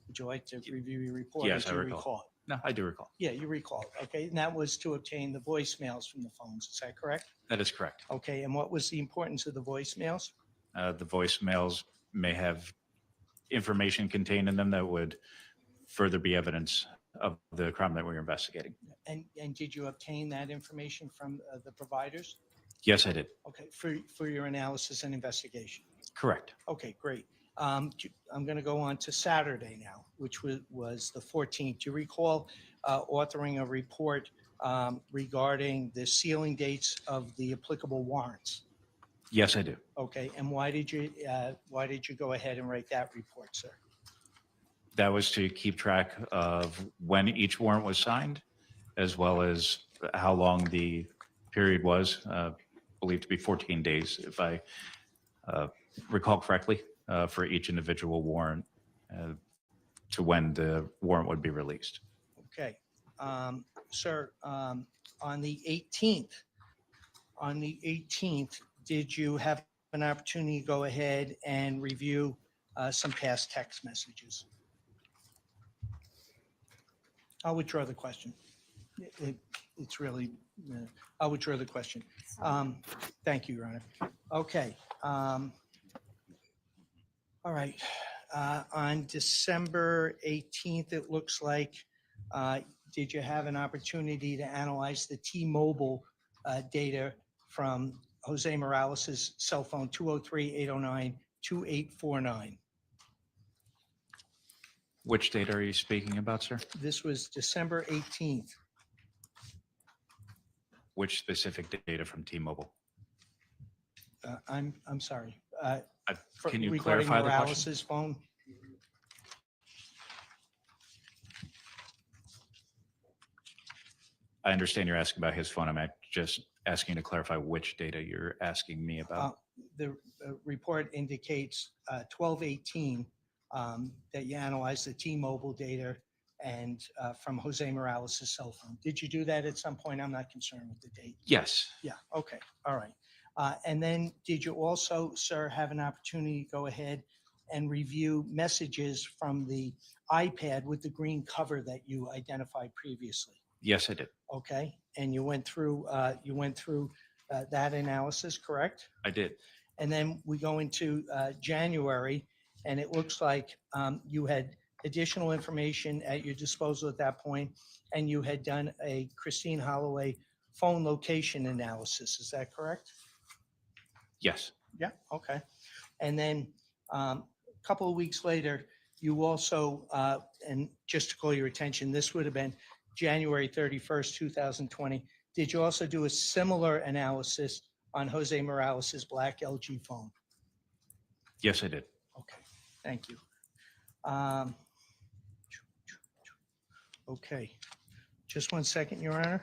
Would you like to review your report? Yes, or I do you recall. No, I do recall. Yeah, you recall. Okay. And that was to obtain the voicemails from the phones. Is that correct? That is correct. Okay. And what was the importance of the voicemails? The voicemails may have information contained in them that would further be evidence of the crime that we were investigating. And did you obtain that information from the providers? Yes, I did. Okay, for your analysis and investigation. Correct. Okay, great. I'm going to go on to Saturday now, which was the 14th. Do you recall authoring a report regarding the sealing dates of the applicable warrants? Yes, I do. Okay, and why did you go ahead and write that report, sir? That was to keep track of when each warrant was signed, as well as how long the period was, believed to be 14 days, if I recall correctly, for each individual warrant to when the warrant would be released. Okay. Sir, on the 18th, did you have an opportunity to go ahead and review some past text messages? I'll withdraw the question. It's really, I'll withdraw the question. Thank you, Your Honor. Okay. All right. On December 18th, it looks like, did you have an opportunity to analyze the T-Mobile data from Jose Morales' cell phone 203-809-2849? Which data are you speaking about, sir? This was December 18th. Which specific data from T-Mobile? I'm sorry. Can you Regarding clarify the question? Morales' phone? I understand you're asking about his phone. I'm just asking to clarify which data you're asking me about. The report indicates 12/18 that you analyzed the T-Mobile data and from Jose Morales' cell phone. Did you do that at some point? I'm not concerned with the date. Yes. Yeah, okay, all right. And then did you also, sir, have an opportunity to go ahead and review messages from the iPad with the green cover that you identified previously? Yes, I did. Okay, and you went through that analysis, correct? I did. And then we go into January, and it looks like you had additional information at your disposal at that point, and you had done a Christine Holloway phone location analysis. Is that correct? Yes. Yeah, okay. And then a couple of weeks later, you also, and just to call your attention, this would have been January 31st, 2020. Did you also do a similar analysis on Jose Morales' black LG phone? Yes, I did. Okay, thank you. Okay, just one second, Your Honor.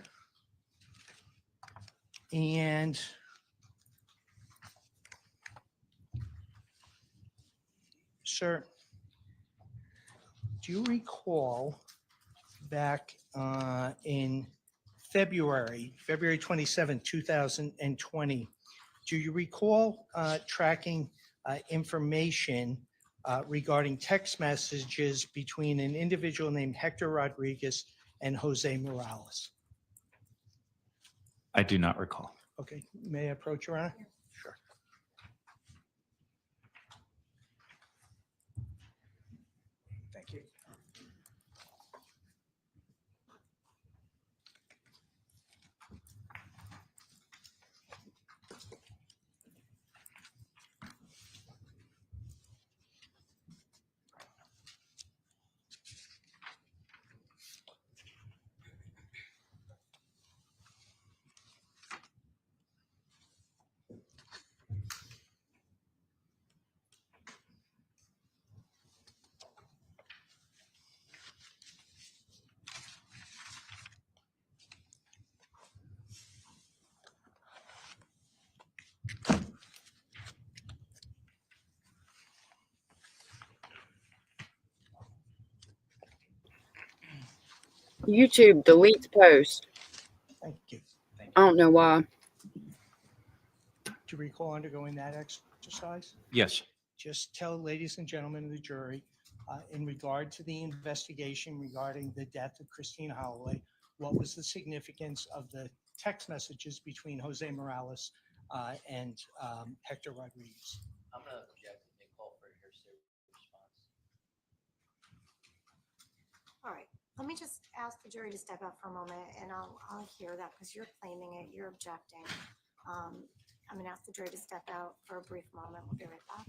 And sir, do you recall back in February 27, 2020, do you recall tracking information regarding text messages between an individual named Hector Rodriguez and Jose Morales? I do not recall. Okay, may I approach, Your Honor? Sure. Thank you. YouTube deletes post. Thank you. I don't know why. Do you recall undergoing that exercise? Yes. Just tell ladies and gentlemen of the jury, in regard to the investigation regarding the death of Christine Holloway, what was the significance of the text messages between Jose Morales and Hector Rodriguez? I'm gonna object and they call for a hearsay response. All right, let me just ask the jury to step up for a moment and I'll hear that because you're claiming it, you're objecting. I'm gonna ask the jury to step out for a brief moment. We'll be right back.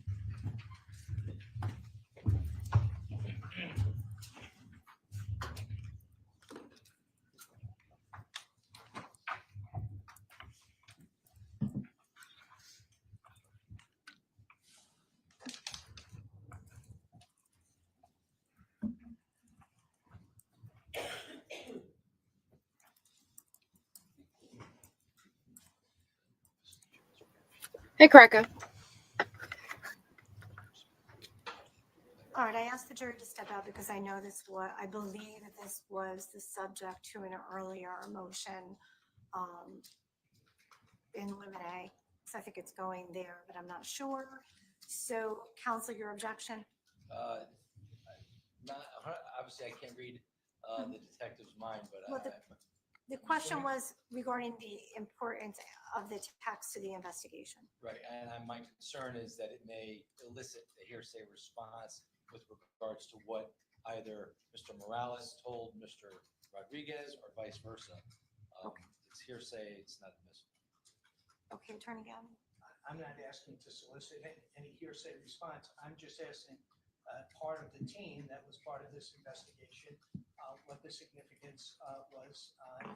Hey, Cracker. All right, I asked the jury to step out because I know I believe that this was the subject to an earlier motion in limine. So I think it's going there, but I'm not sure. So counsel, your objection? Not, obviously, I can't read the detective's mind, but Well, the question was regarding the importance of the text to the investigation. right, and my concern is that it may elicit a hearsay response with regards to what either Mr. Morales told Mr. Rodriguez or vice versa. It's hearsay, it's not admissible. Okay, Attorney Gavin. I'm not asking to solicit any hearsay response. I'm just asking part of the team that was part of this investigation what the significance was in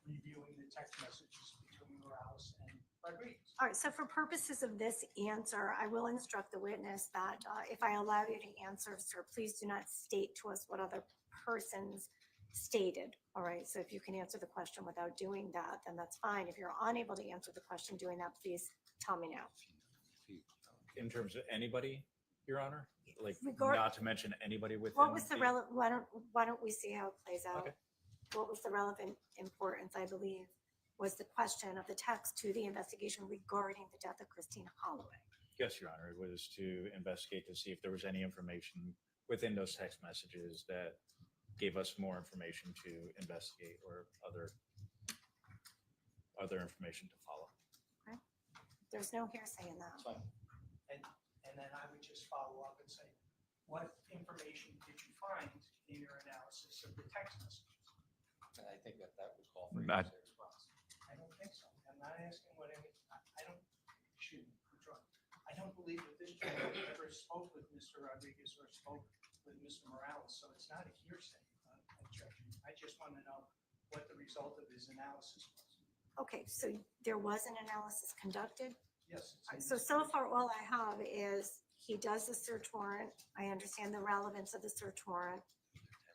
reviewing the text messages between Morales and Rodriguez. All right, so for purposes of this answer, I will instruct the witness that if I allow you to answer, sir, please do not state to us what other persons stated. All right, so if you can answer the question without doing that, then that's fine. If you're unable to answer the question doing that, please tell me now. In terms of anybody, Your Honor, like Regard- not to mention anybody within. What was the relevant, why don't we see how it plays out? Okay. What was the relevant importance, I believe, was the question of the text to the investigation regarding the death of Christine Holloway. Yes, Your Honor, it was to investigate to see if there was any information within those text messages that gave us more information to investigate or other information to follow. Okay. There's no hearsay in that. That's fine. And then I would just follow up and say, what information did you find in your analysis of the text messages? And I think that would call for a Not- hearsay response. I don't think so. I'm not asking what any, I don't, shoot, I'm drunk. I don't believe that this gentleman ever spoke with Mr. Rodriguez or spoke with Mr. Morales, so it's not a hearsay objection. I just want to know what the result of his analysis was. Okay, so there was an analysis conducted. Yes. All right, so far, all I have is he does the search warrant. I understand the relevance of the search warrant.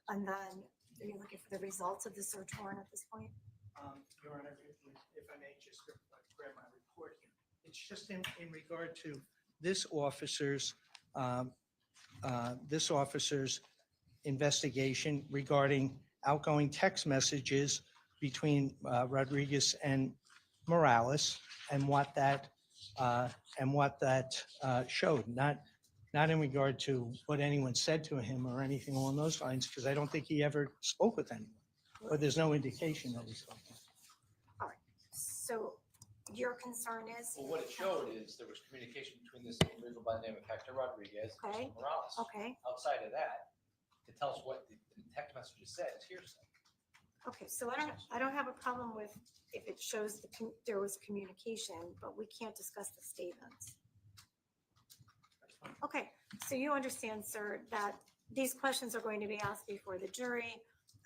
And then are you looking for the results of the search warrant at this point? Your Honor, if I may just grab my report here. It's just in regard to this officer's investigation regarding outgoing text messages between Rodriguez and Morales and what that showed. Not in regard to what anyone said to him or anything along those lines, because I don't think he ever spoke with anyone. Or there's no indication that he spoke. All right, so your concern is? Well, what it showed is there was communication between this individual by the name of Hector Rodriguez and Okay. Mr. Morales. Okay, Outside of that, to tell us what the text messages said is hearsay. okay, so I don't have a problem with if it shows there was communication, but we can't discuss the statements. Okay, so you understand, sir, that these questions are going to be asked before the jury.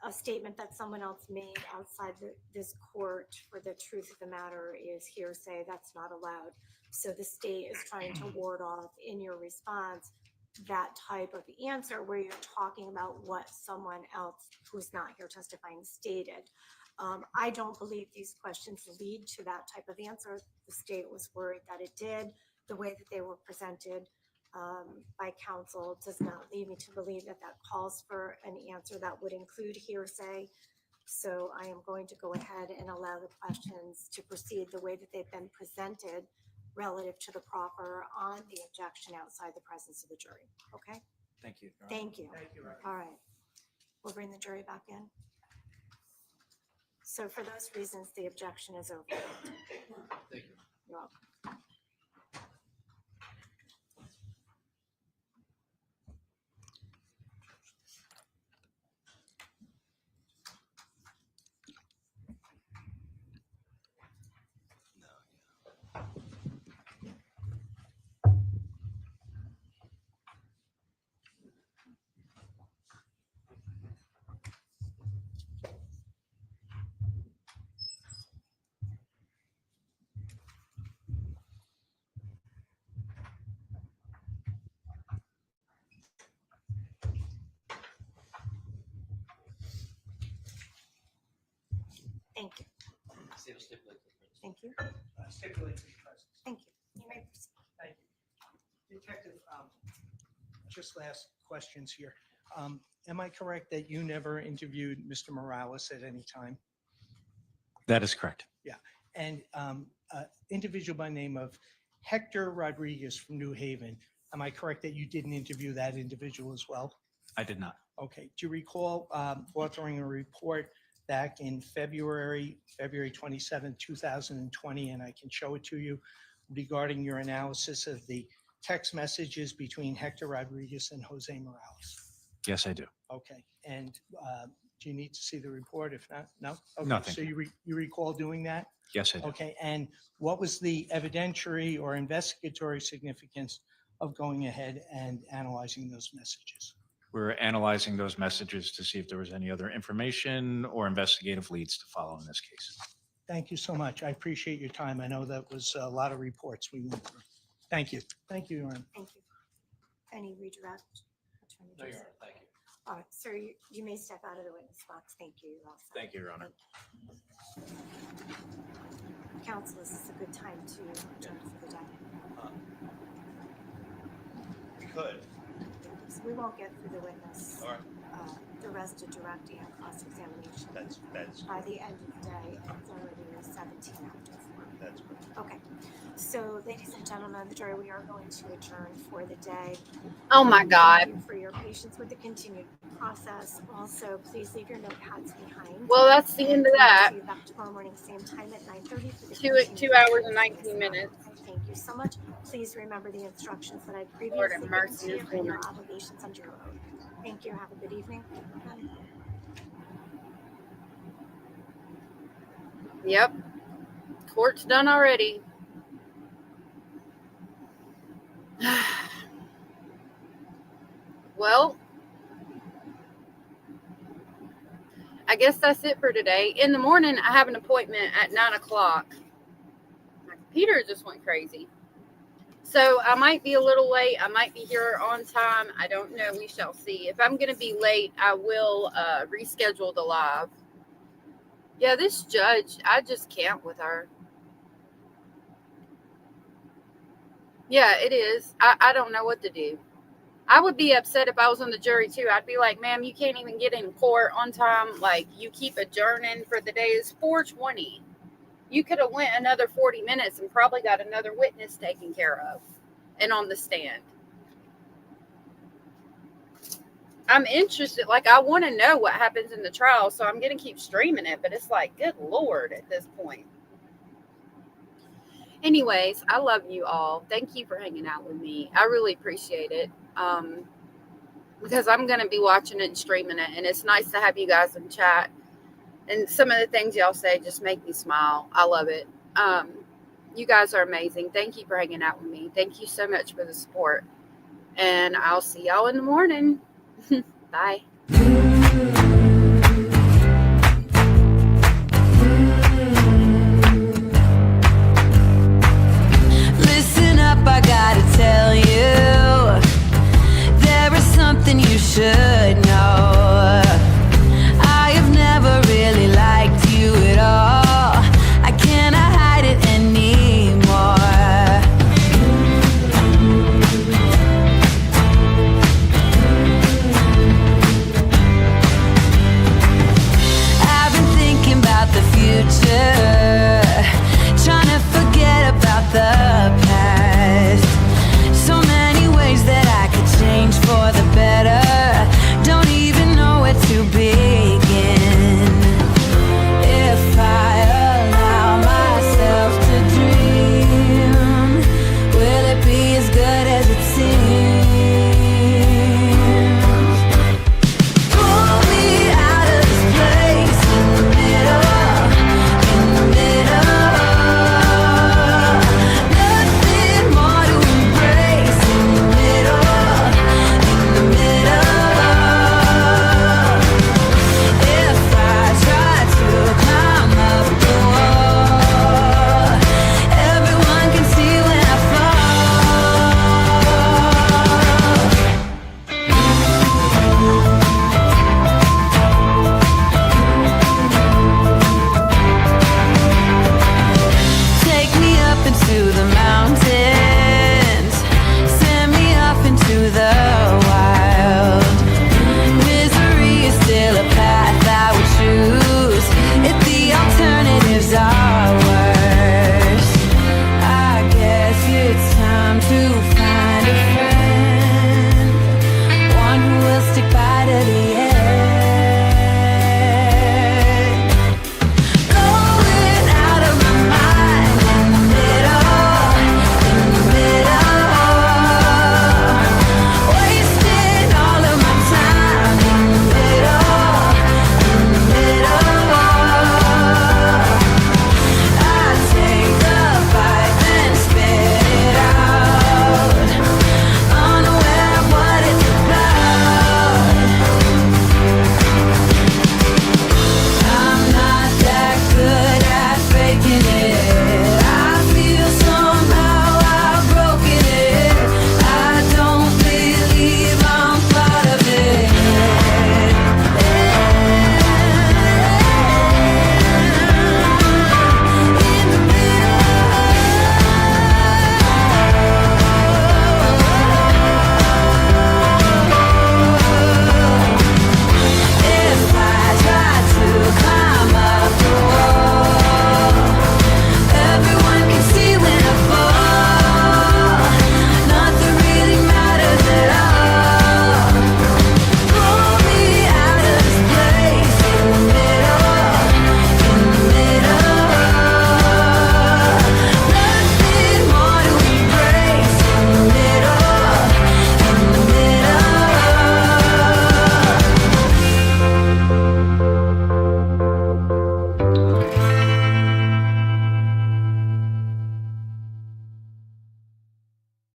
A statement that someone else made outside this court for the truth of the matter is hearsay. That's not allowed. So the state is trying to ward off in your response that type of answer where you're talking about what someone else who's not here testifying stated. I don't believe these questions lead to that type of answer. The state was worried that it did, the way that they were presented. by counsel does not lead me to believe that that calls for an answer that would include hearsay. So I am going to go ahead and allow the questions to proceed the way that they've been presented relative to the proffer on the objection outside the presence of the jury. Okay? Thank you, Your Honor. Thank you. Thank you, Ron. All right. We'll bring the jury back in. So for those reasons, the objection is over. Thank you. You're welcome. Thank you. Thank you. Stipulate to be present. Thank you. You may proceed. Thank you. Detective, just last questions here. Am I correct that you never interviewed Mr. Morales at any time? That is correct. And individual by name of Hector Rodriguez from New Haven, am I correct that you didn't interview that individual as well? I did not. Okay. Do you recall authoring a report back in February 27, 2020, and I can show it to you, regarding your analysis of the text messages between Hector Rodriguez and Jose Morales? Yes, I do. Okay. And do you need to see the report? If not, no? Okay. No, thank So you recall doing that? Yes, I do. Okay. And what was the evidentiary or investigatory significance of going ahead and analyzing those messages? We're analyzing those messages to see if there was any other information or investigative leads to follow in this case. Thank you so much. I appreciate your time. I know that was a lot of reports we went through. Thank you. Thank you, Your Honor. Thank you. Any redirect? Attorney No, Your Joseph? Honor, thank you. All right, sir, you may step out of the witness box. Thank you. You're all set. Thank you, Your Honor. Counsel, this is a good time to adjourn for the day. Good. So we won't get through the witness. All right. The rest of direct and cross-examination. That's By the end of the day, it's already 17 after 4. That's good. Okay, so ladies and gentlemen, the jury, we are going to adjourn for the day. Oh my Thank God. you for your patience with the continued process. Also, please leave your notepads behind. Well, that's the end of And that. we'll see you back tomorrow morning, same time at 9:30 for the 2 continued hours and business. 19 minutes. Thank you so much. Please remember the instructions that I Lord previously have given mercy, to you this and your woman. obligations under your oath. Thank you. Have a good evening. Bye. Yep. Court's done already. Well, I guess that's it for today. In the morning, I have an appointment at 9 o'clock. My computer just went crazy. So I might be a little late. I might be here on time. I don't know. We shall see. If I'm going to be late, I will reschedule the live. Yeah, this judge, I just can't with her. Yeah, it is. I don't know what to do. I would be upset if I was on the jury too. I'd be like, ma'am, you can't even get in court on time. Like, you keep adjourning for the day. It's 4:20. You could have went another 40 minutes and probably got another witness taken care of and on the stand. I'm interested. Like, I want to know what happens in the trial, so I'm going to keep streaming it. But it's like, good Lord, at this point. Anyways, I love you all. Thank you for hanging out with me. I really appreciate it. Because I'm going to be watching it and streaming it. And it's nice to have you guys in chat. And some of the things y'all say just make me smile. I love it. You guys are amazing. Thank you for hanging out with me. Thank you so much for the support. And I'll see y'all in the morning. Bye.